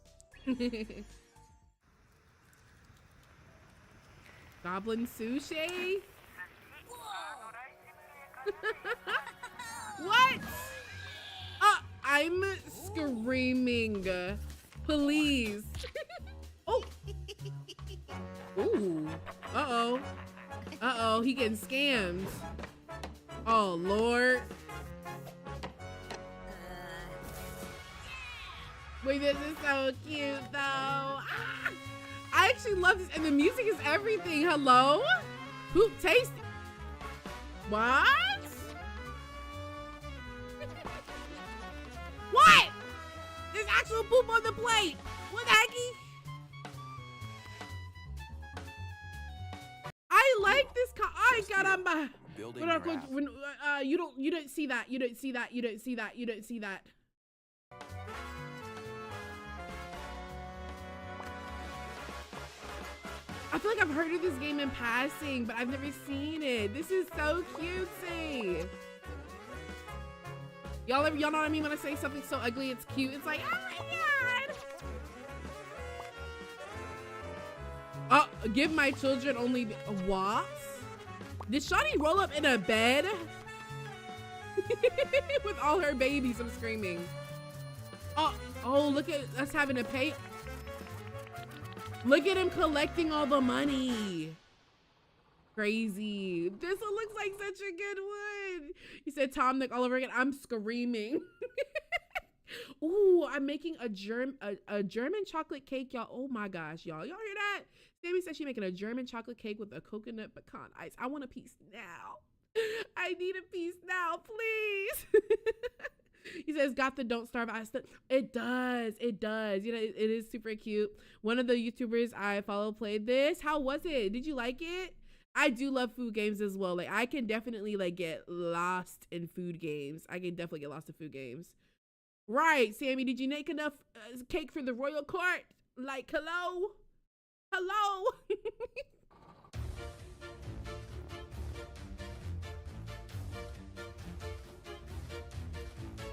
Goblin sushi? What? I'm screaming. Please. Oh. Ooh. Uh-oh. Uh-oh, he getting scammed. Oh, Lord. Wait, this is so cute, though. Ah! I actually love this, and the music is everything. Hello? Poop taste. What? What? There's actual poop on the plate. What the hecky? I like this. Ay, caramba. You don't see that. You don't see that. You don't see that. You don't see that. I feel like I've heard of this game in passing, but I've never seen it. This is so cutesy. Y'all know what I mean when I say something so ugly it's cute? It's like, oh my god. Oh, give my children only what? Did Shawty roll up in a bed? With all her babies, I'm screaming. Oh, look at us having to pay. Look at him collecting all the money. Crazy. This one looks like such a good one. You said Tom Nook all over again. I'm screaming. Ooh, I'm making a German chocolate cake, y'all. Oh my gosh, y'all. Y'all hear that? Sammy said she's making a German chocolate cake with a coconut pecan ice. I want a piece now. I need a piece now, please. He says, got the Don't Starve ice. It does. It does. You know, it is super cute. One of the YouTubers I follow played this. How was it? Did you like it? I do love food games as well. Like, I can definitely like get lost in food games. I can definitely get lost in food games. Right, Sammy, did you make enough cake for the royal court? Like, hello? Hello?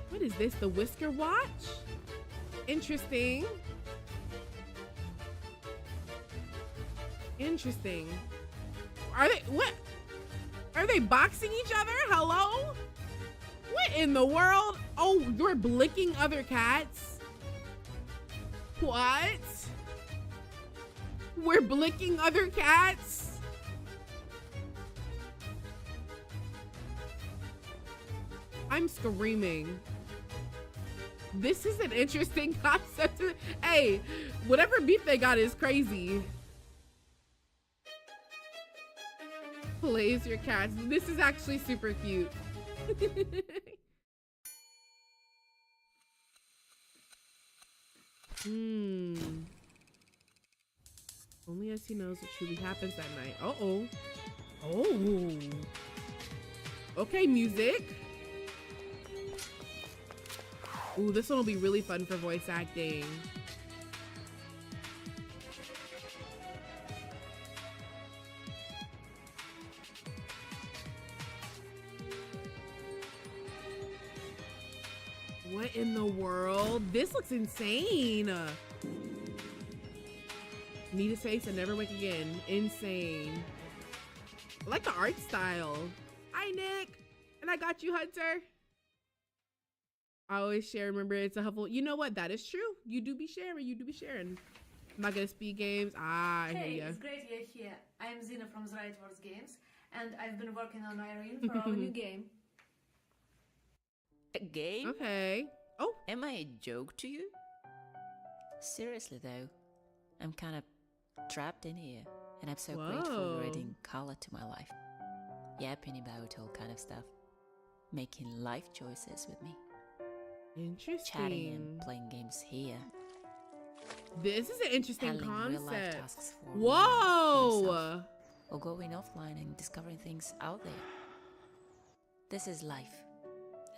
What is this? The Whisker Watch? Interesting. Interesting. Are they, what? Are they boxing each other? Hello? What in the world? Oh, you're blicking other cats? What? We're blicking other cats? I'm screaming. This is an interesting concept. Hey, whatever beef they got is crazy. Plays your cats. This is actually super cute. Only as he knows what truly happens that night. Uh-oh. Oh. Okay, music. Ooh, this one will be really fun for voice acting. What in the world? This looks insane. Need a face and never wake again. Insane. I like the art style. Hi, Nick. And I got you, Hunter. I always share. Remember, it's a helpful. You know what? That is true. You do be sharing. You do be sharing. I'm not gonna speed games. I hear ya. It's great you're here. I'm Zina from The Right Wars Games, and I've been working on Irene for our new game. A game? Okay. Oh. Am I a joke to you? Seriously though, I'm kind of trapped in here, and I'm so grateful you're adding color to my life. Yapping about all kind of stuff. Making life choices with me. Interesting. Chatting and playing games here. This is an interesting Handling real life concept. tasks for Whoa! myself, or going offline and discovering things out there. This is life,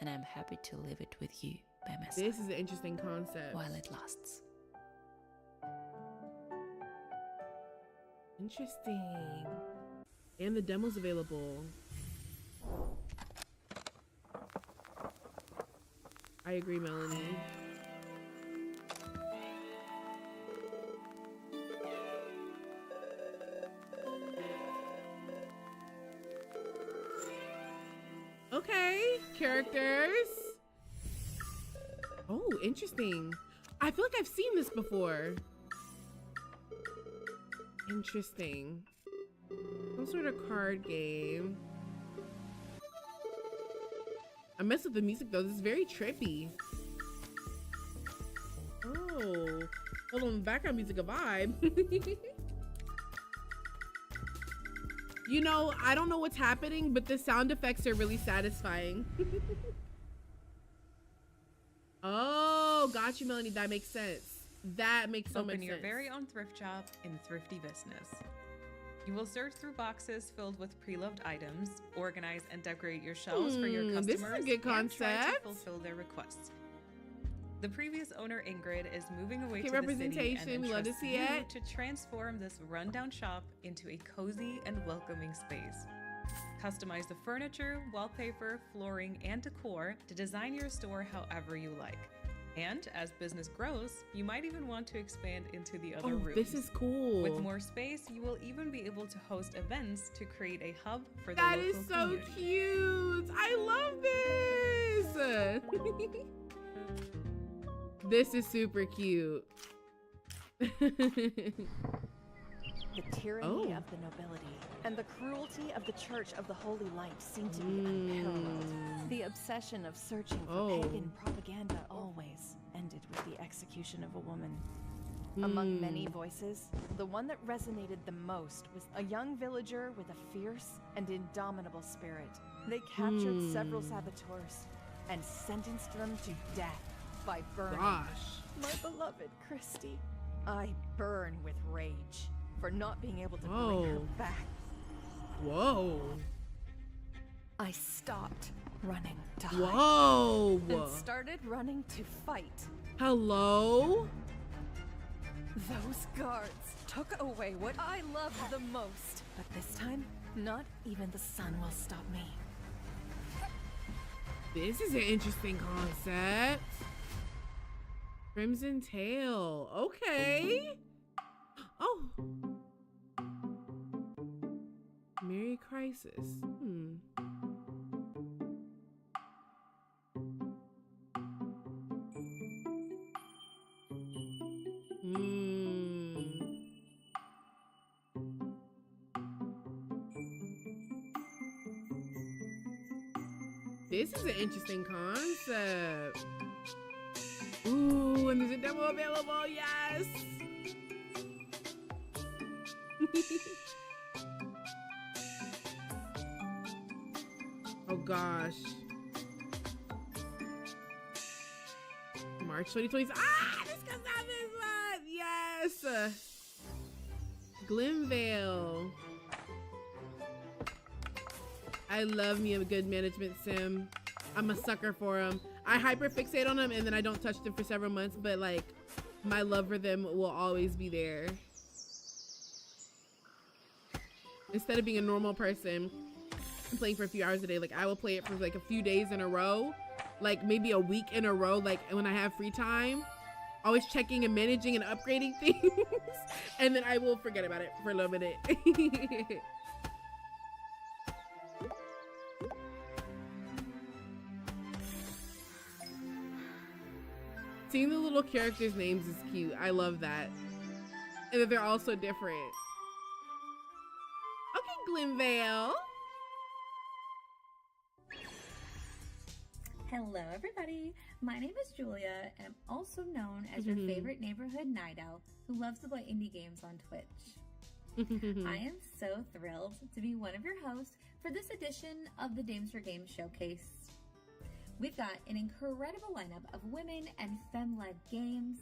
and I'm happy to live it with you by my side. This is an interesting concept. While it lasts. Interesting. And the demo's available. I agree, Melanie. Okay, characters. Oh, interesting. I feel like I've seen this before. Interesting. Some sort of card game. I mess with the music though. This is very trippy. Oh, hold on. Background music, a vibe. You know, I don't know what's happening, but the sound effects are really satisfying. Oh, got you, Melanie. That makes sense. That makes so much sense. Open your very own thrift shop in thrifty business. You will search through boxes filled with pre-loved items, organize and decorate your shelves for your customers, this is a good and try to concept. fulfill their requests. The previous owner, Ingrid, is moving away Okay, to the city and representation, we love to entrusts see you it. to transform this rundown shop into a cozy and welcoming space. Customize the furniture, wallpaper, flooring, and decor to design your store however you like. And as business grows, you might even want to expand into the other rooms. This is cool. With more space, you will even be able to host events to create a hub for the That local is so community. cute. I love this. This is super cute. The tyranny of the nobility and the cruelty of the Church of the Holy Light seem to be unparalleled. The obsession of searching for pagan propaganda always ended with the execution of a woman. Among many voices, the one that resonated the most was a young villager with a fierce and indomitable spirit. They captured several saboteurs and sentenced them to death by burning. Gosh. My beloved Christy, I burn with rage for not being able to bring her back. Whoa. I stopped running to hide. Whoa. And started running to fight. Hello? Those guards took away what I loved the most. But this time, not even the sun will stop me. This is an interesting concept. Crimson Tail. Okay. Oh. Merry Crisis. This is an interesting concept. Ooh, and there's a demo available, yes! Oh gosh. March 2020. Ah, this comes out this month! Yes! Glenvale. I love me a good management sim. I'm a sucker for them. I hyperfixate on them and then I don't touch them for several months, but like my love for them will always be there. Instead of being a normal person and playing for a few hours a day, like I will play it for like a few days in a row, like maybe a week in a row, like when I have free time, always checking and managing and upgrading things. And then I will forget about it for a little minute. Seeing the little characters' names is cute. I love that. And that they're all so different. Okay, Glenvale. Hello, everybody. My name is Julia, and I'm also known as your favorite neighborhood night owl who loves to play indie games on Twitch. I am so thrilled to be one of your hosts for this edition of the Dames for Games Showcase. We've got an incredible lineup of women and femme-led games,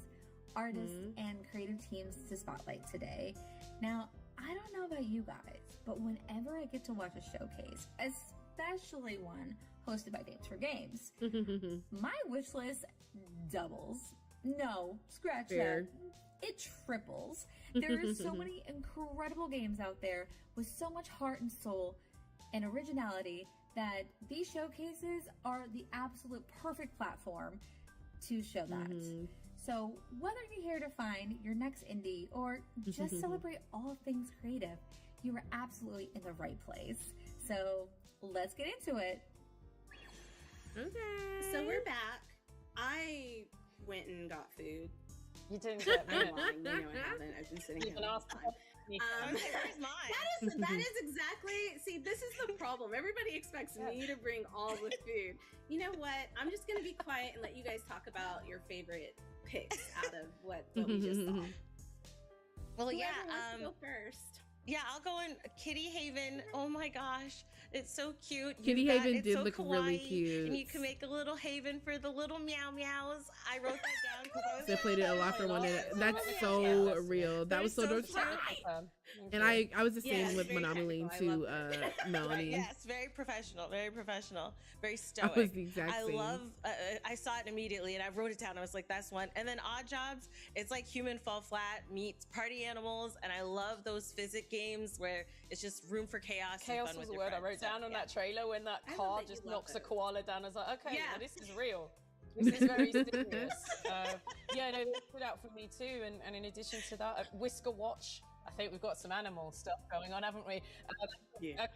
artists, and creative teams to spotlight today. Now, I don't know about you guys, but whenever I get to watch a showcase, especially one hosted by Dames for Games, my wish list doubles. No, scratch that. It triples. There are so many incredible games out there with so much heart and soul and originality that these showcases are the absolute perfect platform to show that. So whether you're here to find your next indie or just celebrate all things creative, you are absolutely in the right place. So let's get into it. Okay. So we're back. I went and got food. You didn't get me. I'm lying. You know I haven't. I've been sitting here the whole time. Where's mine? That is exactly. See, this is the problem. Everybody expects me to bring all the food. You know what? I'm just gonna be quiet and let you guys talk about your favorite picks out of what we just saw. Well, Whoever yeah. wants to go first. Yeah, I'll go in Kitty Haven. Oh my gosh, it's so cute. Kitty Haven did look really cute. And you can make a little haven for the little meow meows. I wrote that down because I was I played it a lot for one day. That's so real. That was so dope. And I was the same with Monopoly too, Melanie. Yes, very professional, very stoic. I was the exact I same. love. I saw it immediately and I wrote it down. I was like, that's one. And then Odd Jobs, it's like Human Fall Flat meets Party Animals, and I love those physics games where it's just room for chaos. Chaos and fun was with a your word I friends. wrote down on that trailer when that car just knocks a koala down. I was like, okay, now this is real. This is very serious. Yeah, no, they stood out for me too. And in addition to that, Whisker Watch I think we've got some animal stuff going on, haven't we? Yeah,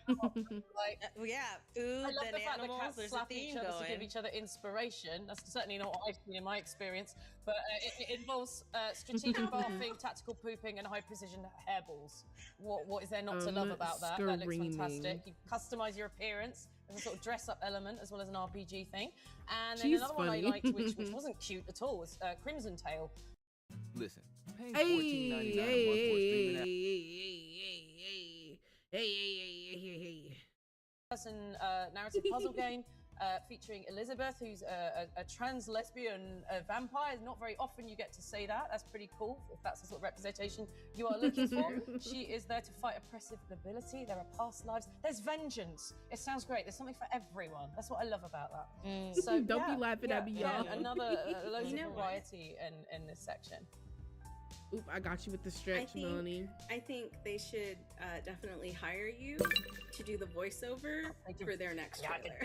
food I love and the fact animals. that cats There's a slap theme each other going. to give each other inspiration. That's certainly not what I've seen in my experience. But it involves strategic barfing, tactical pooping, and high-precision hairballs. What is there not to love about that? That looks fantastic. You customize your appearance. There's a sort of dress-up element as well as an RPG thing. And then another one I liked, which wasn't cute at all, was Crimson Tail. Listen, paying Hey, $14.99 a month for a streaming app. Hey. Person narrative puzzle game featuring Elizabeth, who's a trans lesbian vampire. Not very often you get to say that. That's pretty cool, if that's the sort of representation you are looking for. She is there to fight oppressive nobility. There are past lives. There's vengeance. It sounds great. There's something for everyone. That's what I love about that. So Don't be laughing at me, y'all. Another loads of variety in this section. Oop, I got you with the stretch, Melanie. I think they should definitely hire you to do the voiceover for their next trailer.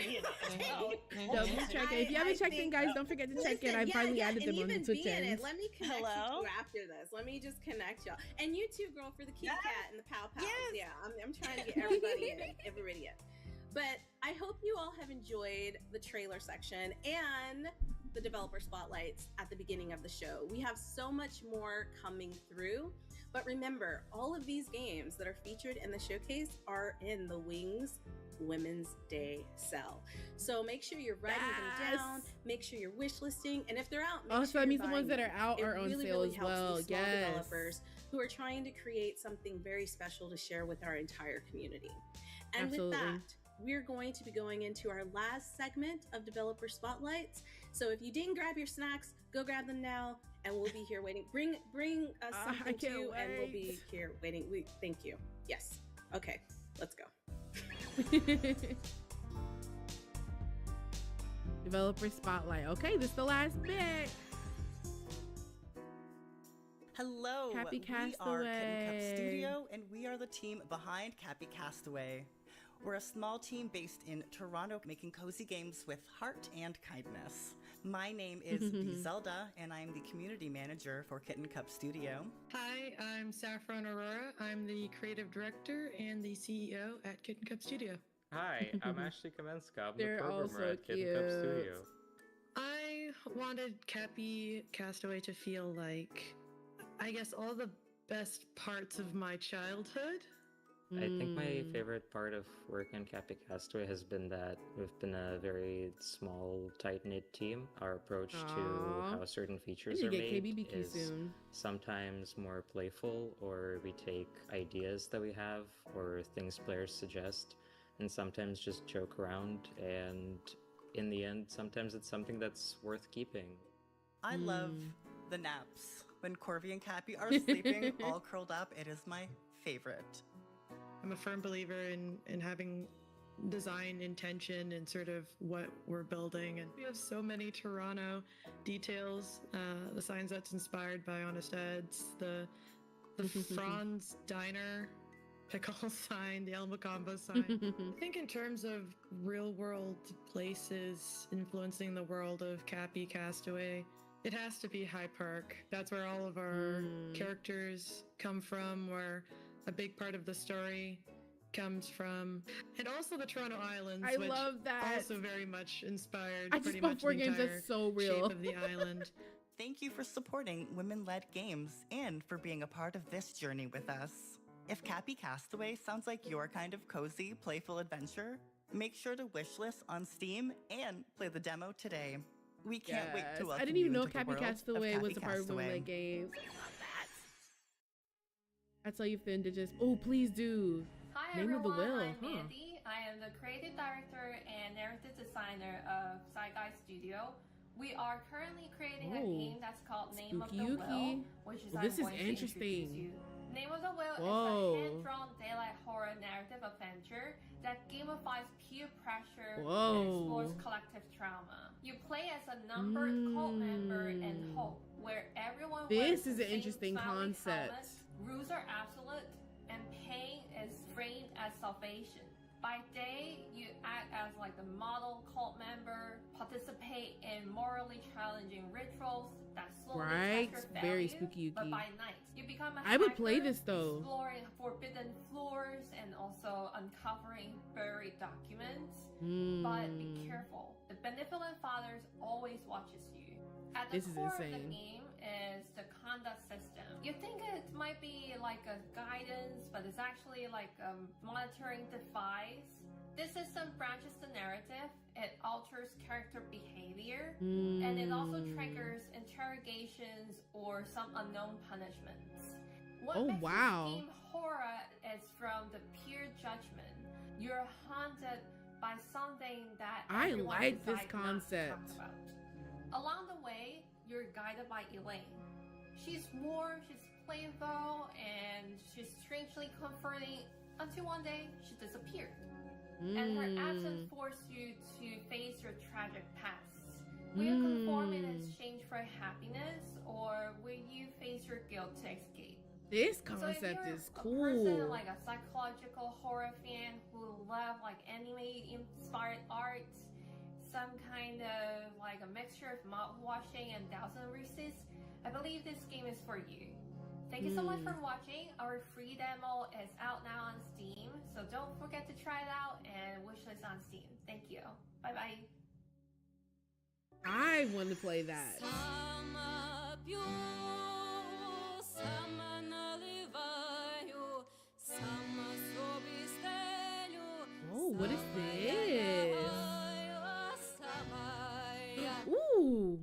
Double check in. If you haven't checked in, guys, don't forget to check in. I finally added them on the Twitch ends. Let me connect you two after this. Let me just connect y'all. And you too, girl, for the Kit Kat and the Pow Pows. Yeah, I'm trying to get everybody in. But I hope you all have enjoyed the trailer section and the developer spotlights at the beginning of the show. We have so much more coming through, but remember, all of these games that are featured in the showcase are in the Wings Women's Day sale. So make sure you're writing them down, make sure you're wish listing, and if they're out, make sure that means you're the ones that buying are out them. are on It sale really as helps well. these small Yes. developers who are trying to create something very special to share with our entire community. And Absolutely. with that, we're going to be going into our last segment of developer spotlights. So if you didn't grab your snacks, go grab them now, and we'll be here waiting. Bring us something too, and we'll be here waiting. Thank you. Yes. Okay, let's go. Developer spotlight. Okay, this is the last bit. Hello, Happy we are Kitten Cup Castaway. Studio, and we are the team behind Happy Castaway. We're a small team based in Toronto, making cozy games with heart and kindness. My name is Zelda, and I'm the community manager for Kitten Cup Studio. Hi, I'm Saffron Aurora. I'm the creative director and the CEO at Kitten Cup Studio. Hi, I'm Ashley Kamenska. I'm They're the all programmer so at Kitten Cup cute. Studio. I wanted Happy Castaway to feel like, I guess, all the best parts of my childhood. I think my favorite part of working on Happy Castaway has been that we've been a very small, tight-knit team. Our approach to how certain features I are need to get made KBBQ is soon. sometimes more playful, or we take ideas that we have or things players suggest and sometimes just joke around, and in the end, sometimes it's something that's worth keeping. I love the naps. When Corby and Cappy are sleeping all curled up, it is my favorite. I'm a firm believer in having design intention and sort of what we're building. And we have so many Toronto details. The signs that's inspired by Honest Ed's, the Franz Diner pickle sign, the Elma Combo sign. I think in terms of real world places influencing the world of Cappy Castaway, it has to be High Park. That's where all of our characters come from, where a big part of the story comes from. And also the Toronto Islands, I which love that. also very much inspired I just pretty bought much 4 the games. entire That's so real. shape of the island. Thank you for supporting women-led games and for being a part of this journey with us. If Cappy Castaway sounds like your kind of cozy, playful adventure, make sure to wishlist on Steam and play the demo today. We can't wait to welcome I didn't even you know into the Cappy world of Castaway was Cappy a part of Castaway. women-led games. I love that. I tell you, Finn, to just please do. Hi Name everyone, of the will. I'm Mandy. I am the creative director and narrative designer of Sci-Guy Studio. We are currently creating a game that's called Name of the Will, which is This is I'm going to introduce interesting. you. Name of the Will Whoa. is a hand-drawn daylight horror narrative adventure that gamifies peer pressure Whoa. and explores collective trauma. You play as a numbered cult member and Hope, where everyone wears This is the an same interesting smiling concept. helmet. Rules are absolute, and pain is framed as salvation. By day, you act act as like the model cult member, participate in morally challenging rituals that slowly Right? test your Very value, spooky but Yuki. by night, you become a I would play hacker, this though. exploring forbidden floors and also uncovering buried documents. But be careful. The benevolent fathers always watches you. At the This is core of the insane. game is the conduct system. You think it might be like a guidance, but it's actually like monitoring device. This system branches the narrative, it alters character behavior, and it also triggers interrogations or some unknown punishments. What makes this game horror is from the pure judgment. You're haunted by something that I everyone like this decides not to concept. talk about. Along the way, you're guided by Elaine. She's warm, she's playful, and she's strangely comforting until one day she disappeared. And her absence forced you to face your tragic past. Will you conform in exchange for happiness, or will you face your guilt to escape? This So if concept you're is a person cool. like a psychological horror fan who love like anime-inspired art, some kind of like a mixture of mouthwashing and thousand roosts, I believe this game is for you. Thank you so much for watching. Our free demo is out now on Steam, so don't forget to try it out and wishlist on Steam. Thank you. Bye bye. I want to play that. Oh, what is this? Ooh.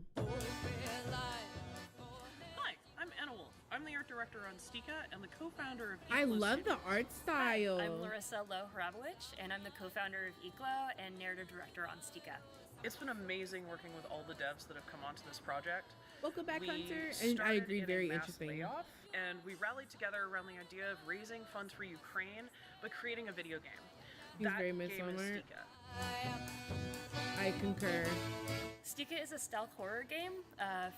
Hi, I'm Anna Wolf. I'm the art director on Stika and the co-founder of I Equals love the Studio. art style. I'm Larissa Lohrabowicz, and I'm the co-founder of Iklo and narrative director on Stika. It's been amazing working with all the devs that have come onto this project. Welcome back, We Hunter. And I started agree, in a very mass interesting. layoff, and we rallied together around the idea of raising funds for Ukraine by creating a video game. He's That very game is midsummer. Stika. I concur. Stika is a stealth horror game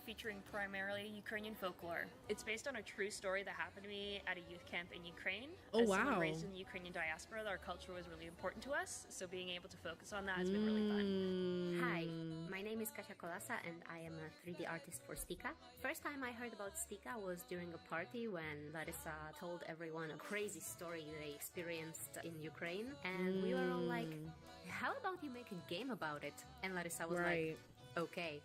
featuring primarily Ukrainian folklore. It's based on a true story that happened to me at a youth camp in Ukraine. Oh, As someone wow. raised in the Ukrainian diaspora, our culture was really important to us, so being able to focus on that has been really fun. Hi, my name is Kasia Kolasa and I am a 3D artist for Stika. First time I heard about Stika was during a party when Larissa told everyone a crazy story they experienced in Ukraine, and we were all like, how about you make a game about it? And Larissa was like, okay.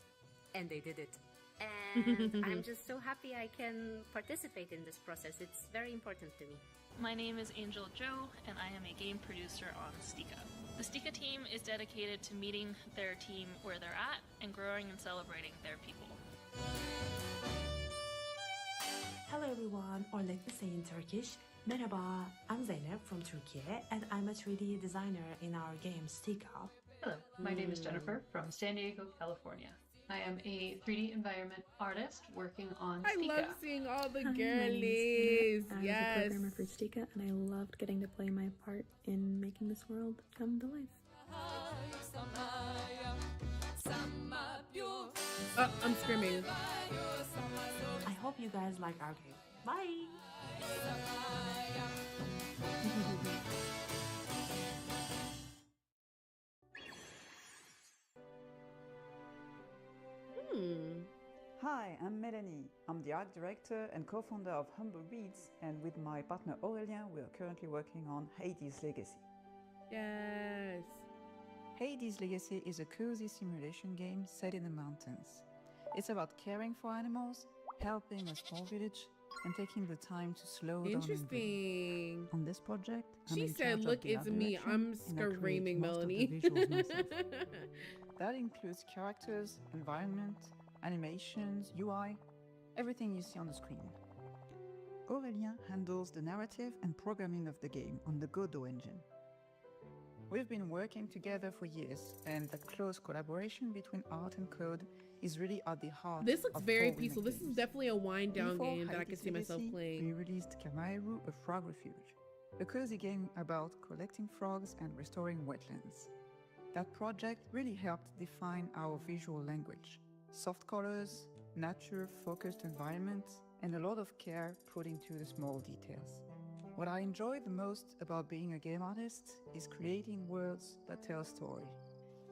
And they did it. And I'm just so happy I can participate in this process. It's very important to me. My name is Angel Joe, and I am a game producer on Stika. The Stika team is dedicated to meeting their team where they're at and growing and celebrating their people. Hello everyone, or let me say in Turkish, Merhaba, I'm Zeynep from Turkey, and I'm a 3D designer in our game Stika. Hello, my name is Jennifer from San Diego, California. I am a 3D environment artist working on I Stika. love seeing all the Hi, my name girlies. is Anna. I was a Yes. programmer for Stika, and I loved getting to play my part in making this world come to life. I'm screaming. I hope you guys like our game. Bye! Hi, I'm Melanie. I'm the art director and co-founder of Humble Beats, and with my partner Aurélien, we are currently working on Hades Legacy. Yes. Hades Legacy is a cozy simulation game set in the mountains. It's about caring for animals, helping a small village, and taking the time to slow down and breathe. Interesting. On this project, I'm She in said, charge of look, the it's art me. direction, I'm and I create screaming, most of the Melanie. visuals myself. That includes characters, environment, animations, UI, everything you see on the screen. Aurélien handles the narrative and programming of the game on the Godot engine. We've been working together for years, and that close collaboration between art and code is really at the heart This looks of very how we peaceful. make This is games. definitely a wind down Before game that I Hades could see myself Legacy, playing. We released Kamairu, a frog refuge, a cozy game about collecting frogs and restoring wetlands. That project really helped define our visual language. Soft colors, nature-focused environments, and a lot of care put into the small details. What I enjoy the most about being a game artist is creating worlds that tell a story.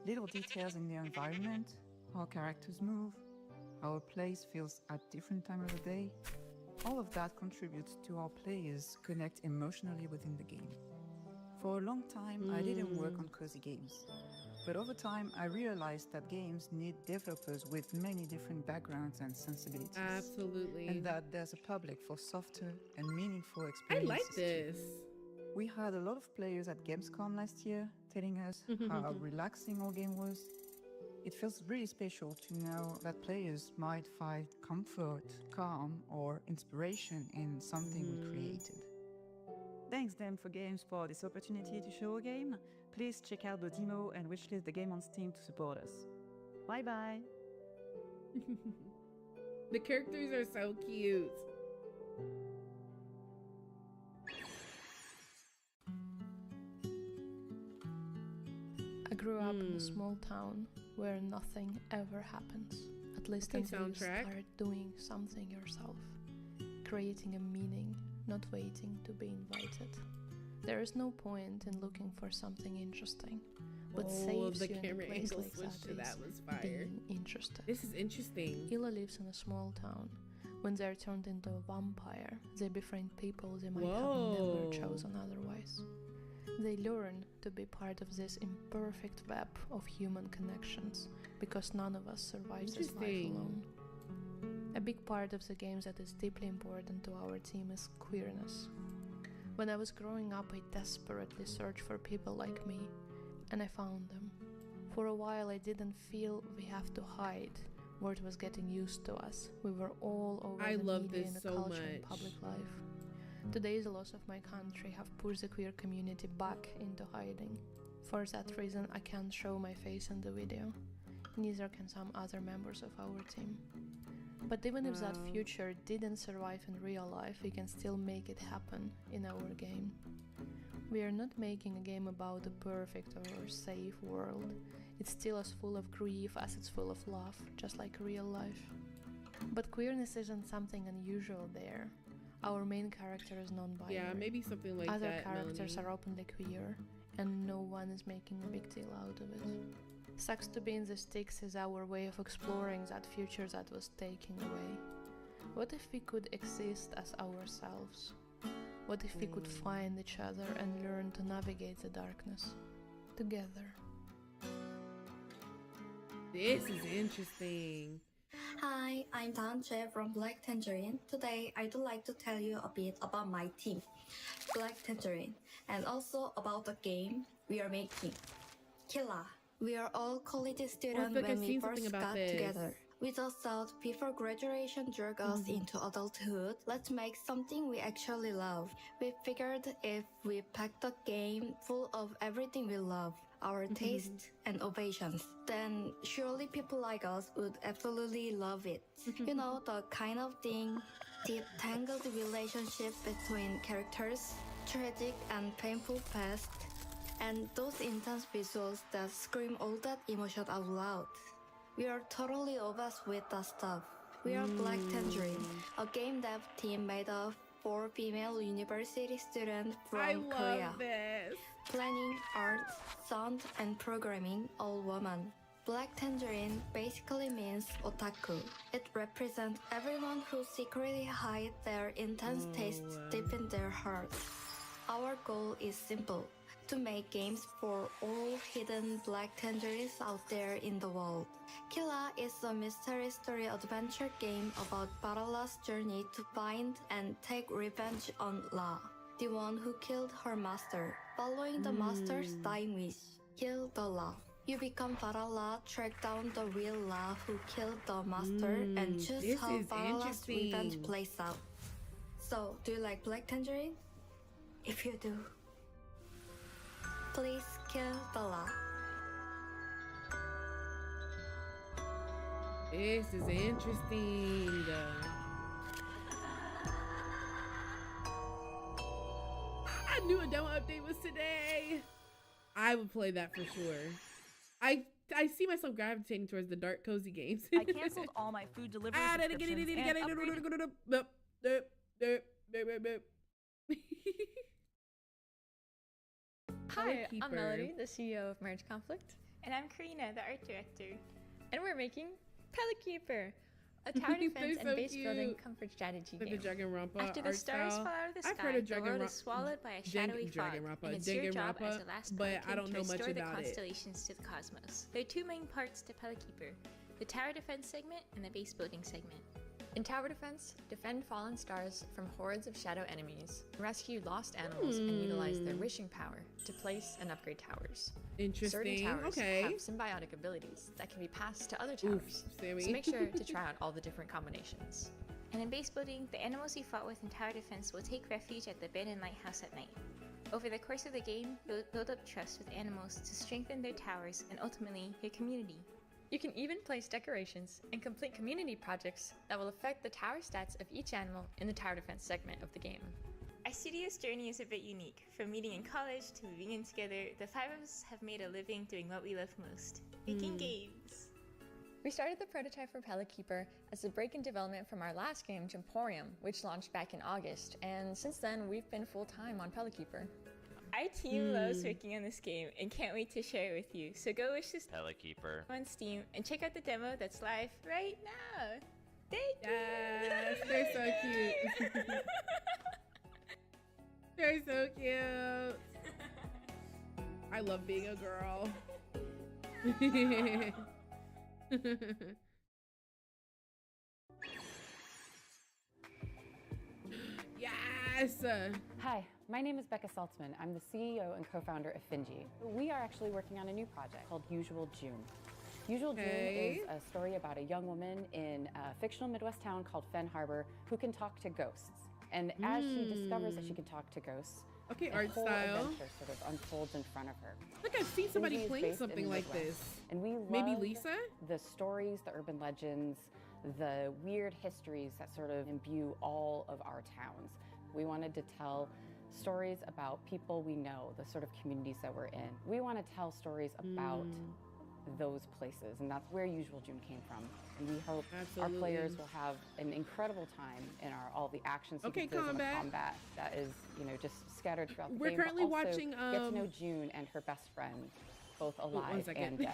Little details in the environment, how characters move, how a place feels at different times of the day, all of that contributes to our players connect emotionally within the game. For a long time, I didn't work on cozy games. But over time, I realized that games need developers with many different backgrounds and sensibilities. Absolutely. And that there's a public for softer and meaningful I experiences. like this. We had a lot of players at Gamescom last year telling us how relaxing our game was. It feels really special to know that players might find comfort, calm, or inspiration in something we created. Thanks, Dem for Games, for this opportunity to show a game. Please check out the demo and wishlist the game on Steam to support us. Bye bye! The characters are so cute. I grew up in a small town where nothing ever happens. At least until you start doing something yourself. Creating a meaning, not waiting to be invited. There is no point in looking for something interesting. What saves you in a place like that is being interested. This is interesting. Hila lives in a small town. When they're turned into a vampire, they befriend people they might have never chosen otherwise. They learn to be part of this imperfect web of human connections, because none of us survives this life alone. A big part of the game that is deeply important to our team is queerness. When I was growing up, I desperately searched for people like me, and I found them. For a while, I didn't feel we have to hide. Word was getting used to us. We were all over the media and the culture and public life. Today, the loss of my country have pushed the queer community back into hiding. For that reason, I can't show my face in the video. Neither can some other members of our team. But even if that future didn't survive in real life, we can still make it happen in our game. We are not making a game about a perfect or safe world. It's still as full of grief as it's full of love, just like real life. But queerness isn't something unusual there. Our main character is non-binary. Yeah, maybe something like Other that, characters Melanie. are openly queer, and no one is making a big deal out of it. Sucks to be in the sticks is our way of exploring that future that was taken away. What if we could exist as ourselves? What if we could find each other and learn to navigate the darkness together? This is interesting. Hi, I'm Duchess from Black Tangerine. Today, I'd like to tell you a bit about my team, Black Tangerine, and also about the game we are making, Killa. We are all college students when we first got together. We just thought before graduation drug us into adulthood, let's make something we actually love. We figured if we packed a game full of everything we love, our taste and ovations, then surely people like us would absolutely love it. You know, the kind of thing, deep tangled relationship between characters, tragic and painful past, and those intense visuals that scream all that emotion out loud. We are totally obsessed with that stuff. We are Black Tangerine, a game dev team made of 4 female university students from Korea. This. Planning, art, sound, and programming, all women. Black Tangerine basically means otaku. It represents everyone who secretly hide their intense tastes deep in their hearts. Our goal is simple: to make games for all hidden Black Tangerines out there in the world. Killa is a mystery story adventure game about Barala's journey to find and take revenge on La, the one who killed her master. Following the master's dying wish, kill the La. You become Barala, track down the real La who killed the master, and choose how Barala's revenge plays out. So, do you like Black Tangerine? If you do, please kill the La. This is interesting. I knew a demo update was today. I would play that for sure. I see myself gravitating towards the dark, cozy games. I canceled all my food delivery subscriptions and upgraded Hi, I'm Keeper. Melody, the CEO of Marriage Conflict. And I'm Karina, the art director. And we're making Keeper, a tower defense and so base building cute. comfort strategy Like the game. Danganronpa After the art stars style. fall out of the I've sky, heard of the world Danganronpa, is swallowed by a shadowy fog, and it's your job as the last but I pelican don't to know much restore the about it. constellations to the cosmos. There are two main parts to Keeper: the tower defense segment and the base building segment. In tower defense, defend fallen stars from hordes of shadow enemies, rescue lost animals, and utilize their wishing power to place and upgrade towers. Interesting. Certain towers Okay. have symbiotic abilities that can be passed to other towers, Sammy. so make sure to try out all the different combinations. And in base building, the animals you fought with in tower defense will take refuge at the abandoned lighthouse at night. Over the course of the game, you'll build up trust with animals to strengthen their towers and ultimately your community. You can even place decorations and complete community projects that will affect the tower stats of each animal in the tower defense segment of the game. Our studio's journey is a bit unique. From meeting in college to moving in together, the five of us have made a living doing what we love most, making games. We started the prototype for Keeper as a break in development from our last game, Emporium, which launched back in August, and since then we've been full-time on Keeper. Our team loves working on this game and can't wait to share it with you, so go wish this Keeper on Steam and check out the demo that's live right now. Thank Yes, you! they're so cute. They're so cute. I love being a girl. Yes. Hi, my name is Becca Saltzman. I'm the CEO and co-founder of Finji. We are actually working on a new project called Usual June. Usual June is a story about a young woman in a fictional Midwest town called Fen Harbor who can talk to ghosts. And as she discovers that she can talk to ghosts, Okay, a art whole style. adventure sort of unfolds in front of her. Look, I've seen somebody Finji is playing based in something the like Midwest, this. and we Maybe love Lisa? the stories, the urban legends, the weird histories that sort of imbue all of our towns. We wanted to tell stories about people we know, the sort of communities that we're in. We want to tell stories about those places, and that's where Usual June came from. And we hope our players will have an incredible time in all the action sequences and the combat that is, just scattered throughout the We're game. but currently also watching, get to know June and her best friend, both alive and dead.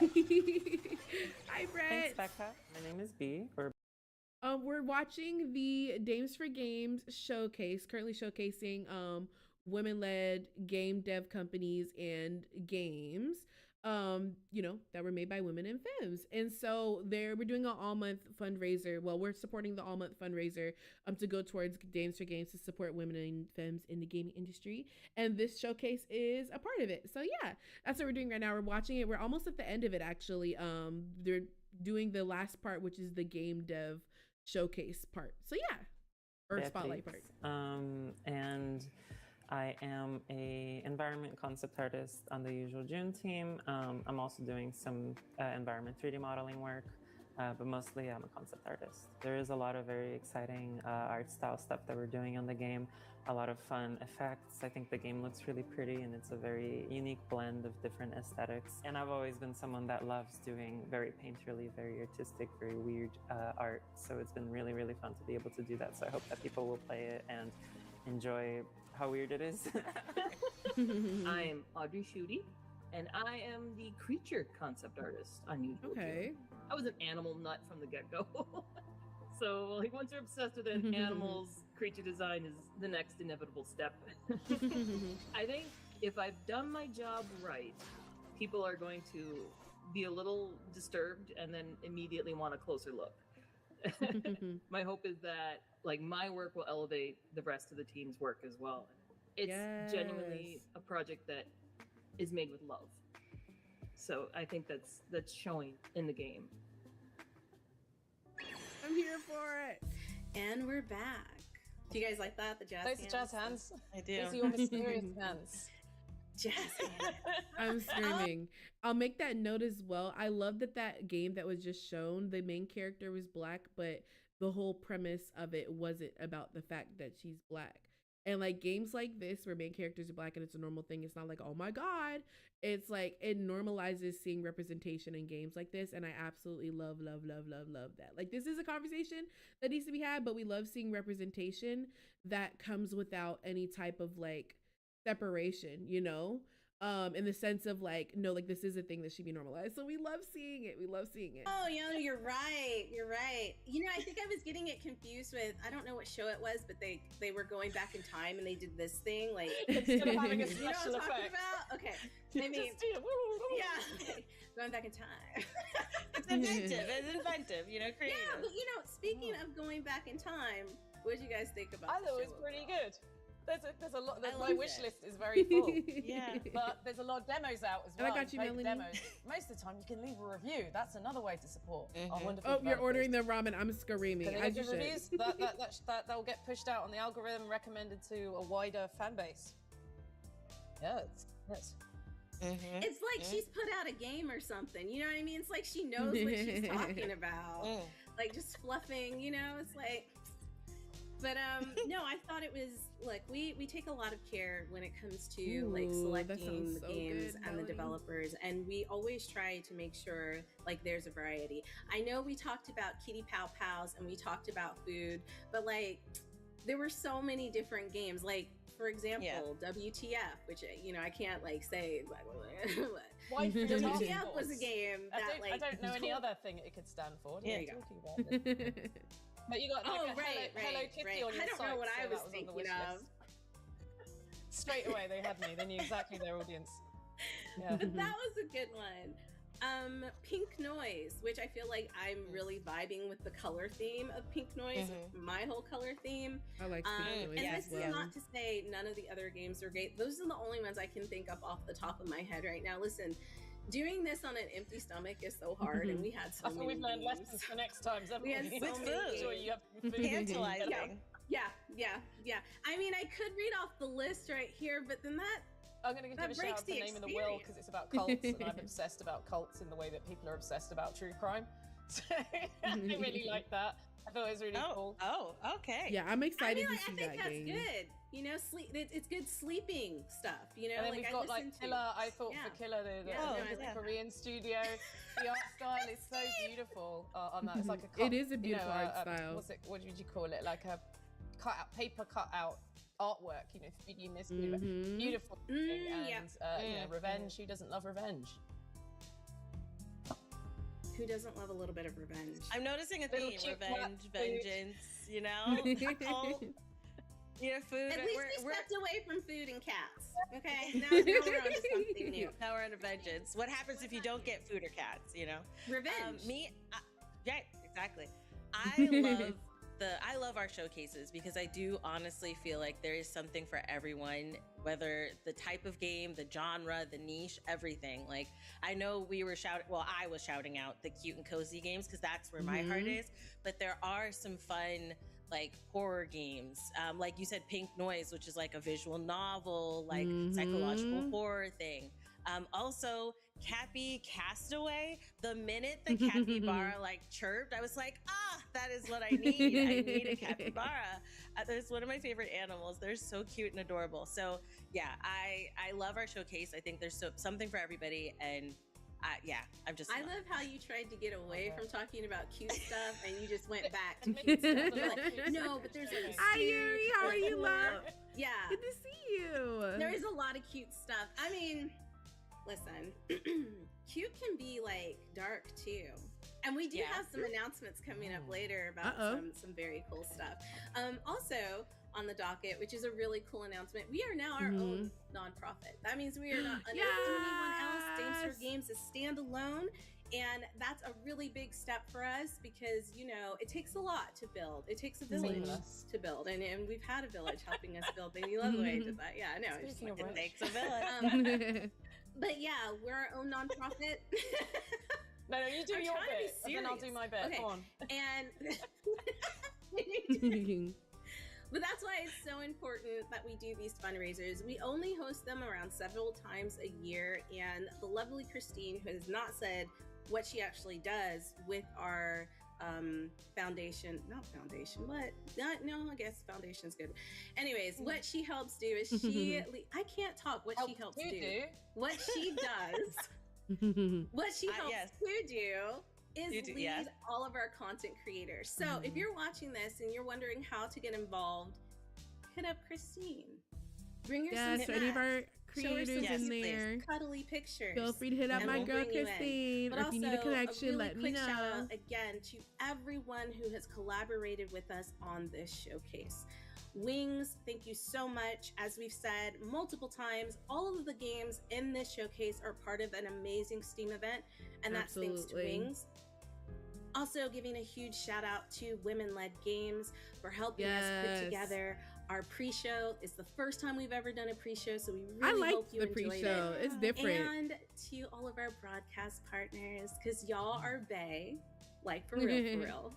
Hi, Brett. Thanks, Becca. My name is B. We're watching the Dames for Games showcase, currently showcasing women-led game dev companies and games, that were made by women in femmes. And so we're doing an all-month fundraiser. Well, we're supporting the all-month fundraiser to go towards Dames for Games to support women in femmes in the gaming industry. And this showcase is a part of it. So yeah, that's what we're doing right now. We're watching it. We're almost at the end of it, actually. They're doing the last part, which is the game dev showcase part. So yeah, or spotlight part. And I am a environment concept artist on the Usual June team. I'm also doing some environment 3D modeling work, but mostly I'm a concept artist. There is a lot of very exciting art style stuff that we're doing on the game, a lot of fun effects. I think the game looks really pretty and it's a very unique blend of different aesthetics. And I've always been someone that loves doing very painterly, very artistic, very weird art. So it's been really, really fun to be able to do that. So I hope that people will play it and enjoy how weird it is. I'm Audrey Schutte, and I am the creature concept artist on Usual June. I was an animal nut from the get-go. So once you're obsessed with animals, creature design is the next inevitable step. I think if I've done my job right, people are going to be a little disturbed and then immediately want a closer look. My hope is that my work will elevate the rest of the team's work as well. It's genuinely a project that is made with love. So I think that's showing in the game. I'm here for it. And we're back. Do you guys like that? The jazz Those hands? jazz hands. I do. Those are your mysterious hands. Jazz hands. I'm screaming. I'll make that note as well. I love that game that was just shown, the main character was black, but the whole premise of it wasn't about the fact that she's black. And like games like this where main characters are Black and it's a normal thing, it's not like, oh my God. It's like it normalizes seeing representation in games like this. And I absolutely love that. Like this is a conversation that needs to be had, but we love seeing representation that comes without any type of like separation, you know? In the sense of like, no, like this is a thing that should be normalized. So we love seeing it. Oh, you're right. You're right. You know, I think I was getting it confused with, I don't know what show it was, but they were going back in time and they did this thing. Like, instead of having a you know what I'm special talking effect. about? Okay. I mean, yeah, going back in time. It's inventive, you know, creative. Yeah, but you know, speaking of going back in time, what did you guys think about I thought it was show pretty overall? good. There's a lot. My wish list is very full. Yeah, but there's a lot of demos out as And well. I got you, Play the Melanie. demos. Most of the time, you can leave a review. That's another way to support our wonderful. Oh, you're developers. ordering the ramen. I'm screaming. Can they As give you good should. reviews? That will get pushed out on the algorithm, recommended to a wider fan base. Yeah, it's It's like she's put out a game or something. You know what I mean? It's like she knows what she's talking about. Like just fluffing, you know? It's like, but no, I thought it was, look, we take a lot of care when it comes to like selecting the games and the developers, and we always try to make sure like there's a variety. I know we talked about Kitty Pow Pows and we talked about food, but like there were so many different games. Like for example, WTF, which you know I can't like say. Why WTF was a game that I don't know any other thing it could stand for. What are you talking about? But you got like Hello Kitty on your I don't site, know what I so was that on the thinking wish of. list. Straight away they had me. They knew exactly their audience. Yeah. But that was a good one. Pink Noise, which I feel like I'm really vibing with the color theme of Pink Noise, my whole color theme. I like Pink Noise and as this well. is not to say none of the other games are great. Those are the only ones I can think of off the top of my head right now. Listen, doing this on an empty stomach is so hard, and we had so many we've learned games. lessons for next time, haven't We had we? so many Sure you have food. Tantalizing. Yeah. I mean, I could read off the list right here, but then I'm going to give a shout out to Name of the Will because it's about cults, and I'm obsessed about cults in the way that people are obsessed about true crime. So I really like that. I thought it was really cool. Oh, okay. Yeah, I'm excited I to see think that that's game. good. You know, it's good sleeping stuff. You know, And then like we've got like Killer. I thought for Killer, the Korean studio. The art style is so beautiful on that. It's like a It is a beautiful art style. What would you call it? Like a paper cutout artwork. You know, 3D in this beautiful thing. And you know, revenge. Who doesn't love revenge? Who doesn't love a little bit of revenge? I'm noticing a Little theme: cute revenge, cat, vengeance. You know, cult, you know, food. At least we stepped away from food and cats. Okay, now we're on to something new. Now we're on to vengeance. What happens if you don't get food or cats? You know, revenge. Yeah, exactly. I love our showcases because I do honestly feel like there is something for everyone, whether the type of game, the genre, the niche, everything. Like I know I was shouting out the cute and cozy games because that's where my heart is, but there are some fun like horror games, like you said, Pink Noise, which is like a visual novel, like psychological horror thing. Also, Cappy Castaway. The minute the capybara like chirped, I was like, that is what I need. I need a capybara. It's one of my favorite animals. They're so cute and adorable. So yeah, I love our showcase. I think there's something for everybody, and I love how you tried to get away from talking about cute stuff and you just went back to cute stuff. Like, no, but there's like Hi Yuri, how are you, love? Yeah. Good to see you. There is a lot of cute stuff. I mean, listen, cute can be like dark too. And we do have some announcements coming up later about some very cool stuff. Also on the docket, which is a really cool announcement, we are now our own nonprofit. That means we are not under anyone else. Damester Games is standalone, and that's a really big step for us because, you know, it takes a lot to build. It takes a village to build, and we've had a village helping us build. And you love the way I did that. Yeah, I know. It takes a village. But yeah, we're our own nonprofit. No, you do your bit, and then I'll do my bit. Okay. Go on. And but that's why it's so important that we do these fundraisers. We only host them around several times a year, and the lovely Christine, who has not said what she actually does with our foundation, not foundation, what? No, I guess foundation's good. Anyways, what she helps do is I can't talk. What she helps do. What she does. What she helps to do is lead all of our content creators. So if you're watching this and you're wondering how to get involved, hit up Christine. Bring your any of our creators in there. Cuddly pictures. Feel free to hit up my girl Christine. Or if you need a connection, really let me know. Shout out again to everyone who has collaborated with us on this showcase. Wings, thank you so much. As we've said multiple times, all of the games in this showcase are part of an amazing Steam event, and that's thanks to Wings. Also giving a huge shout out to Women-Led Games for helping us put together our pre-show. It's the first time we've ever done a pre-show, so we really hope you enjoyed pre-show. It's different. And to all of our broadcast partners, because y'all are bae, like for real.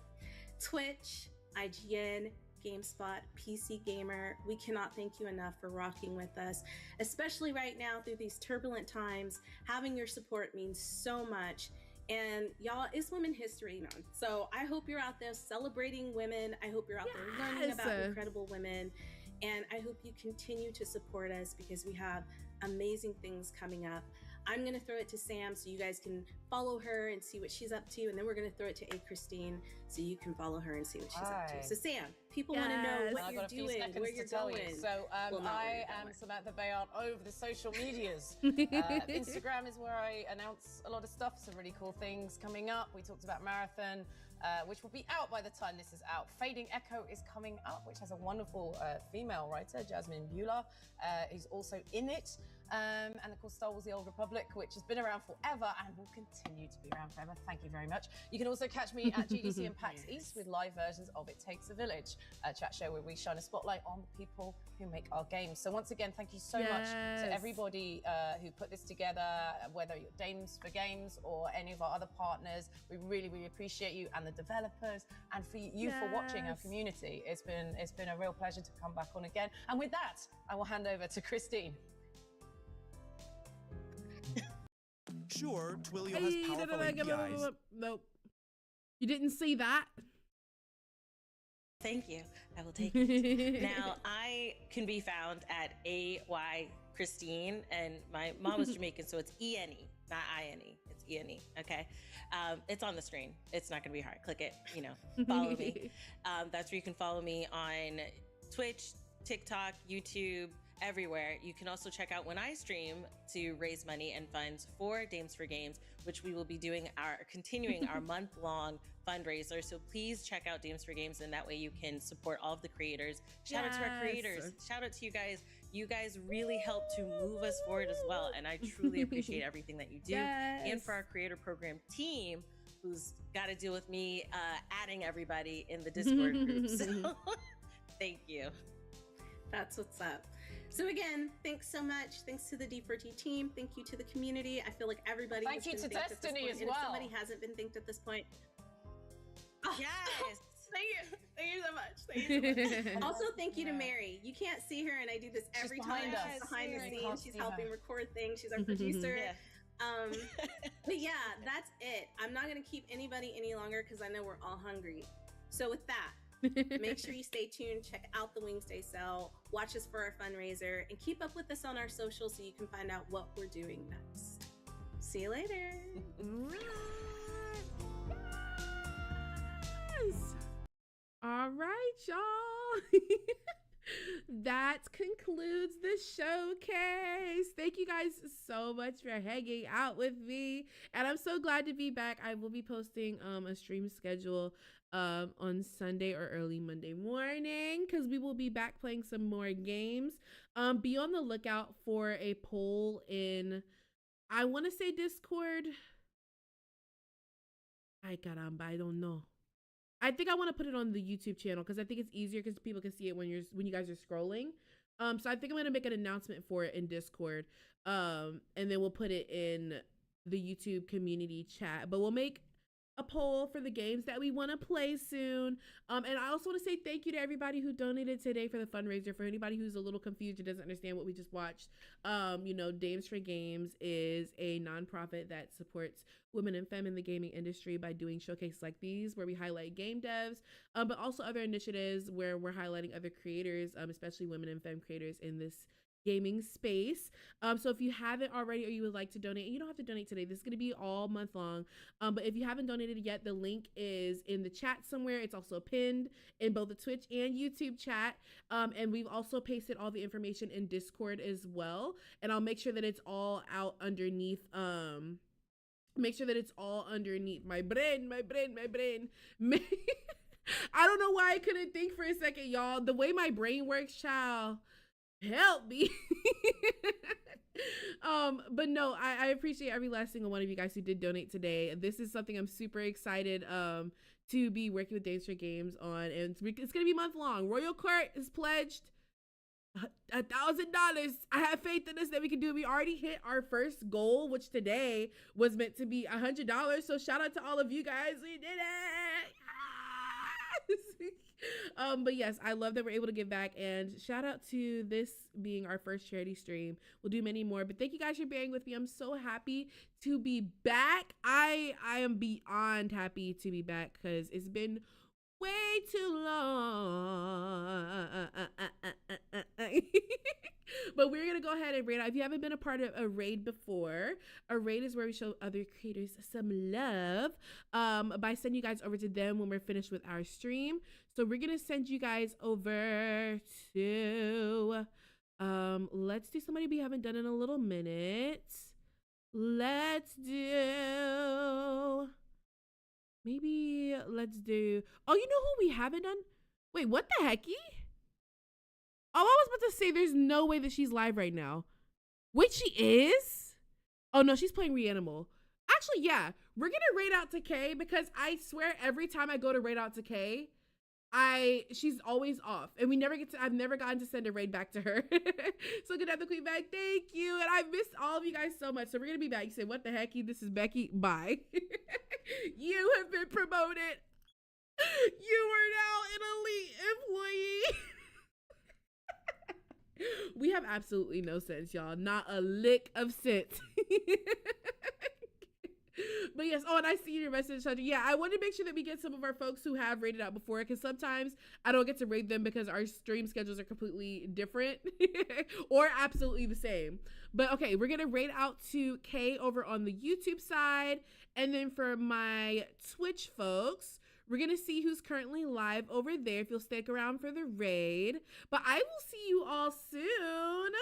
Twitch, IGN, GameSpot, PC Gamer, we cannot thank you enough for rocking with us, especially right now through these turbulent times. Having your support means so much. And y'all, it's Women History Month. So I hope you're out there celebrating women. I hope you're out there learning about incredible women. And I hope you continue to support us because we have amazing things coming up. I'm going to throw it to Sam so you guys can follow her and see what she's up to. And then we're going to throw it to Christine so you can follow her and see what she's up to. So Sam, people want to know what you're doing, where you're going. So I am Samantha Bayard over the social medias. Instagram is where I announce a lot of stuff, some really cool things coming up. We talked about Marathon, which will be out by the time this is out. Fading Echo is coming up, which has a wonderful female writer, Jasmine Beulah, who's also in it. And of course, Star Wars: The Old Republic, which has been around forever and will continue to be around forever. Thank you very much. You can also catch me at GDC and PAX East with live versions of It Takes a Village, a chat show where we shine a spotlight on the people who make our games. So once again, thank you so much to everybody who put this together, whether you're Dames for Games or any of our other partners. We really, really appreciate you, and the developers, and for you for watching our community. It's been a real pleasure to come back on again. And with that, I will hand over to Christine. Sure, Twilio has powerful APIs. Nope. You didn't see that? Thank you. I will take it. Now, I can be found at AY Christine, and my mom was Jamaican, so it's E-N-E, not I-N-E. It's E-N-E, okay? It's on the screen. It's not going to be hard. Click it, follow me. That's where you can follow me on Twitch, TikTok, YouTube, everywhere. You can also check out when I stream to raise money and funds for Dames for Games, which we will be doing continuing our month-long fundraiser. So please check out Dames for Games, and that way you can support all of the creators. Shout out to our creators. Shout out to you guys. You guys really help to move us forward as well, and I truly appreciate everything that you do. And for our creator program team, who's got to deal with me adding everybody in the Discord group. So thank you. That's what's up. So again, thanks so much. Thanks to the D4T team. Thank you to the community. I feel like everybody has been thanked at this point. as and well. If somebody hasn't been thanked at this point, yes. Thank you. Thank you so much. Thank you so much. Also, thank you to Mary. You can't see her, and I do this every time. She's behind the scenes. She's helping record things. She's our producer. But yeah, that's it. I'm not going to keep anybody any longer because I know we're all hungry. So with that, make sure you stay tuned, check out the Wings Day sale, watch us for our fundraiser, and keep up with us on our socials so you can find out what we're doing next. See you later. Yes. All right, y'all. That concludes the showcase. Thank you guys so much for hanging out with me, and I'm so glad to be back. I will be posting a stream schedule on Sunday or early Monday morning, because we will be back playing some more games. Be on the lookout for a poll in, I want to say Discord. I don't know. I think I want to put it on the YouTube channel because I think it's easier because people can see it when you guys are scrolling. So I think I'm gonna make an announcement for it in Discord. And then we'll put it in the YouTube community chat. But we'll make a poll for the games that we want to play soon. And I also want to say thank you to everybody who donated today for the fundraiser. For anybody who's a little confused or doesn't understand what we just watched, you know, Dames for Games is a nonprofit that supports women and femme in the gaming industry by doing showcases like these where we highlight game devs, but also other initiatives where we're highlighting other creators, especially women and femme creators in this gaming space. So if you haven't already or you would like to donate, you don't have to donate today. This is going to be all month long. But if you haven't donated yet, the link is in the chat somewhere. It's also pinned in both the Twitch and YouTube chat. And we've also pasted all the information in Discord as well. And I'll make sure that it's all out underneath make sure that it's all underneath my brain. I don't know why I couldn't think for a second, y'all. The way my brain works, child, help me. But no, I appreciate every last single one of you guys who did donate today. This is something I'm super excited to be working with Dames for Games on, and it's gonna be month long. Royal Court is pledged $1,000. I have faith in us that we can do it. We already hit our first goal, which today was meant to be $100. So shout out to all of you guys. We did it. But yes, I love that we're able to give back, and shout out to this being our first charity stream. We'll do many more, but thank you guys for bearing with me. I'm so happy to be back. I am beyond happy to be back because it's been way too long. But we're gonna go ahead and raid out. If you haven't been a part of a raid before, a raid is where we show other creators some love by sending you guys over to them when we're finished with our stream. So we're gonna send you guys over to let's do somebody we haven't done in a little minute. Let's do oh, you know who we haven't done? Wait, what the hecky? Oh, I was about to say there's no way that she's live right now. Wait, she is? Oh no, she's playing Reanimal. Actually, yeah, we're gonna raid out to Kay because I swear every time I go to raid out to Kay, she's always off, and I've never gotten to send a raid back to her. So good to have the queen back. Thank you. And I missed all of you guys so much. So we're gonna be back. You say, what the hecky? This is Becky. Bye. You have been promoted. You are now an elite employee. We have absolutely no sense, y'all. Not a lick of sense. But yes, oh, and I see your message, Chandra. Yeah, I want to make sure that we get some of our folks who have raided out before, because sometimes I don't get to raid them because our stream schedules are completely different or absolutely the same. But okay, we're going to raid out to Kay over on the YouTube side. And then for my Twitch folks, we're going to see who's currently live over there if you'll stick around for the raid. But I will see you all soon.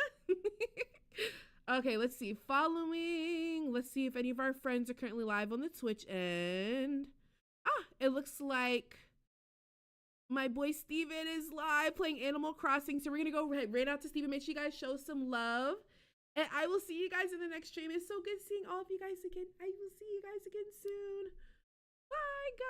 Okay, let's see. Following. Let's see if any of our friends are currently live on the Twitch end. It looks like my boy Steven is live playing Animal Crossing. So we're going to go right out to Steven. Make sure you guys show some love. And I will see you guys in the next stream. It's so good seeing all of you guys again. I will see you guys again soon. Bye, guys.